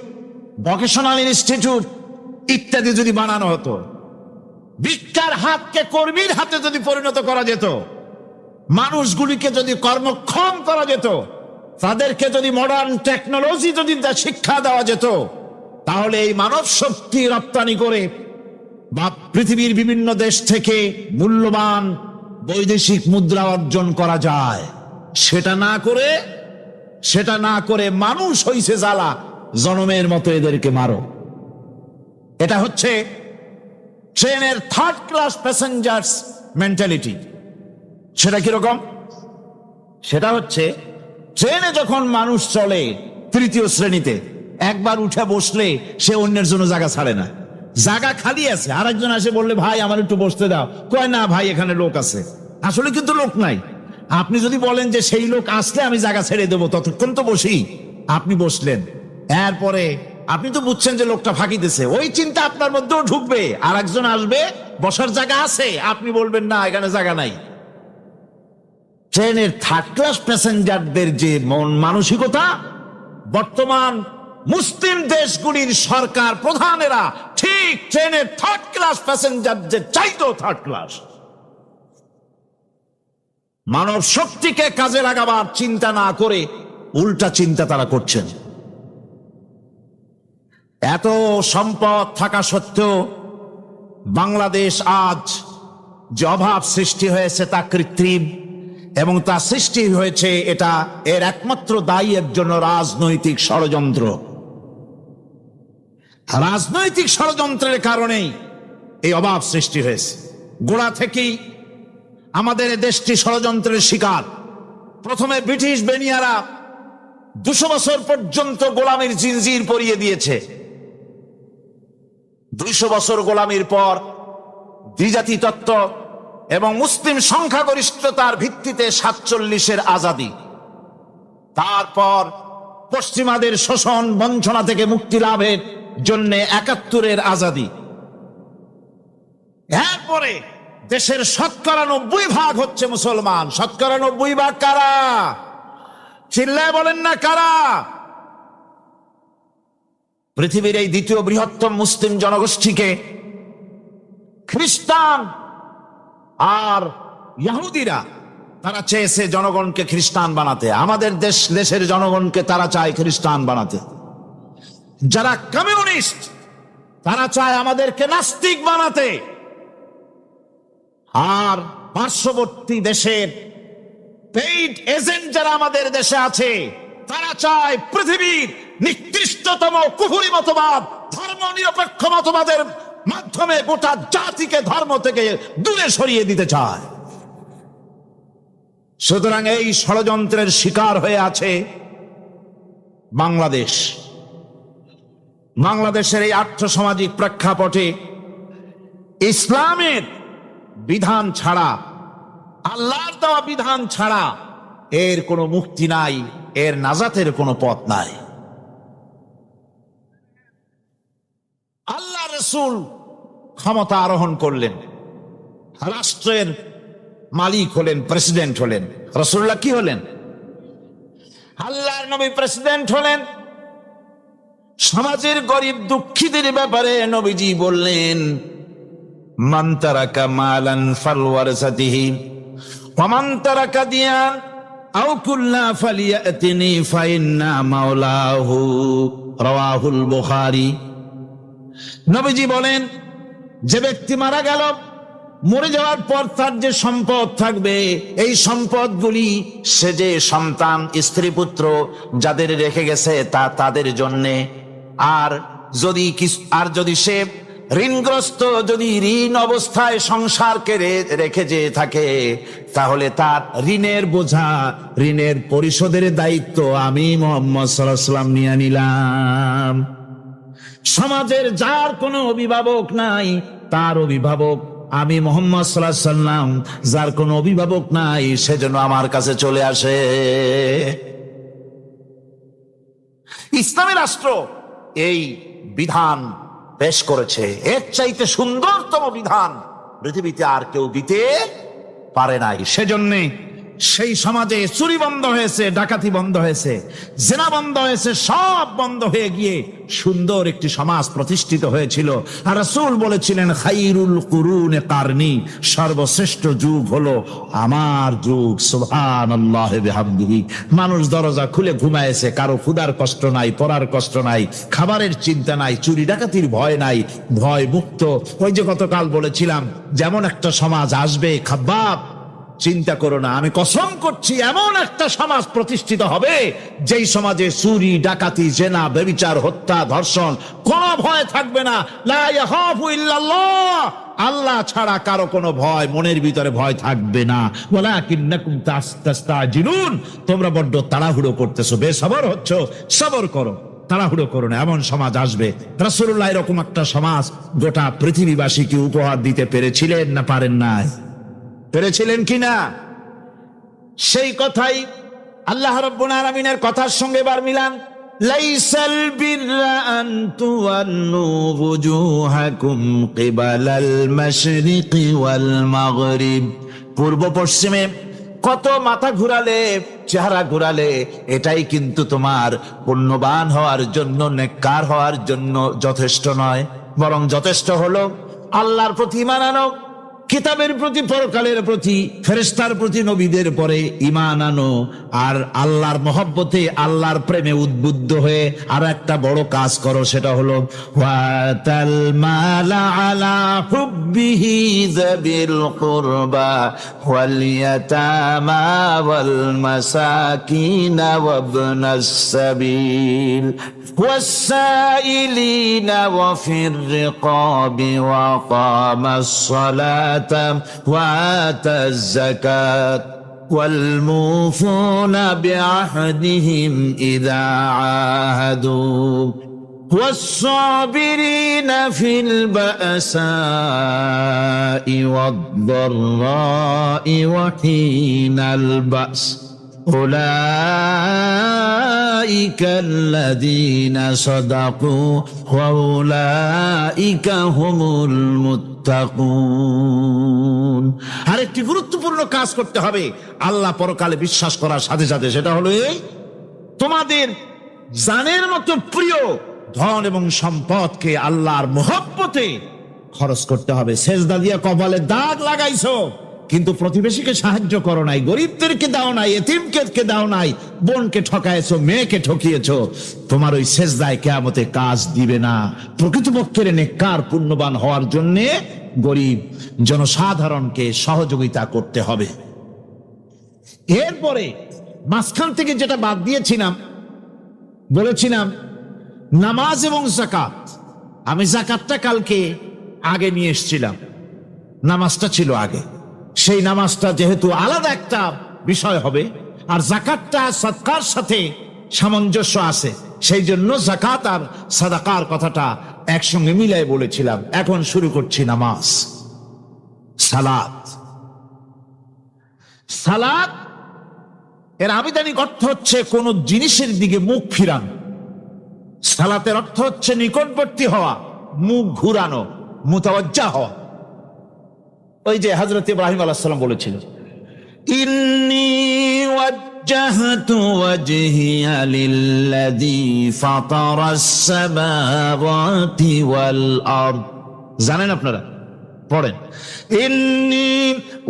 ভোকেশনাল ইনস্টিটিউট ইত্যাদি যদি বানানো হতো, ভিক্ষার হাতকে কর্মীর হাতে যদি পরিণত করা যেত, মানুষগুলিকে যদি কর্মক্ষম করা যেত, তাদেরকে যদি মডার্ন টেকনোলজি যদি শিক্ষা দেওয়া যেত, তাহলে এই মানব শক্তি রপ্তানি করে বা পৃথিবীর বিভিন্ন দেশ থেকে মূল্যবান বৈদেশিক মুদ্রা অর্জন করা যায়। সেটা না করে মানুষ হইছে জ্বালা, জনমের মতো এদেরকে মারো। এটা হচ্ছে ট্রেনের 3rd ক্লাস প্যাসেঞ্জার্স মেন্টালিটি। সেটা কিরকম? সেটা হচ্ছে ট্রেনে যখন মানুষ চলে 3য় শ্রেণীতে, একবার উঠে বসলে সে অন্যের জন্য জায়গা ছাড়ে না। জায়গা খালি আছে, আরেকজন এসে বললে ভাই আমার একটু বসতে দাও, কয় না ভাই এখানে লোক আছে। আসলে কিন্তু লোক নাই। আপনি যদি বলেন যে সেই লোক আসলে আমি জায়গা ছেড়ে দেবো, ততক্ষণ তো বসি। আপনি বসলেন, এরপরে আপনি তো বুঝছেন যে লোকটা ফাঁকি দিছে, ওই চিন্তা আপনার মধ্যেও ঢুকবে। আর একজন আসবে, বসার জায়গা আছে, আপনি বলবেন না এখানে জায়গা নাই। ট্রেনের 3rd ক্লাস প্যাসেঞ্জারদের যে মন মানসিকতা, বর্তমান মুসলিম দেশগুলির সরকার প্রধানেরা ঠিক ট্রেনের 3rd ক্লাস প্যাসেঞ্জারদের চাইতেও 3rd ক্লাস। মানব শক্তিকে কাজে লাগাবার চিন্তা না করে উল্টা চিন্তা তারা করছেন। এত সম্পদ থাকা সত্ত্বেও বাংলাদেশ আজ যে অভাব সৃষ্টি হয়েছে তা কৃত্রিম, এবং তা সৃষ্টি হয়েছে এটা এর একমাত্র দায়ী একজন রাজনৈতিক ষড়যন্ত্র। রাজনৈতিক ষড়যন্ত্রের কারণেই এই অভাব সৃষ্টি হয়েছে। গোড়া থেকেই আমাদের দেশটি ষড়যন্ত্রের শিকার। প্রথমে ব্রিটিশ বেনিয়ারা 200 বছর পর্যন্ত গোলামীর জিনজির পরিয়ে দিয়েছে। 200 বছর গোলামীর পর দ্বিজাতি তত্ত্ব এবং মুসলিম সংখ্যাগরিষ্ঠতার ভিত্তিতে 47-এর আজাদি, তারপর পশ্চিমাদের শোষণ বঞ্চনা থেকে মুক্তি লাভের জন্য 71-এর আজাদি, এরপরে দেশের 90% হচ্ছে মুসলমান। 90% কারা? চিল্লায় বলেন না কারা? পৃথিবীর এই দ্বিতীয় বৃহত্তম মুসলিম জনগোষ্ঠীকে খ্রিস্টান আর ইহুদিরা তারা চেয়েছে জনগণকে খ্রিস্টান বানাতে। আমাদের দেশের জনগণকে তারা চায় খ্রিস্টান বানাতে। যারা কমিউনিস্ট তারা চায় আমাদেরকে নাস্তিক বানাতে। আর পার্শ্ববর্তী দেশের পেইড এজেন্ট যারা আমাদের দেশে আছে, তারা চায় পৃথিবীর নিকৃষ্টতম কুফরি মতবাদ, ধর্ম নিরপেক্ষ মতবাদের মাধ্যমে গোটা জাতিকে ধর্ম থেকে দূরে সরিয়ে দিতে চায়। সুতরাং এই ষড়যন্ত্রের শিকার হয়ে আছে বাংলাদেশ। বাংলাদেশের এই আর্থসামাজিক প্রেক্ষাপটে ইসলামের বিধান ছাড়া, আল্লাহর দেওয়া বিধান ছাড়া এর কোনো মুক্তি নাই, এর নাজাতের কোনো পথ নাই। আল্লাহ রাসূল ক্ষমতা আরোহণ করলেন, রাষ্ট্রের মালিক হলেন, প্রেসিডেন্ট হলেন। রাসূলুল্লাহ কি হলেন? আল্লাহর নবী প্রেসিডেন্ট হলেন। সমাজের গরিব দুঃখীদের ব্যাপারে নবীজি বললেন, মান তারাকা মালান ফালওয়ারাসাতিহি ওয়া মান তারাকা দিয়ান আও কুল্লা ফালিয়াতিনি ফাইন্না মাওলাহু, রাওয়াহুল বুখারী। নবীজি বলেন, যে ব্যক্তি মারা গেল, মরে যাওয়ার পর তার যে সম্পদ থাকবে, এই সম্পদগুলি সে যে সন্তান, স্ত্রী, পুত্র যাদের রেখে গেছে তা তাদের জন্যে। আর যদি সে ঋণগ্রস্ত, যদি ঋণ অবস্থায় সংসারকে রেখে যে থাকে, তাহলে তার ঋণের বোঝা, ঋণের পরিশোধের দায়িত্ব আমি মুহাম্মদ সাল্লাল্লাহু আলাইহি ওয়াসাল্লাম নিয়ে নিলাম। সমাজের যার কোনো অভিভাবক নাই, তার অভিভাবক আমি মুহাম্মদ সাল্লাল্লাহু আলাইহি ওয়াসাল্লাম। যার কোনো অভিভাবক নাই, সেজন্য আমার কাছে চলে আসে। ইসলামী রাষ্ট্র এই বিধান পেশ করেছে। এর চাইতে সুন্দরতম বিধান পৃথিবীতে আর কেউ দিতে পারে নাই। সেজন্য সেই সমাজে চুরি বন্ধ হয়েছে, ডাকাতি বন্ধ হয়েছে, জেনা বন্ধ হয়েছে, সব বন্ধ হয়ে গিয়ে সুন্দর একটি সমাজ প্রতিষ্ঠিত হয়েছিল। আর রাসূল বলেছিলেন, খাইরুল কুরুনে কারনি, সর্বশ্রেষ্ঠ যুগ হলো আমার যুগ। সুবহানাল্লাহ বিহামদিহি। মানুষ দরজা খুলে ঘুমায়েছে, কারো ক্ষুধার কষ্ট নাই, পড়ার কষ্ট নাই, খাবারের চিন্তা নাই, চুরি ডাকাতির ভয় নাই, ভয় মুক্ত। ওই যে গতকাল বলেছিলাম, যেমন একটা সমাজ আসবে, খাব্বাব চিন্তা করো না, আমি কসম করছি এমন একটা সমাজ প্রতিষ্ঠিত হবে যেই সমাজে চুরি, ডাকাতি, জেনা, ব্যভিচার, হত্যা, ধর্ষণ কোনো ভয় থাকবে না। লা ইয়াখাফু ইল্লাল্লাহ, আল্লাহ ছাড়া কারো কোনো ভয়, মনের ভিতরে ভয় থাকবে না। ওয়ালাকিন্নাকুম তাস্তাজিলুন, তোমরা বড্ড তাড়াহুড়ো করতেছো, বেসবর হচ্ছ, সবর করো, তাড়াহুড়ো করো না। এমন সমাজ আসবে। রাসূলুল্লাহ এরকম একটা সমাজ গোটা পৃথিবীবাসীকে উপহার দিতে পেরেছিলেন না পারেন নাই? পেরেছিলেন কিনা? সেই কথাই আল্লাহ রাব্বুল আলামিনের কথার সঙ্গে এবার মিলান। লাইসাল বিররা আন তুওয়াল্লু ওয়ুজুহাকুম কিবালাল মাশরিকি ওয়াল মাগরিব, পূর্ব পশ্চিমে কত মাথা ঘুরালে, চেহারা ঘুরালে, এটাই কিন্তু তোমার পুণ্যবান হওয়ার জন্য, নেককার হওয়ার জন্য যথেষ্ট নয়। বরং যথেষ্ট হলো আল্লাহর প্রতি ঈমান আনো, কিতাবের প্রতি, পরকালের প্রতি, ফেরেশতার প্রতি, নবীদের পরে ঈমান আনো। আর আল্লাহর মহব্বতে, আল্লাহর প্রেমে উদ্বুদ্ধ হয়ে আর একটা বড় কাজ করো, সেটা হলো ওয়াতাল মালা আলা হুব্বিহি যাবিল কুরবা ওয়াল ইয়াতামা ওয়াল মাসাকিন ওয়াবনাস সাবিল والسائلين وفي الرقاب وأقام الصلاة وآتى الزكاة والموفون بعهدهم إذا عاهدوا والصابرين في البأساء والضراء وحين البأس أولئك الذين صدقوا وأولئك هم المتقون। আরেকটি গুরুত্বপূর্ণ কাজ করতে হবে আল্লাহ পরকালে বিশ্বাস করার সাথে সাথে, সেটা হলো এই, তোমাদের জানের মতো প্রিয় ধন এবং সম্পদকে আল্লাহর মহব্বতে খরচ করতে হবে। সেজদা দিয়ে কপালে দাগ লাগাইছো, কিন্তু প্রতিবেশীকে সাহায্য করো নাই, গরিবদেরকে দাও নাই, এতিমকে দাও নাই, বোনকে ঠকাইছো, মেয়েকে ঠকিয়েছো, তোমার ওই সেজদায় কিয়ামতে কাজ দিবে না। প্রকৃতপক্ষের নেককার পুণ্যবান হওয়ার জন্য গরিব জনসাধারণকে সহযোগিতা করতে হবে। এরপরে মাঝখান থেকে যেটা বাদ দিয়েছিলাম, বলেছিলাম নামাজ এবং যাকাত। আমি যাকাতটা কালকে আগে নিয়ে এসেছিলাম, নামাজটা ছিল আগে। সেই নামাজটা যেহেতু আলাদা একটা বিষয় হবে, আর যাকাতটা সাদকার সাথে সামঞ্জস্য আছে, সেই জন্য যাকাত আর সাদাকার কথাটা একসঙ্গে মিলাই বলেছিলাম। এখন শুরু করছি নামাজ। সালাত, সালাত এর আবিধানিক অর্থ হচ্ছে কোন জিনিসের দিকে মুখ ফিরানো। সালাতের অর্থ হচ্ছে নিকটবর্তী হওয়া, মুখ ঘুরানো, মুতাওয়াজ্জা হওয়া। ওই যে হযরত ইব্রাহিম আলাইহিস সালাম বলেছিলেন, ইন্নী ওয়াজ্জাহতু ওয়াজহিয়া লিল্লাযী ফাতারাস সামাওয়াতি ওয়াল আরদ। জানেন আপনারা? পড়েন, ইন্নী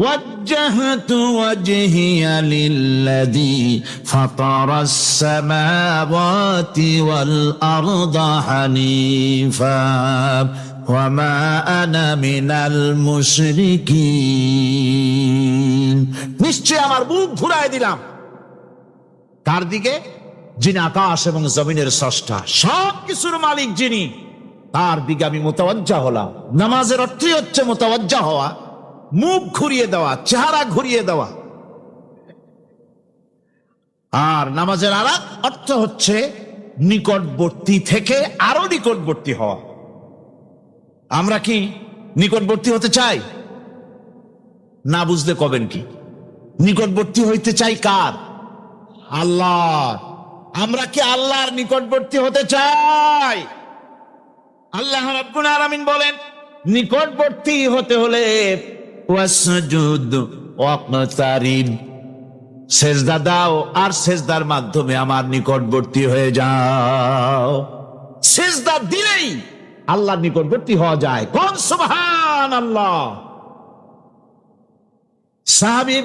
ওয়াজ্জাহতু ওয়াজহিয়া লিল্লাযী ফাতারাস সামাওয়াতি ওয়াল আরদা হানিফা ওয়া মা আনা মিনাল মুশরিকিন। নিশ্চয় আমার মুখ ঘুরায় দিলাম কার দিকে? যিনি আকাশ এবং জমিনের স্রষ্টা, সব কিছুর মালিক যিনি, তার দিকে আমি মুতাওয়াজ্জা হলাম। নামাজের অর্থই হচ্ছে মুতাওয়াজ্জা হওয়া, মুখ ঘুরিয়ে দেওয়া, চেহারা ঘুরিয়ে দেওয়া। আর নামাজের আরেক অর্থ হচ্ছে নিকটবর্তী থেকে আরো নিকটবর্তী হওয়া। আমরা কি নিকটবর্তী হতে চাই? না বুঝলে কবেন কি? নিকটবর্তী হইতে চাই কার? আল্লাহ। আমরা কি আল্লাহর নিকটবর্তী হতে চাই? আল্লাহ রাব্বুল আলামিন বলেন, নিকটবর্তী হতে হলে ওয়াসজুদ ওয়াকতারিব, সেজদা দাও আর সেজদার মাধ্যমে আমার নিকটবর্তী হয়ে যাও। সেজদা দিলেই আল্লাহর নিকটবর্তী হওয়া যায়। কোন সুবহানাল্লাহ। সাহাবী,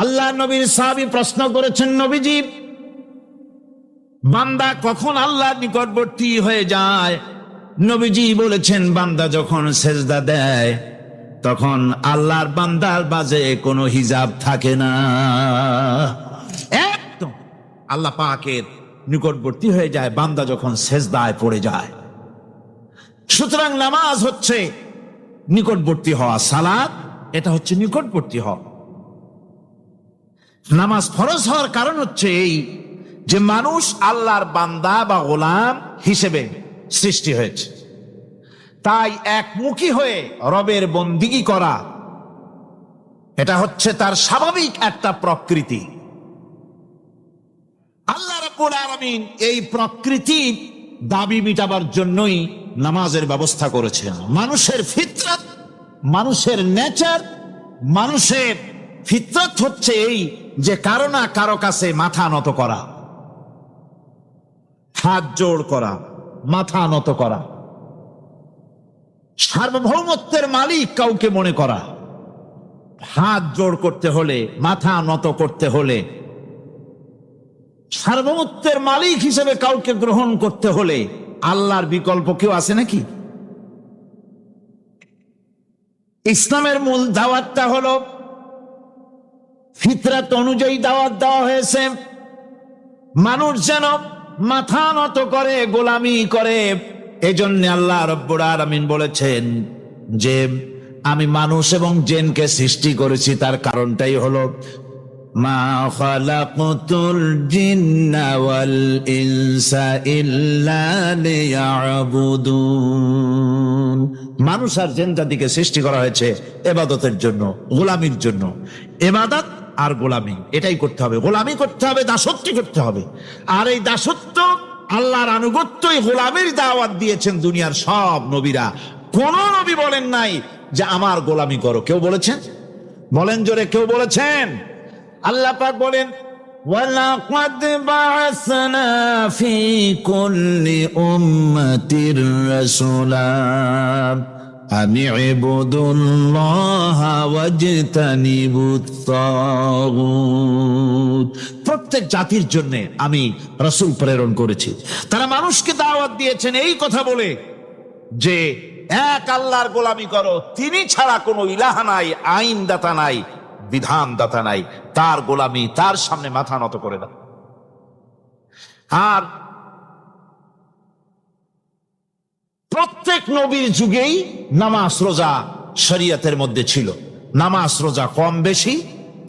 আল্লাহ নবীর সাহাবী প্রশ্ন করেছেন, নবীজি বান্দা কখন আল্লাহর নিকটবর্তী হয়ে যায়? নবীজি বলেছেন, বান্দা যখন সেজদা দেয় তখন আল্লাহর বান্দার মাঝে কোনো হিজাব থাকে না, একদম আল্লাহ পাকের নিকটবর্তী হয়ে যায় বান্দা যখন সেজদায় পড়ে যায়। সুতরাং নামাজ হচ্ছে নিকটবর্তী হওয়া, সালাত এটা হচ্ছে নিকটবর্তী হওয়া। নামাজ ফরজ হওয়ার কারণ হচ্ছে এই যে মানুষ আল্লাহর বান্দা বা গোলাম হিসেবে সৃষ্টি হয়েছে, তাই একমুখী হয়ে রবের বন্দিগি করা এটা হচ্ছে তার স্বাভাবিক একটা প্রকৃতি। আল্লাহ রাব্বুল আলামিন এই প্রকৃতির দাবি মিটাবার জন্যই নামাজের ব্যবস্থা করেছেন। মানুষের ফিতরত, মানুষের নেচার, মানুষের ফিতরত হচ্ছে এই যে কারো না কারো কাছে মাথা নত করা, হাত জোড় করা, মাথা নত করা, সার্বভৌমত্বের মালিক কাউকে মনে করা। হাত জোড় করতে হলে, মাথা নত করতে হলে, সার্বভৌমত্বের মালিক হিসেবে কাউকে গ্রহণ করতে হলে আল্লাহর বিকল্প কেউ আছে নাকি? ইসলামের মূল দাওয়াতটা হলো ফিতরাত অনুযায়ী দাওয়াত দেওয়া হয়েছে, মানুষ যেন মাথা নত করে, গোলামি করে। এজন্য আল্লাহ রাব্বুল আলামিন বলেছেন যে আমি মানুষ এবং জিনকে সৃষ্টি করেছি, তার কারণটাই হলো মা খালাকতুল জিন্না ওয়াল ইনসা ইল্লা লিয়াবুদুন। মানুষ আর জিন জাতিকে সৃষ্টি করা হয়েছে ইবাদতের জন্য, গোলামির জন্য। ইবাদত আর গোলামি এটাই করতে হবে, গোলামি করতে হবে, দাসত্ব করতে হবে। আর এই দাসত্ব, আল্লাহর আনুগত্যই গোলামির দাওয়াত দিয়েছেন দুনিয়ার সব নবীরা। কোন নবী বলেন নাই যে আমার গোলামি করো। কেউ বলেছেন? বলেন জোরে, কেউ বলেছেন? আল্লাহ পাক বলেন, ওয়ালাকাদ বা'আসনা ফি কুল্লি উম্মাতির রাসূলা আনি ইবুদুল্লাহ ওয়াজতানিবুত তাগুত। প্রত্যেক জাতির জন্য আমি রাসূল প্রেরণ করেছি, তারা মানুষকে দাওয়াত দিয়েছেন এই কথা বলে যে এক আল্লাহর গোলামি করো, তিনি ছাড়া কোনো ইলাহ নাই, আইনদাতা নাই, বিধানদাতা নাই, তার গোলামি, তার সামনে মাথা নত করে দাও। আর প্রত্যেক নবীর যুগেই নামাজ রোজা শরীয়তের মধ্যে ছিল। নামাজ রোজা কম বেশি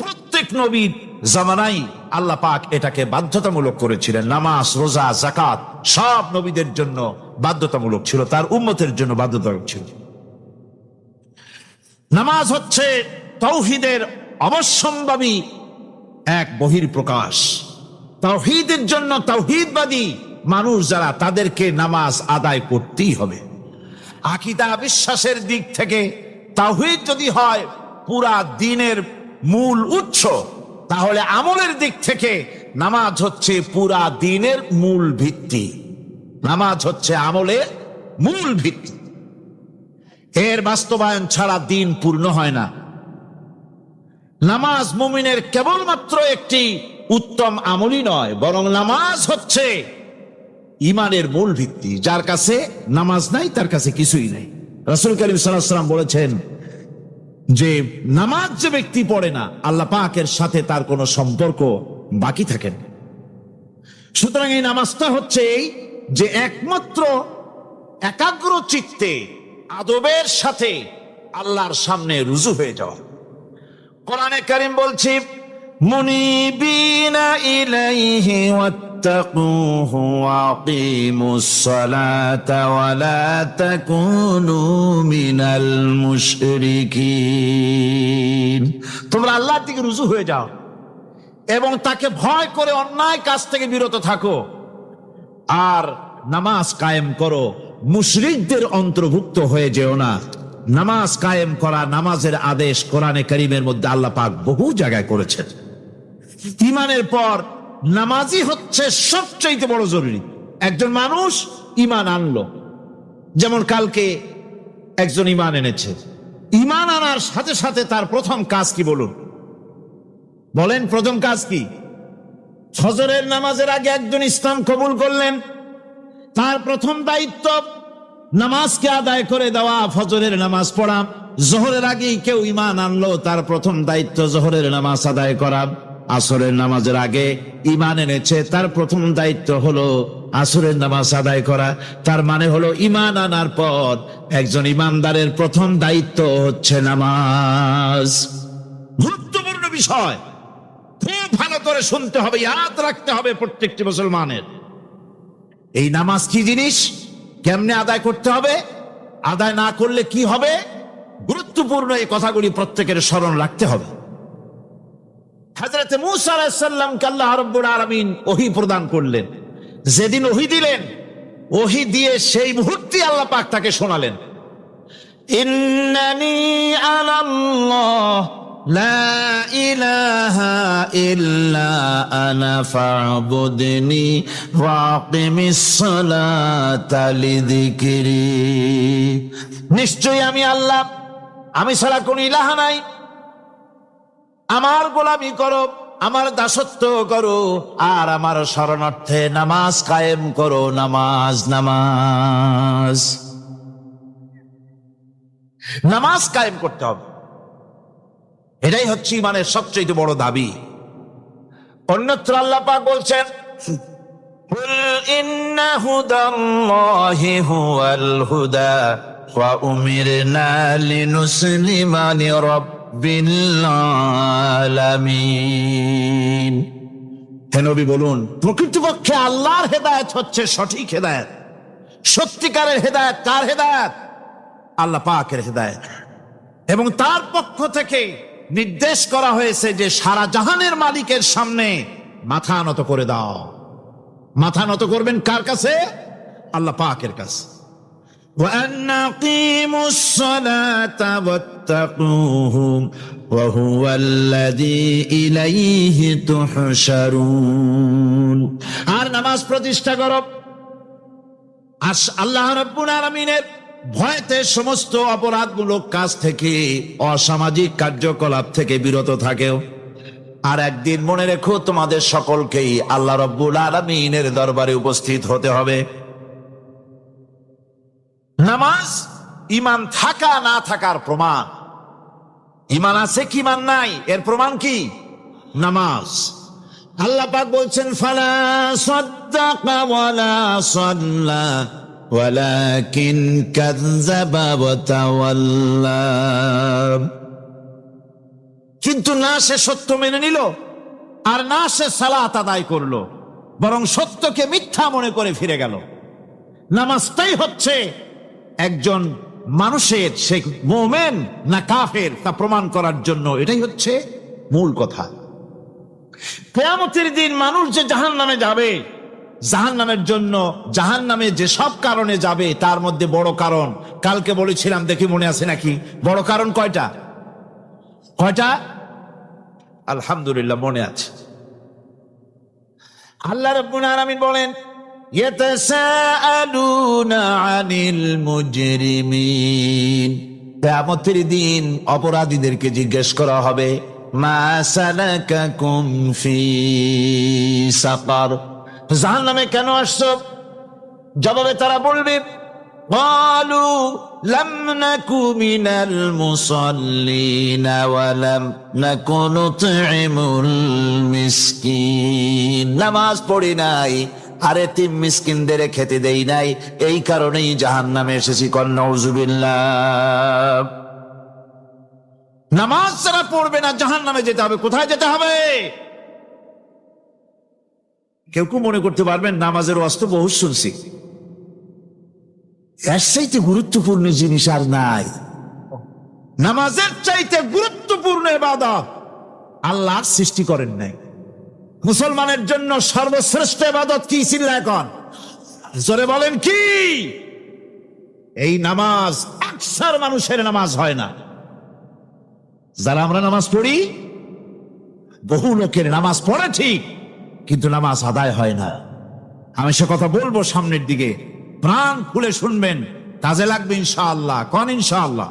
প্রত্যেক নবীর জামানায় আল্লাহ পাক এটাকে বাধ্যতামূলক করেছিলেন। নামাজ রোজা যাকাত সব নবীদের জন্য বাধ্যতামূলক ছিল, তার উম্মতের জন্য বাধ্যতামূলক ছিল। নামাজ হচ্ছে তাওহীদের অবশ্যম্ভাবী এক বহির্প্রকাশ। তাওহীদের জন্য তাওহীদবাদী মানুষ যারা, তাদেরকে নামাজ আদায় করতেই হবে। আকীদা বিশ্বাসের দিক থেকে তাওহীদ যদি হয় পুরা দ্বীনের মূল উৎস, তাহলে আমলের দিক থেকে নামাজ হচ্ছে পুরা দ্বীনের মূল ভিত্তি। নামাজ হচ্ছে আমলের মূল ভিত্তি, এর বাস্তবায়ন ছাড়া দ্বীন পূর্ণ হয় না। নামাজ মুমিনের কেবলমাত্র একটি উত্তম আমলই নয়, বরং নামাজ হচ্ছে ইমানের মূল ভিত্তি। যার কাছে নামাজ নাই তার কাছে কিছুই নাই। রাসূল করিম সাল্লাল্লাহু আলাইহি ওয়াসাল্লাম বলেছেন যে নামাজ যে ব্যক্তি পড়ে না, আল্লাহ পাকের সাথে তার কোনো সম্পর্ক বাকি থাকে না। সুতরাং এই নামাজটা হচ্ছে এই যে একমাত্র একাগ্র চিত্তে আদবের সাথে আল্লাহর সামনে রুজু হয়ে যাওয়া। কোরআনে কারীম বলছে মুনিবিনা ইলাইহি ওয়াত্তাকুহু ওয়াকিমুস সালাতা ওয়া লা তাকুনু মিনাল মুশরিকিন। তোমরা আল্লাহর দিকে রুজু হয়ে যাও এবং তাকে ভয় করে অন্যায় কাজ থেকে বিরত থাকো, আর নামাজ কায়েম করো, মুশরিকদের অন্তর্ভুক্ত হয়ে যেও না। নামাজ কায়েম করা, নামাজের আদেশ কোরআনে কারীমের মধ্যে আল্লাহ পাক বহু জায়গায় করেছেন। ঈমানের পর নামাজই হচ্ছে সবচেয়ে বড় জরুরি। একজন মানুষ ঈমান আনলো, যেমন কালকে একজন ঈমান এনেছে, ঈমান আনার সাথে সাথে তার প্রথম কাজ কি বলুন? বলেন প্রথম কাজ কি? ফজরের নামাজের আগে একজন ইসলাম কবুল করলেন, তার প্রথম দায়িত্ব নামাজকে আদায় করে দেওয়া, ফজরের নামাজ পড়া। জোহরের আগেই কেউ ঈমান আনলো, তার প্রথম দায়িত্ব জোহরের নামাজ আদায় করা। আসরের নামাজের আগে ঈমান এনেছে, তার প্রথম দায়িত্ব হলো আসরের নামাজ আদায় করা। তার মানে হলো ঈমান আনার পর একজন ঈমানদারের প্রথম দায়িত্ব হচ্ছে নামাজ। গুরুত্বপূর্ণ বিষয়, খুব ভালো করে শুনতে হবে, ইয়াদ রাখতে হবে প্রত্যেকটি মুসলমানের। এই নামাজ কি জিনিস, কেমনে আদায় করতে হবে, আদায় না করলে কি হবে, গুরুত্বপূর্ণ এই কথাগুলি প্রত্যেকের স্মরণ রাখতে হবে। হযরত মূসা আলাইহিস সালামকে আল্লাহ রাব্বুল আলামিন ওহী প্রদান করলেন। যেদিন ওহী দিলেন, ওহী দিয়ে সেই মুহূর্তে আল্লাহ পাক তাকে শোনালেন, ইন্নানি আনাল্লাহ লা ইলাহা ইল্লা আনা ফা'বুদনি ওয়াকিমিস সালাতা লিযিকরি। নিশ্চয়ই আমি আল্লাহ, আমি ছাড়া কোনো ইলাহ নাই, আমার গোলামি করো, আমার দাসত্ব করো, আর আমার শরণার্থে নামাজ কায়েম করো। নামাজ নামাজ নামাজ কায়েম করতে হবে, এটাই হচ্ছে ইমানের সবচেয়ে বড় দাবি। অন্যত্র আল্লাহ পাক বলছেন, কুল ইন্না হুদাল্লাহি হুয়াল হুদা ওয়া উমিরনা লিনুসলিমা লিরাব্বিল আলামিন। হে নবী বলুন, প্রকৃতপক্ষে আল্লাহর হেদায়েত হচ্ছে সঠিক হেদায়েত। সত্যিকারের হেদায়েত কার হেদায়েত? আল্লাহ পাকের হেদায়েত। এবং তার পক্ষ থেকে নির্দেশ করা হয়েছে যে সারা জাহানের মালিকের সামনে মাথা নত করে দাও। মাথা নত করবেন কার কাছে? আল্লাহ পাকের কাছে। ওয়া আনাকিমুস সালাতা ওয়াত্তাকুহু ওয়া হুয়াল্লাযী ইলাইহি তুহশারুন। আর নামাজ প্রতিষ্ঠা করো, আল্লাহ রাব্বুল আলামিনের ভয়তে সমস্ত অপরাধমূলক কাজ থেকে, অসামাজিক কার্যকলাপ থেকে বিরত থাকেও। আর একদিন মনে রেখো, তোমাদের সকলকেই আল্লাহ রব্বুল আলামিনের দরবারে উপস্থিত হতে হবে। নামাজ ঈমান থাকা না থাকার প্রমাণ। ঈমান আছে কি ঈমান নাই এর প্রমাণ কি? নামাজ। আল্লাহ পাক বলছেন, ফালা সাদ্দাকা ওয়ালা সাল্লা ওয়ালাকিন কাযযাবা ওয়া তাওয়াল্লা। কিন্তু না সে সত্য মেনে নিল, আর না সে সালাত আদায় করলো, বরং সত্যকে মিথ্যা মনে করে ফিরে গেল। নামাজটাই হচ্ছে একজন মানুষের, সে মুমিন না কাফের তা প্রমাণ করার জন্য। এটাই হচ্ছে মূল কথা। কিয়ামতের দিন মানুষ যে জাহান্নামে যাবে, জাহান্নামের জন্য, জাহান্নামে যে সব কারণে যাবে তার মধ্যে বড় কারণ, কালকে বলেছিলাম, দেখি মনে আছে নাকি, বড় কারণ কয়টা? কয়টা? আলহামদুলিল্লাহ মনে আছে। আল্লাহ রাব্বুল আলামিন বলেন, ইয়াতাসাআলুনা আনিল মুজরিমিন। কিয়ামতের দিন অপরাধীদেরকে জিজ্ঞেস করা হবে, মা সালাকাকুম ফি সাকার, জাহান্নামে কেন আসছো? জবাবে তারা বলবে, ক্বালু লাম নাকু মিনাল মুসাল্লিন ওয়া লাম নাকু নুতঈমুল মিসকিন। নামাজ পড়ি নাই, আর এতিম মিসকিনদের খেতে দেই নাই, এই কারণেই জাহান্নামে এসেছি। কন নাউযুবিল্লাহ। নামাজ যারা পড়বে না জাহান্নামে যেতে হবে। কোথায় যেতে হবে? কেউ কেউ মনে করতে পারবেন নামাজের ওয়াজ তো বহু শুনছি, এর চাইতে গুরুত্বপূর্ণ জিনিস আর নাই। নামাজের চাইতে গুরুত্বপূর্ণ ইবাদত আল্লাহ সৃষ্টি করেন নাই। মুসলমানের জন্য সর্বশ্রেষ্ঠ ইবাদত কি? চিল্লা এখন জোরে বলেন কি? এই নামাজ। আকসার মানুষের নামাজ হয় না। যারা আমরা নামাজ পড়ি, বহু লোকের নামাজ পড়ে ঠিক, কিন্তু নামাজ আদায় হয় না। আমি সে কথা বলবো সামনের দিকে, প্রাণ খুলে শুনবেন, কাজে লাগবে ইনশাআল্লাহ। কোন ইনশাআল্লাহ?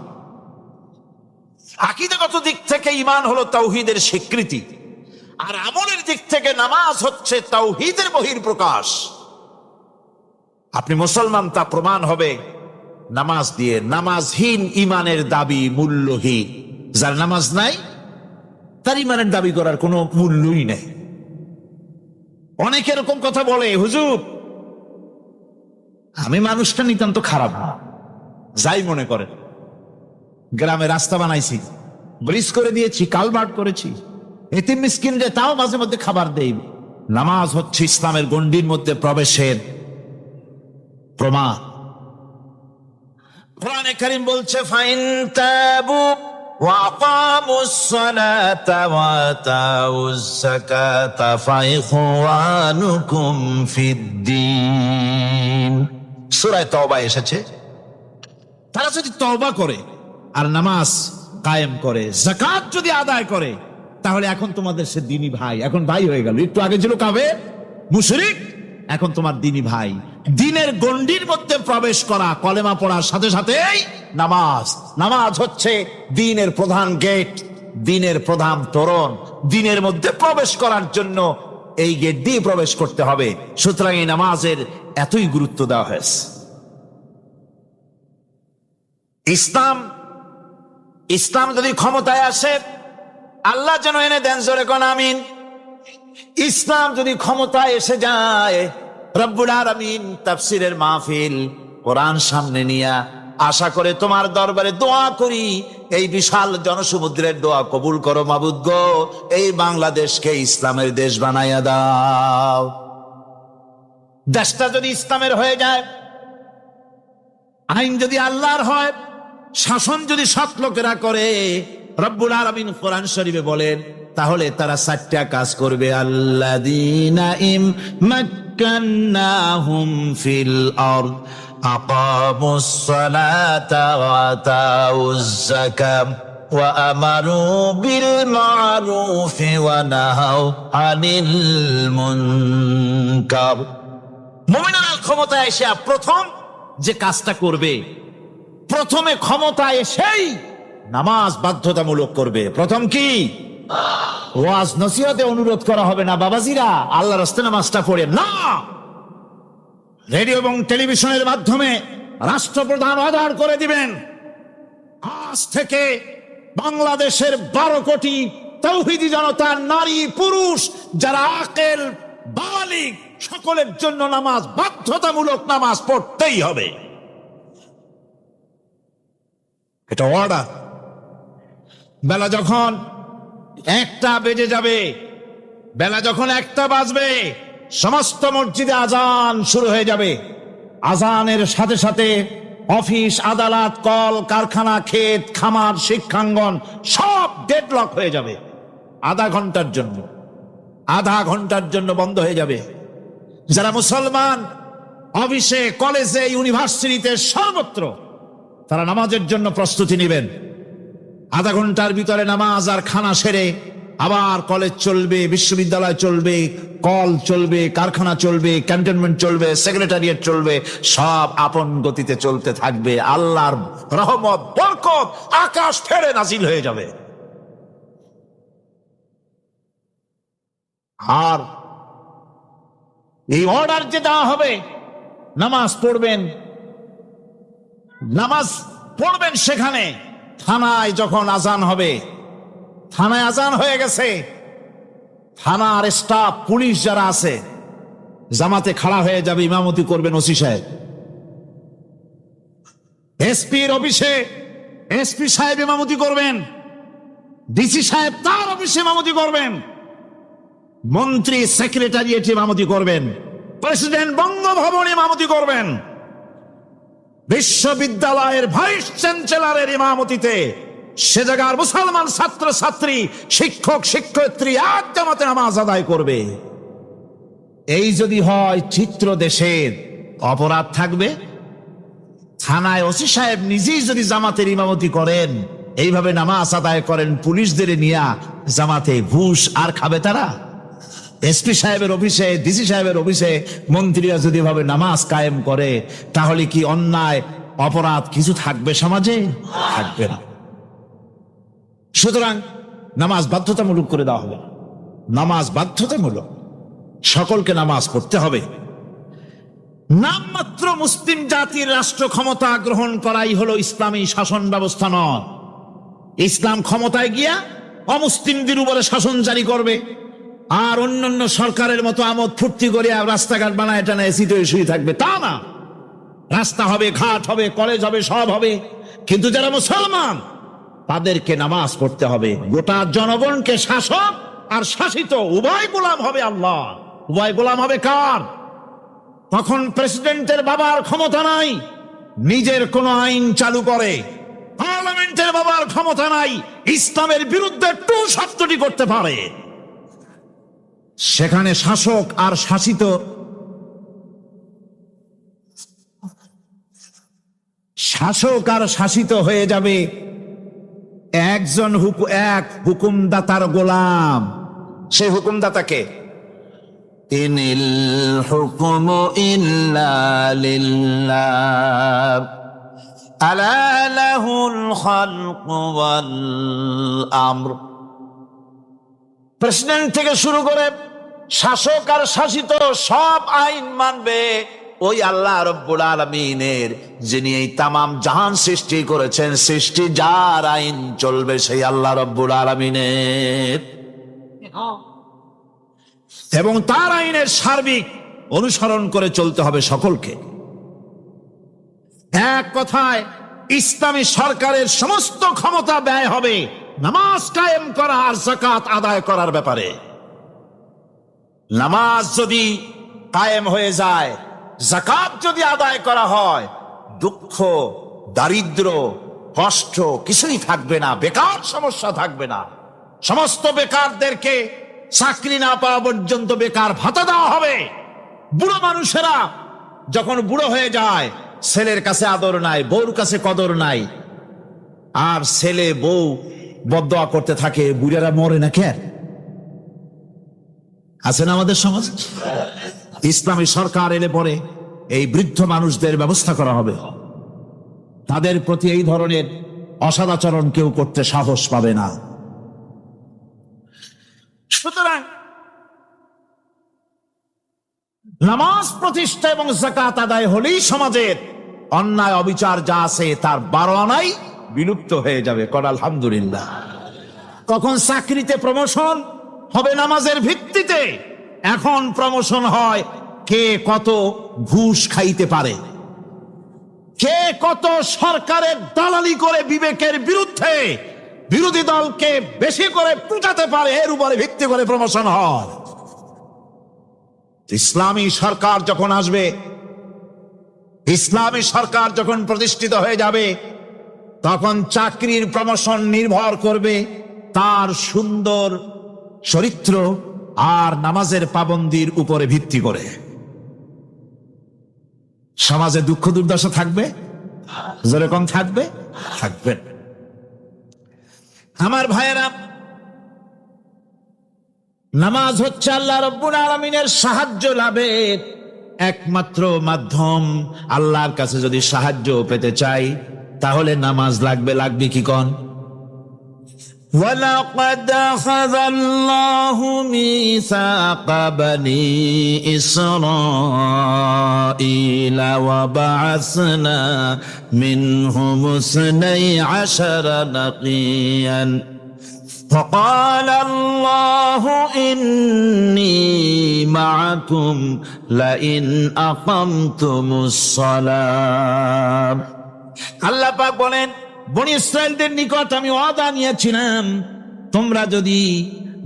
আকীদাগত দিক থেকে ঈমান হলো তাওহীদের স্বীকৃতি, আর আমলের দিক থেকে নামাজ হচ্ছে তাওহীদের বহিঃপ্রকাশ। আপনি মুসলমান তা প্রমাণ হবে নামাজ দিয়ে। নামাজহীন ঈমানের দাবি মূল্যহীন। যার নামাজ নাই তার ঈমানের দাবি করার কোনো মূল্যই নেই। অনেকে এরকম কথা বলে, হুজুর আমি মানুষটা নিতান্ত খারাপ না, যাই মনে করেন, গ্রামে রাস্তা বানাইছি, ব্রিজ করে দিয়েছি, কালভার্ট করেছি, এতিম মিসকিনদের তাও মাঝে মধ্যে খাবার দেই। নামাজ হচ্ছে ইসলামের গণ্ডির মধ্যে প্রবেশের প্রমাণ। কোরআনে কারীম বলছে, ফাইন তাবু ওয়া আকামুস সালাতা ওয়া আতাউজ যাকাতা ফাইখওয়ানুকুম ফিদ্দীন। সূরা তওবা এসেছে। তারা যদি তওবা করে আর নামাজ কায়েম করে, যাকাত যদি আদায় করে, তাহলে এখন তোমাদের সে দ্বীনি ভাই, এখন ভাই হয়ে গেল। একটু আগে ছিল কাফের মুশরিক, এখন তোমার দ্বীনি ভাই। দ্বীনের গণ্ডির মধ্যে প্রবেশ করা, কলেমা পড়ার সাথে সাথেই নামাজ। নামাজ হচ্ছে দ্বীনের প্রধান গেট, দ্বীনের প্রধান তোরণ। দ্বীনের মধ্যে প্রবেশ করার জন্য এই গেট দিয়ে প্রবেশ করতে হবে। সুতরাং এই নামাজের এতই গুরুত্ব দেওয়া হয়েছে। ইসলাম যদি ক্ষমতায় আসে, আল্লাহ যেন এনে দেন, জোরে কোন আমিন। ইসলাম যদি ক্ষমতায় এসে যায়, রব্বুল আলামিন তাফসীরের মাহফিল, কোরআন সামনে নিয়া আশা করে তোমার দরবারে দোয়া করি, এই বিশাল জনসমুদ্রের দোয়া কবুল করো মাবুদ গো, এই বাংলাদেশকে ইসলামের দেশ বানাইয়া দাও। দেশটা যদি ইসলামের হয়ে যায়, আইন যদি আল্লাহর হয়, শাসন যদি সৎ লোকেরা করে, রব্বুল আলামিন কোরআন শরীফে বলেন, তাহলে তারা 4টা কাজ করবে। আল্লাযীনা ইম্মাক্কান্নাহুম ফিল আরদ আকামুস সালাতা ওয়া আতাউজ যাকাত ওয়া আমারু বিল মা'রুফি ওয়া নাহাউ আনিল মুনকার। মুমিনরা ক্ষমতায় এসে প্রথম যে কাজটা করবে, প্রথমে ক্ষমতা এসেই নামাজ বাধ্যতামূলক করবে। প্রথম কি? ওয়াজ নসিহতে অনুরোধ করা হবে না, বাবাজিরা আল্লাহর রাস্তায় নামাজটা পড়ে না। রেডিও এবং টেলিভিশনের মাধ্যমে রাষ্ট্রপ্রধান অর্ডার করে দিবেন, আজ থেকে বাংলাদেশের 12 কোটি তৌহিদি জনতা, নারী পুরুষ যারা আকেল বালিগ, সকলের জন্য নামাজ বাধ্যতামূলক, নামাজ পড়তেই হবে। এটা অর্ডার। বেলা যখন 1টা বেজে যাবে, বেলা যখন 1টা বাজবে, সমস্ত মসজিদে আজান শুরু হয়ে যাবে। আজানের সাথে সাথে অফিস, আদালত, কল কারখানা, ক্ষেত খামার, শিক্ষাঙ্গন সব ডেডলক হয়ে যাবে। আধা ঘন্টার জন্য বন্ধ হয়ে যাবে। যারা মুসলমান অফিসে, কলেজে, ইউনিভার্সিটিতে, সর্বত্র তারা নামাজের জন্য প্রস্তুতি নেবেন। আধা ঘন্টার ভিতরে নামাজ আর খানা সেরে আবার কলেজ চলবে, বিশ্ববিদ্যালয় চলবে, কল চলবে, কারখানা চলবে, ক্যান্টনমেন্ট চলবে, সেক্রেটারিয়েট চলবে, সব আপন গতিতে চলতে থাকবে। আল্লাহর রহমত, বরকত আকাশ ফেরে নাজিল হয়ে যাবে। আর এই অর্ডার যে দেওয়া হবে, নামাজ পড়বেন, সেখানে থানায় যখন আজান হবে, থানায় আজান হয়ে গেছে, থানার স্টাফ, পুলিশ যারা আছে জামাতে খাড়া হয়ে যাবে, ইমামতি করবেন ওসি সাহেব। এসপির অফিসে এসপি সাহেব ইমামতি করবেন, ডিসি সাহেব তার অফিসে ইমামতি করবেন, মন্ত্রী সেক্রেটারিয়েট ইমামতি করবেন, প্রেসিডেন্ট বঙ্গভবন ইমামতি করবেন, বিশ্ববিদ্যালয়ের ভাইস চ্যান্সেলরের ইমামতিতে সে জায়গার মুসলমান ছাত্র ছাত্রী, শিক্ষক শিক্ষয়িত্রী এক জামাতে নামাজ আদায় করবে। এই যদি হয় চিত্র দেশের, অপরাধ থাকবে। থানায় ওসি সাহেব নিজেই যদি জামাতের ইমামতি করেন, এইভাবে নামাজ আদায় করেন পুলিশদের নিয়ে জামাতে, ঘুষ আর খাবে তারা? এসপি সাহেবের অফিসে, ডিসি সাহেবের অফিসে মন্ত্রীরা যদি ভাবে নামাজ কায়েম করে, তাহলে কি অন্যায় অপরাধ কিছু থাকবে সমাজে? থাকবে না। সুতরাং নামাজ বাধ্যতামূলক করে দেওয়া হবে। নামাজ বাধ্যতামূলক, সকলকে নামাজ পড়তে হবে। নামমাত্র মুসলিম জাতির রাষ্ট্র ক্ষমতা গ্রহণ করাই হলো ইসলামী শাসন ব্যবস্থা নয়। ইসলাম ক্ষমতায় গিয়া অমুসলিমদের উপরে শাসন জারি করবে, আর অন্যান্য সরকারের মতো আমোদ ফুর্তি করে রাস্তাঘাট বানায় টানা এসিতে শুয়ে থাকবে, তা না। রাস্তা হবে, ঘাট হবে, কলেজ হবে, সব হবে, কিন্তু যারা মুসলমান তাদেরকে নামাজ পড়তে হবে। গোটা জনগণকে শাসক আর শাসিত উভয় গোলাম হবে আল্লাহ। উভয় গোলাম হবে কার? তখন প্রেসিডেন্টের বাবার ক্ষমতা নাই নিজের কোন আইন চালু করে, পার্লামেন্টের বাবার ক্ষমতা নাই ইসলামের বিরুদ্ধে টু শব্দটি করতে পারে। সেখানে শাসক আর শাসিত হয়ে যাবে একজন এক হুকুমদাতার গোলাম। সেই হুকুমদাতাকে ইনিল হুকুমু ইল্লা লিল্লাহ আলা লাহুল খালকু ওয়াল আমর। প্রেসিডেন্ট থেকে শুরু করে শাসক আর শাসিত সব আইন মানবে ওই আল্লাহ রব্বুল আলামিনের, যিনি এই তামাম জাহান সৃষ্টি করেছেন। সৃষ্টি যার আইন চলবে সেই আল্লাহ রব্বুল আলামিনের, এবং তার আইনের সার্বিক অনুসরণ করে চলতে হবে সকলকে। এক কথায় ইসলামী সরকারের সমস্ত ক্ষমতা ব্যয় হবে নামাজ কায়েম করা আর যাকাত আদায় করার ব্যাপারে। নামাজ যদি কায়েম হয়ে যায়, যাকাত যদি আদায় করা হয়, দুঃখ, দারিদ্র, কষ্ট কিছুই থাকবে না, বেকার সমস্যা থাকবে না। সমস্ত বেকারদেরকে চাকরি না পাওয়া পর্যন্ত বেকার ভাতা দেওয়া হবে। বুড়ো মানুষেরা যখন বুড়ো হয়ে যায়, ছেলের কাছে আদর নাই, বউর কাছে কদর নাই, আর ছেলে বউ বদদোয়া করতে থাকে, বুড়ারা মরে না কেন? আছে না আমাদের সমাজ? ইসলামী সরকার এলে পরে এই বৃদ্ধ মানুষদের ব্যবস্থা করা হবে। তাদের প্রতি এই ধরনের অসদাচরণ কেউ করতে সাহস পাবে না। সুতরাং নামাজ প্রতিষ্ঠা এবং যাকাত আদায় হলেই সমাজের অন্যায় অবিচার যা আছে তার 12 আনাই বিলুপ্ত হয়ে যাবে। কর আলহামদুলিল্লাহ। তখন চাকরিতে প্রমোশন হবে নামাজের ভিত্তিতে। এখন প্রমোশন হয় কে কত ঘুষ খাইতে পারে, কে কত সরকারের দালালি করে বিবেকের বিরুদ্ধে বিরোধী দলকে বেশি করে পিটাতে পারে, এর উপরে ভিত্তি করে প্রমোশন হয়। ইসলামী সরকার যখন আসবে, ইসলামী সরকার যখন প্রতিষ্ঠিত হয়ে যাবে, তখন চাকরির প্রমোশন নির্ভর করবে তার সুন্দর চরিত্র আর নামাজের পাবন্দির উপরে ভিত্তি করে। সমাজে দুঃখ দুর্দশা থাকবে, যেরকম থাকবে থাকবে। আমার ভাইয়েরা, নামাজ হচ্ছে আল্লাহ রাব্বুল আলামিনের সাহায্য লাভের একমাত্র মাধ্যম। আল্লাহর কাছে যদি সাহায্য পেতে চাই তাহলে নামাজ লাগবে। লাগবে কি কোন? وَلَقَدْ أَخَذَ اللَّهُ مِيثَاقَ بَنِي إِسْرَائِيلَ وَبَعَثْنَا مِنْهُمُ 12 نَقِيًّا فقال الله إني معكم لئن أقمتم الصلاة। আল্লাহ পাক বলেন, বনি ইসরাইলদের নিকট আমি ওয়াদা নিয়েছিলাম, তোমরা যদি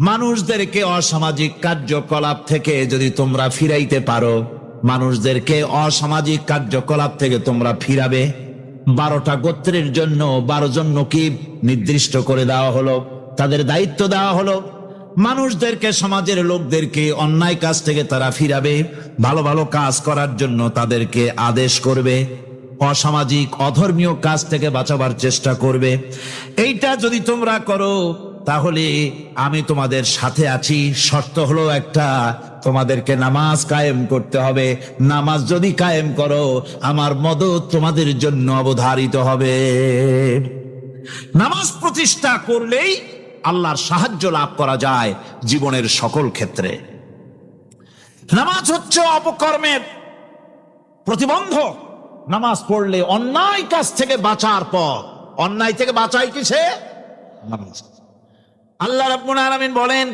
মানুষদেরকে অসামাজিক কার্যকলাপ থেকে যদি তোমরা ফিরাইতে পারো, মানুষদেরকে অসামাজিক কার্যকলাপ থেকে তোমরা ফিরাবে। 12টা গোত্রের জন্য 12 জন নকিব নির্দিষ্ট করে দেওয়া হলো, তাদের দায়িত্ব দেওয়া হলো। মানুষদেরকে, সমাজের লোকদেরকে অন্যায় কাজ থেকে তারা ফিরাবে, ভালো ভালো কাজ করার জন্য তাদেরকে আদেশ করবে, অসামাজিক অধর্মীয় কাজ থেকে বাঁচাবার চেষ্টা করবে। এইটা যদি তোমরা করো তাহলে আমি তোমাদের সাথে আছি। শর্ত হলো একটা, তোমাদেরকে নামাজ কায়েম করতে হবে। নামাজ যদি কায়েম করো আমার মদদ তোমাদের জন্য অবধারিত হবে। নামাজ প্রতিষ্ঠা করলেই আল্লাহর সাহায্য লাভ করা যায় জীবনের সকল ক্ষেত্রে। নামাজ হচ্ছে অপকর্মের প্রতিবন্ধক। নামাজ পড়লে অন্যায় কাজ থেকে বাঁচার পর, অন্যায় থেকে বাঁচায় কিসে? নামাজ। আল্লাহ রাব্বুল আলামিন বলেন,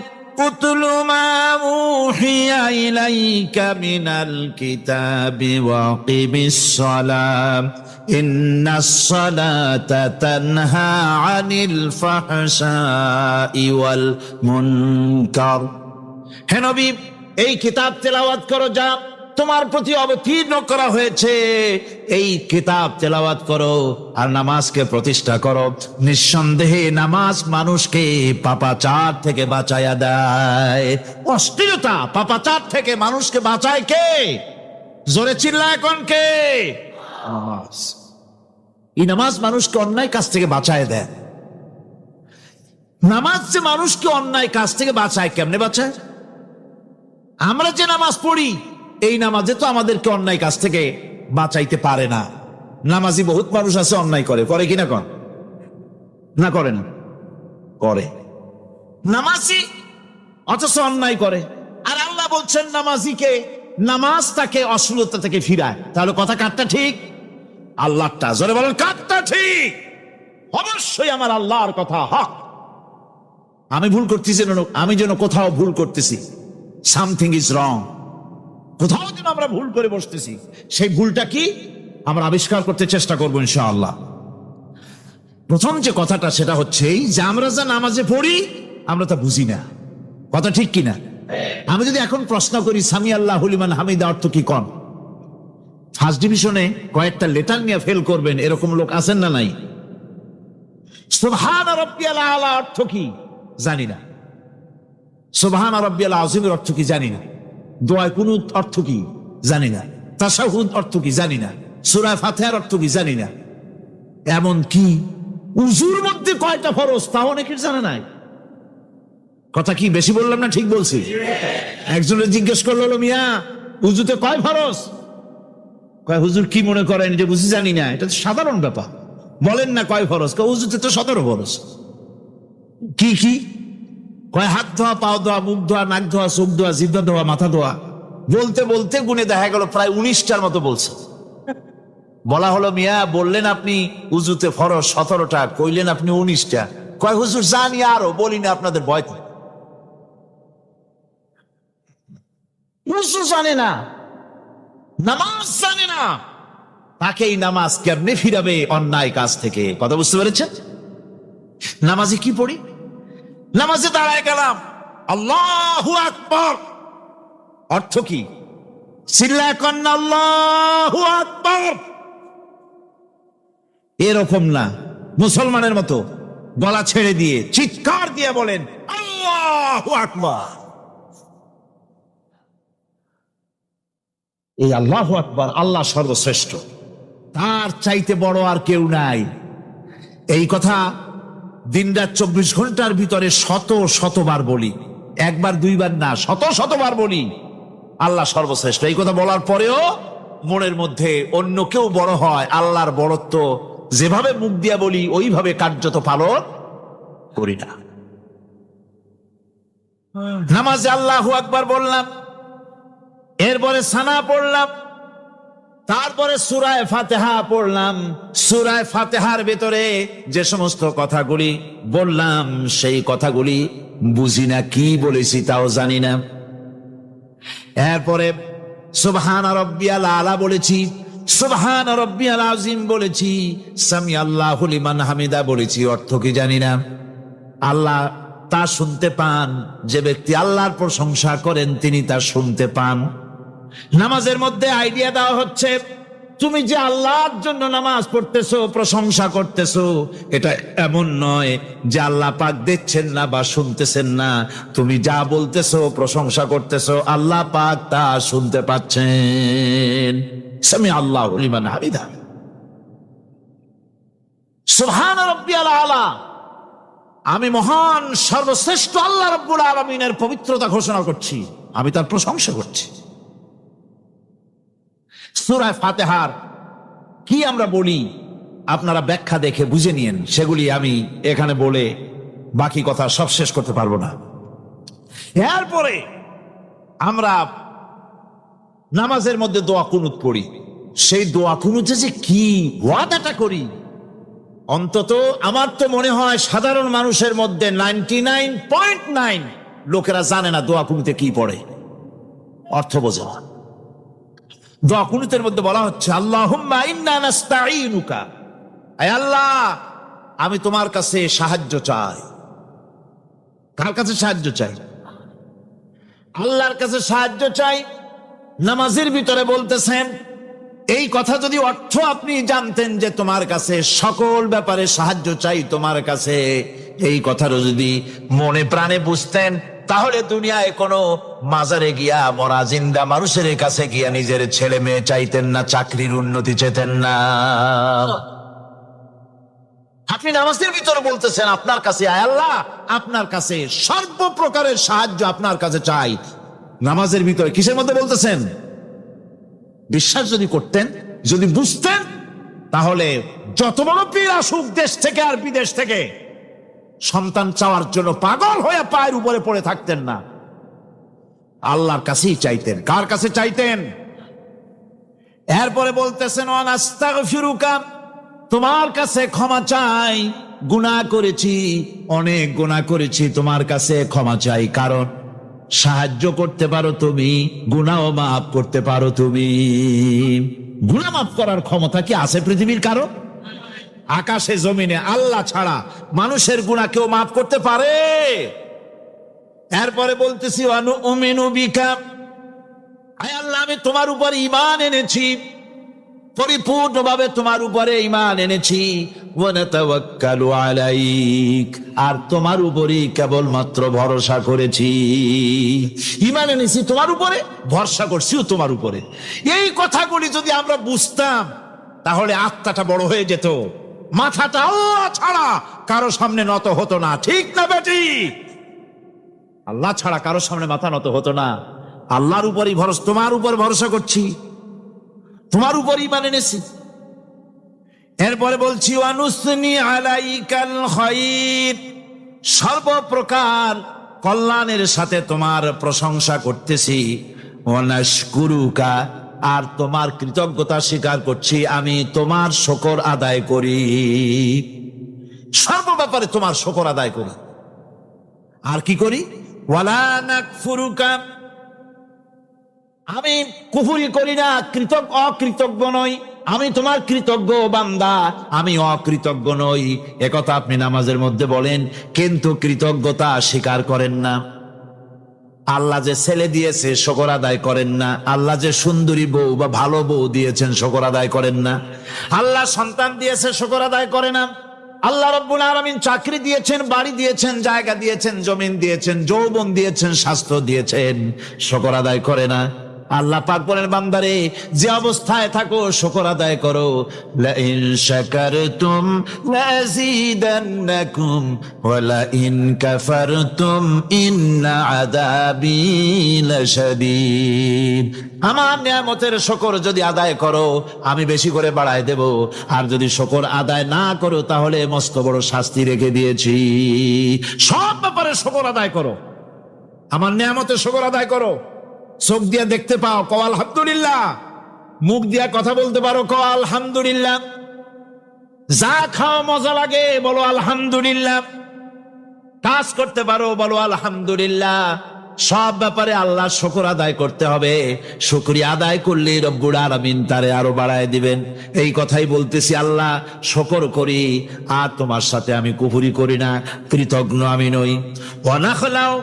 উতলু মা উহিয়া ইলাইকা মিনাল কিতাবি ওয়া আকিমিস সালাম ইন্নাস সালাতা তানহা আনিল ফাহশাই ওয়াল মুনকার। হে নবী, এই কিতাব তেলাওয়াত করো যা তোমার প্রতি অবতীর্ণ করা হয়েছে, এই কিতাব তেলাওয়াত করো আর নামাজকে প্রতিষ্ঠা করো। নিঃসন্দেহে নামাজ মানুষকে পাপাচার থেকে বাঁচায়া দেয়। অশ্লীলতা, পাপাচার থেকে মানুষকে বাঁচায় কে? জোরে চিল্লায় কোন কে? নামাজ। এই নামাজ মানুষকে অন্যায় কাজ থেকে বাঁচায় দেয়। নামাজ যে মানুষকে অন্যায় কাজ থেকে বাঁচায়, কেমনে বাঁচায়? আমরা যে নামাজ পড়ি, এই নামাজে তো আমাদেরকে অন্যায় কাজ থেকে বাঁচাইতে পারে না। নামাজি বহুত মানুষ আছে অন্যায় করে, করে কিনা কন? না করে না? করে। নামাজি অথচ অন্যায় করে। আর আল্লাহ বলছেন নামাজিকে, নামাজ তাকে অশ্লীলতা থেকে ফিরায়। তাহলে কথা কারটা ঠিক? আল্লাহটা। জোরে বলেন, কারটা ঠিক? অবশ্যই আমার আল্লাহর কথা হক। আমি ভুল করতেছি, আমি যেন কোথাও ভুল করতেছি, সামথিং ইজ রং, কোথাও যেন আমরা ভুল করে বসতেছি, সেই ভুলটা কি আমরা আবিষ্কার করতে চেষ্টা করবো ইনশাআল্লাহ। প্রথম যে কথাটা সেটা হচ্ছে যে আমরা যা নামাজে পড়ি আমরা তা বুঝি না। কথা ঠিক কিনা? আমি যদি এখন প্রশ্ন করি সামি আল্লাহু লিমান হামিদা অর্থ কি কোন, ফার্স্ট ডিভিশনে কয়েকটা লেটার নিয়ে ফেল করবেন এরকম লোক আছেন না নাই? সুবহান রাব্বিয়াল আলা অর্থ কি জানি না, সুবহান রাব্বিয়াল আযীমের অর্থ কি জানি না, দোয়া কুনুত অর্থ কি জানি না, তাশাহুদ অর্থ কি জানি না, সূরা ফাতিহার অর্থ কি জানি না। এমন কি উযুর মধ্যে কয়টা ফরজ তাও অনেকের জানা নাই। কথা কি বেশি বললাম না ঠিক বলছি? একজনের জিজ্ঞেস করলো, মিয়া উযুতে কয় ফরজ? কয় হুজুর কি মনে করেন, এটা বুঝি জানি না, এটা তো সাধারণ ব্যাপার। বলেন না কয় ফরজ? কয় হুজুর তো 17 ফরজ। কি কি? কয় হাত ধোয়া, পাও ধোয়া, মুখ ধোয়া, নাক ধোয়া, চোখ ধোয়া, জিহ্বা ধোয়া, মাথা ধোয়া। বলতে বলতে গুনে দেখা গেল প্রায় 19টার মতো বলছে। বলা হলো মিয়া বললেন আপনি উজুতে ফরজ 17টা, কইলেন আপনি 19টা। কয় হুজুর জানি আরো, বলি না আপনাদের ভয়। উজু জানে না, নামাজ জানে না, তাকে এই নামাজ কেমনে ফিরাবে অন্যায় কাজ থেকে? কথা বুঝতে পেরেছেন? নামাজে কি পড়ি? নামাজে দাঁড়ায় গেলাম, আল্লাহু আকবার, অর্থ কি? চিল্লায় কন্না আল্লাহু আকবার। এরকম না, মুসলমানের মতো গলা ছেড়ে দিয়ে চিৎকার দিয়ে বলেন আল্লাহু আকবার। এই আল্লাহু আকবার, আল্লাহ সর্বশ্রেষ্ঠ, তার চাইতে বড় আর কেউ নাই। এই কথা দিনরাত 24 ঘন্টার ভিতরে শত শতবার বলি, একবার দুইবার না, শত শতবার বলি আল্লাহ সর্বশ্রেষ্ঠ। এই কথা বলার পরেও মনের মধ্যে অন্য কেউ বড় হয়, আল্লাহর বড়ত্ব যেভাবে মুখ দিয়া বলি ওইভাবে কার্যত পালন করি না। নামাজে আল্লাহু আকবার বললাম, এরপরে সানা পড়লাম, তারপরে সূরা ফাতিহা পড়লাম। সূরা ফাতিহার ভেতরে যে সমস্ত কথাগুলি বললাম সেই কথাগুলি বুঝি না, কি বলেছি তাও জানি না। এরপরে সুবহান রাব্বিয়াল আলা বলেছি, সুবহান রাব্বিয়াল আযীম বলেছি, সামি আল্লাহু লিমান হামিদা বলেছি, অর্থ কি জানি না। আল্লাহ তা শুনতে পান, যে ব্যক্তি আল্লাহর প্রশংসা করেন তিনি তা শুনতে পান। নামাজের মধ্যে আইডিয়া দেওয়া হচ্ছে, তুমি যে আল্লাহর জন্য নামাজ পড়তেছো, প্রশংসা করতেছো, এটা এমন নয় যে আল্লাহ পাক দেখছেন না বা শুনতেছেন না। তুমি যা বলতেছো, প্রশংসা করতেছো, আল্লাহ পাক তা শুনতে পাচ্ছেন। সামি আল্লাহু লিমান হামিদা, সুবহান রাব্বিয়াল আলা, আমি মহান সর্বশ্রেষ্ঠ আল্লাহ রাব্বুল আলামিনের পবিত্রতা ঘোষণা করছি, আমি তার প্রশংসা করছি। সূরা ফাতিহার কি আমরা বলি আপনারা ব্যাখ্যা দেখে বুঝে নিয়েন, সেগুলি আমি এখানে বলে বাকি কথা সব শেষ করতে পারবো না। এরপরে আমরা নামাজের মধ্যে দোয়া কুনুত পড়ি। সেই দোয়া কুনুতে যে কি ওয়াদাটা করি, অন্তত আমার তো মনে হয় সাধারণ মানুষের মধ্যে 99.9 লোকেরা জানে না দোয়া কুনুতে কি পড়ে, অর্থ বোঝে না। দোয়া কুনুতের মধ্যে বলা হচ্ছে আল্লাহুম্মা ইন্না নাস্তাঈনুকা, আয় আল্লাহ আমি তোমার কাছে সাহায্য চাই। কার কাছে সাহায্য চাই? আল্লাহর কাছে সাহায্য চাই। নামাজের ভিতরে বলতেছেন, এই কথা যদি অর্থ আপনি জানতেন যে তোমার কাছে সকল ব্যাপারে সাহায্য চাই তোমার কাছে, এই কথাটা যদি মনে প্রাণে বুঝতেন, তাহলে দুনিয়ায় কোনো মাজারে গিয়া মরা জিন্দা মানুষের কাছে গিয়া নিজের ছেলে মেয়ে চাইতেন না, চাকরির উন্নতি চেতেন না। আপনি নামাজের ভিতরে বলতেছেন আপনার কাছে, আয় আল্লাহ আপনার কাছে সর্বপ্রকারের সাহায্য আপনার কাছে চাই। নামাজের ভিতরে কিসের মধ্যে বলতেছেন? বিশ্বাস যদি করতেন, যদি বুঝতেন, তাহলে যত বড় পীর আসুক দেশ থেকে আর বিদেশ থেকে, সন্তান চাওয়ার জন্য পাগল হয়ে পায়ের উপরে পড়ে থাকতেন না, আল্লাহর কাছেই চাইতেন। কার কাছে চাইতেন? এরপরে বলতেছেন আস্তাগফিরুকা, তোমার কাছে ক্ষমা চাই, গুনাহ করেছি, অনেক গুনাহ করেছি, তোমার কাছে ক্ষমা চাই, কারণ সাহায্য করতে পারো তুমি, গুনাহও মাফ করতে পারো তুমি। গুনাহ মাফ করার ক্ষমতা কি আছে পৃথিবীর কারো? আকাশে জমিনে আল্লাহ ছাড়া মানুষের গুনাহ কেউ মাফ করতে পারে? এরপরে বলতেছি অনুমিনু বিকা, আয় আল্লাহ আমি তোমার উপর ঈমান এনেছি, পরিপূর্ণভাবে তোমার উপরে ঈমান এনেছি। ওয়া নাতাওয়াক্কালু আলাইক, আর তোমার উপরই কেবলমাত্র ভরসা করেছি। ঈমান এনেছি তোমার উপরে, ভরসা করছিও তোমার উপরে। এই কথাগুলি যদি আমরা বুঝতাম, তাহলে আত্মাটা বড় হয়ে যেত, মাথাটা আল্লাহ ছাড়া কারো সামনে নত হতো না। ঠিক না বেটি? আল্লাহ ছাড়া কারো সামনে মাথা নত হতো না। আল্লাহর উপরই ভরসা, তোমার উপর ভরসা করছি, তোমার উপর ঈমান এনেছি। এরপরে বলছি ওয়ানুসনি আলাইকাল খায়র, সর্বপ্রকার কল্যাণের সাথে তোমার প্রশংসা করতেছি। ওয়ানাশকুরুকা, আর তোমার কৃতজ্ঞতা স্বীকার করছি, আমি তোমার শুকর আদায় করি, সর্ব ব্যাপারে তোমার শুকর আদায় করি। আর কি করি? ওয়ালা নাকফুরুকা, আমি কুফরি করি না, অকৃতজ্ঞ নই। আমি তোমার কৃতজ্ঞ বান্দা, আমি অকৃতজ্ঞ নই। একথা আপনি নামাজের মধ্যে বলেন, কিন্তু কৃতজ্ঞতা স্বীকার করেন না। আল্লাহ যে ছেলে দিয়েছে শুকর আদায় করেন না। আল্লাহ যে সুন্দরী বউ বা ভালো বউ দিয়েছেন শুকর আদায় করেন না। আল্লাহ সন্তান দিয়েছে শুকর আদায় করে না। আল্লাহ রাব্বুল আলামিন চাকরি দিয়েছেন, বাড়ি দিয়েছেন, জায়গা দিয়েছেন, জমিন দিয়েছেন, যৌবন দিয়েছেন, স্বাস্থ্য দিয়েছেন, শুকর আদায় করে না। আল্লাহ পাক বলেন, বান্দারে যে অবস্থায় থাকো শুকর আদায় করো। লা ইন শাকারতুম লাযীদান্নাকুম ওয়া লা ইন কাফারতুম ইন্না আযাবী লাশাদীদ। আমার নিয়ামতের শুকর যদি আদায় করো আমি বেশি করে বাড়ায় দেব, আর যদি শুকর আদায় না করো তাহলে মস্ত বড় শাস্তি রেখে দিয়েছি। সব ব্যাপারে শুকর আদায় করো, আমার নিয়ামতের শুকর আদায় করো। চোখ দিয়া দেখতে পাও, কও আলহামদুলিল্লাহ। মুখ দিয়া কথা বলতে পারো, কও আলহামদুলিল্লাহ। যা খাও মজা লাগে, বলো আলহামদুলিল্লাহ। কাজ করতে পারো, বলো আলহামদুলিল্লাহ। সব ব্যাপারে আল্লাহ শুকর আদায় করতে হবে। শুকরিয়া আদায় করলে রব্বুল আলামিন তারে আরো বাড়ায় দিবেন। এই কথাই বলতেছি, আল্লাহ শুকর করি, আর তোমার সাথে আমি কুফরি করি না, কৃতজ্ঞ আমি নই। ওয়ানাখলাও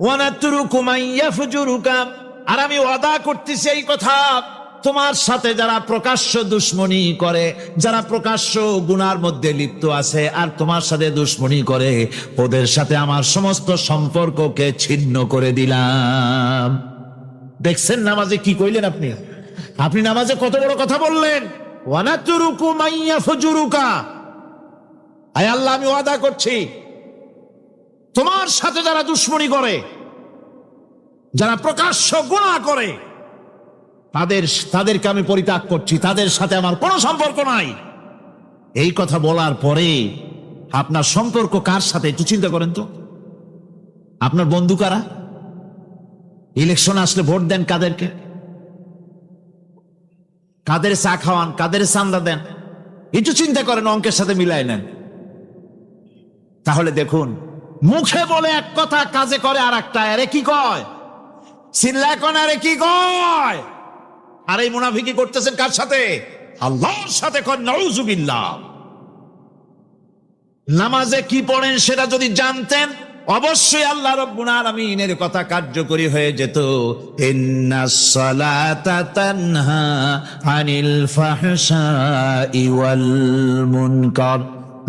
ওয়ানাতরুকু মান ইয়াফজুরুকা, আর আমি ওয়াদা করতেছি এই কথা, তোমার সাথে যারা প্রকাশ্য দুশ্মনী করে, যারা প্রকাশ্য গুনার মধ্যে লিপ্ত আছে আর তোমার সাথে দুশ্মনী করে, ওদের সাথে আমার সমস্ত সম্পর্ককে ছিন্ন করে দিলাম। দেখছেন নামাজে কি কইলেন আপনি? আপনি নামাজে কত বড় কথা বললেন। ওয়ানাতরুকু মান ইয়াফজুরুকা, আয় আল্লাহ আমি ওয়াদা করছি, তোমার সাথে যারা দুশ্মনী করে, যারা প্রকাশ্য গুনাহ করে, তাদেরকে আমি পরিত্যাগ করছি, তাদের সাথে আমার কোনো সম্পর্ক নাই। এই কথা বলার পরে আপনার সম্পর্ক কার সাথে একটু চিন্তা করেন তো। আপনার বন্ধু কারা? ইলেকশন আসলে ভোট দেন কাদেরকে? কাদের চা খাওয়ান, কাদের চান্দা দেন? একটু চিন্তা করেন, অঙ্কের সাথে মিলাই নেন। তাহলে দেখুন, মুখে বলে এক কথা, কাজে করে আর একটা। আরে কি কয়? চিল্লা কোন, আরে কি কয়? আর এই মুনাফিকি করতেছেন কার সাথে? আল্লাহর সাথে। কয় নাউযুবিল্লাহ। নামাজে কি পড়েন সেটা যদি জানতেন, অবশ্যই আল্লাহ রাব্বুল আলামিনের কথা কার্যকরী হয়ে যেত। ইন্নাস সালাতা তানহা আনিল ফাহশাই ওয়াল মুনকার,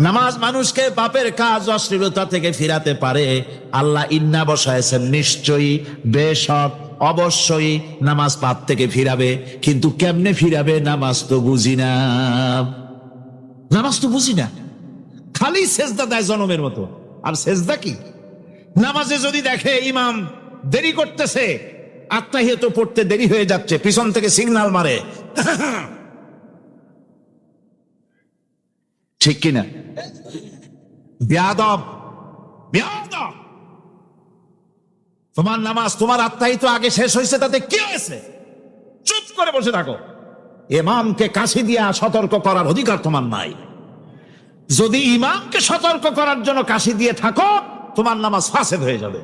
নামাজ মানুষকে পাপের কাজ, অশ্লীলতা থেকে ফিরাতে পারে। আল্লাহ ইন্না বসায়ছেন, নিশ্চয়ই, বেশক, অবশ্যই নামাজ পাপ থেকে ফিরাবে। কিন্তু কেমনে ফিরাবে নামাজ তো বুঝি না। নামাজ তো বুঝি না, খালি সেজদা দেয় জনমের মতো। আর সেজদা কি? নামাজে যদি দেখে ইমাম দেরি করতেছে, আত্তাহিয়াত পড়তে দেরি হয়ে যাচ্ছে, পিছন থেকে সিগন্যাল মারে, ঠিক কিনা? বেয়াদব, বেয়াদব। তোমার নামাজ, তোমার আত্তাহিয়াত আগে শেষ হয়েছে, তাতে কি হয়েছে? চুপ করে বসে থাকো। ইমামকে কাশি দিয়া সতর্ক করার অধিকার তোমার নাই। যদি ইমামকে সতর্ক করার জন্য কাশি দিয়ে থাকো, তোমার নামাজ ফাসেদ হয়ে যাবে।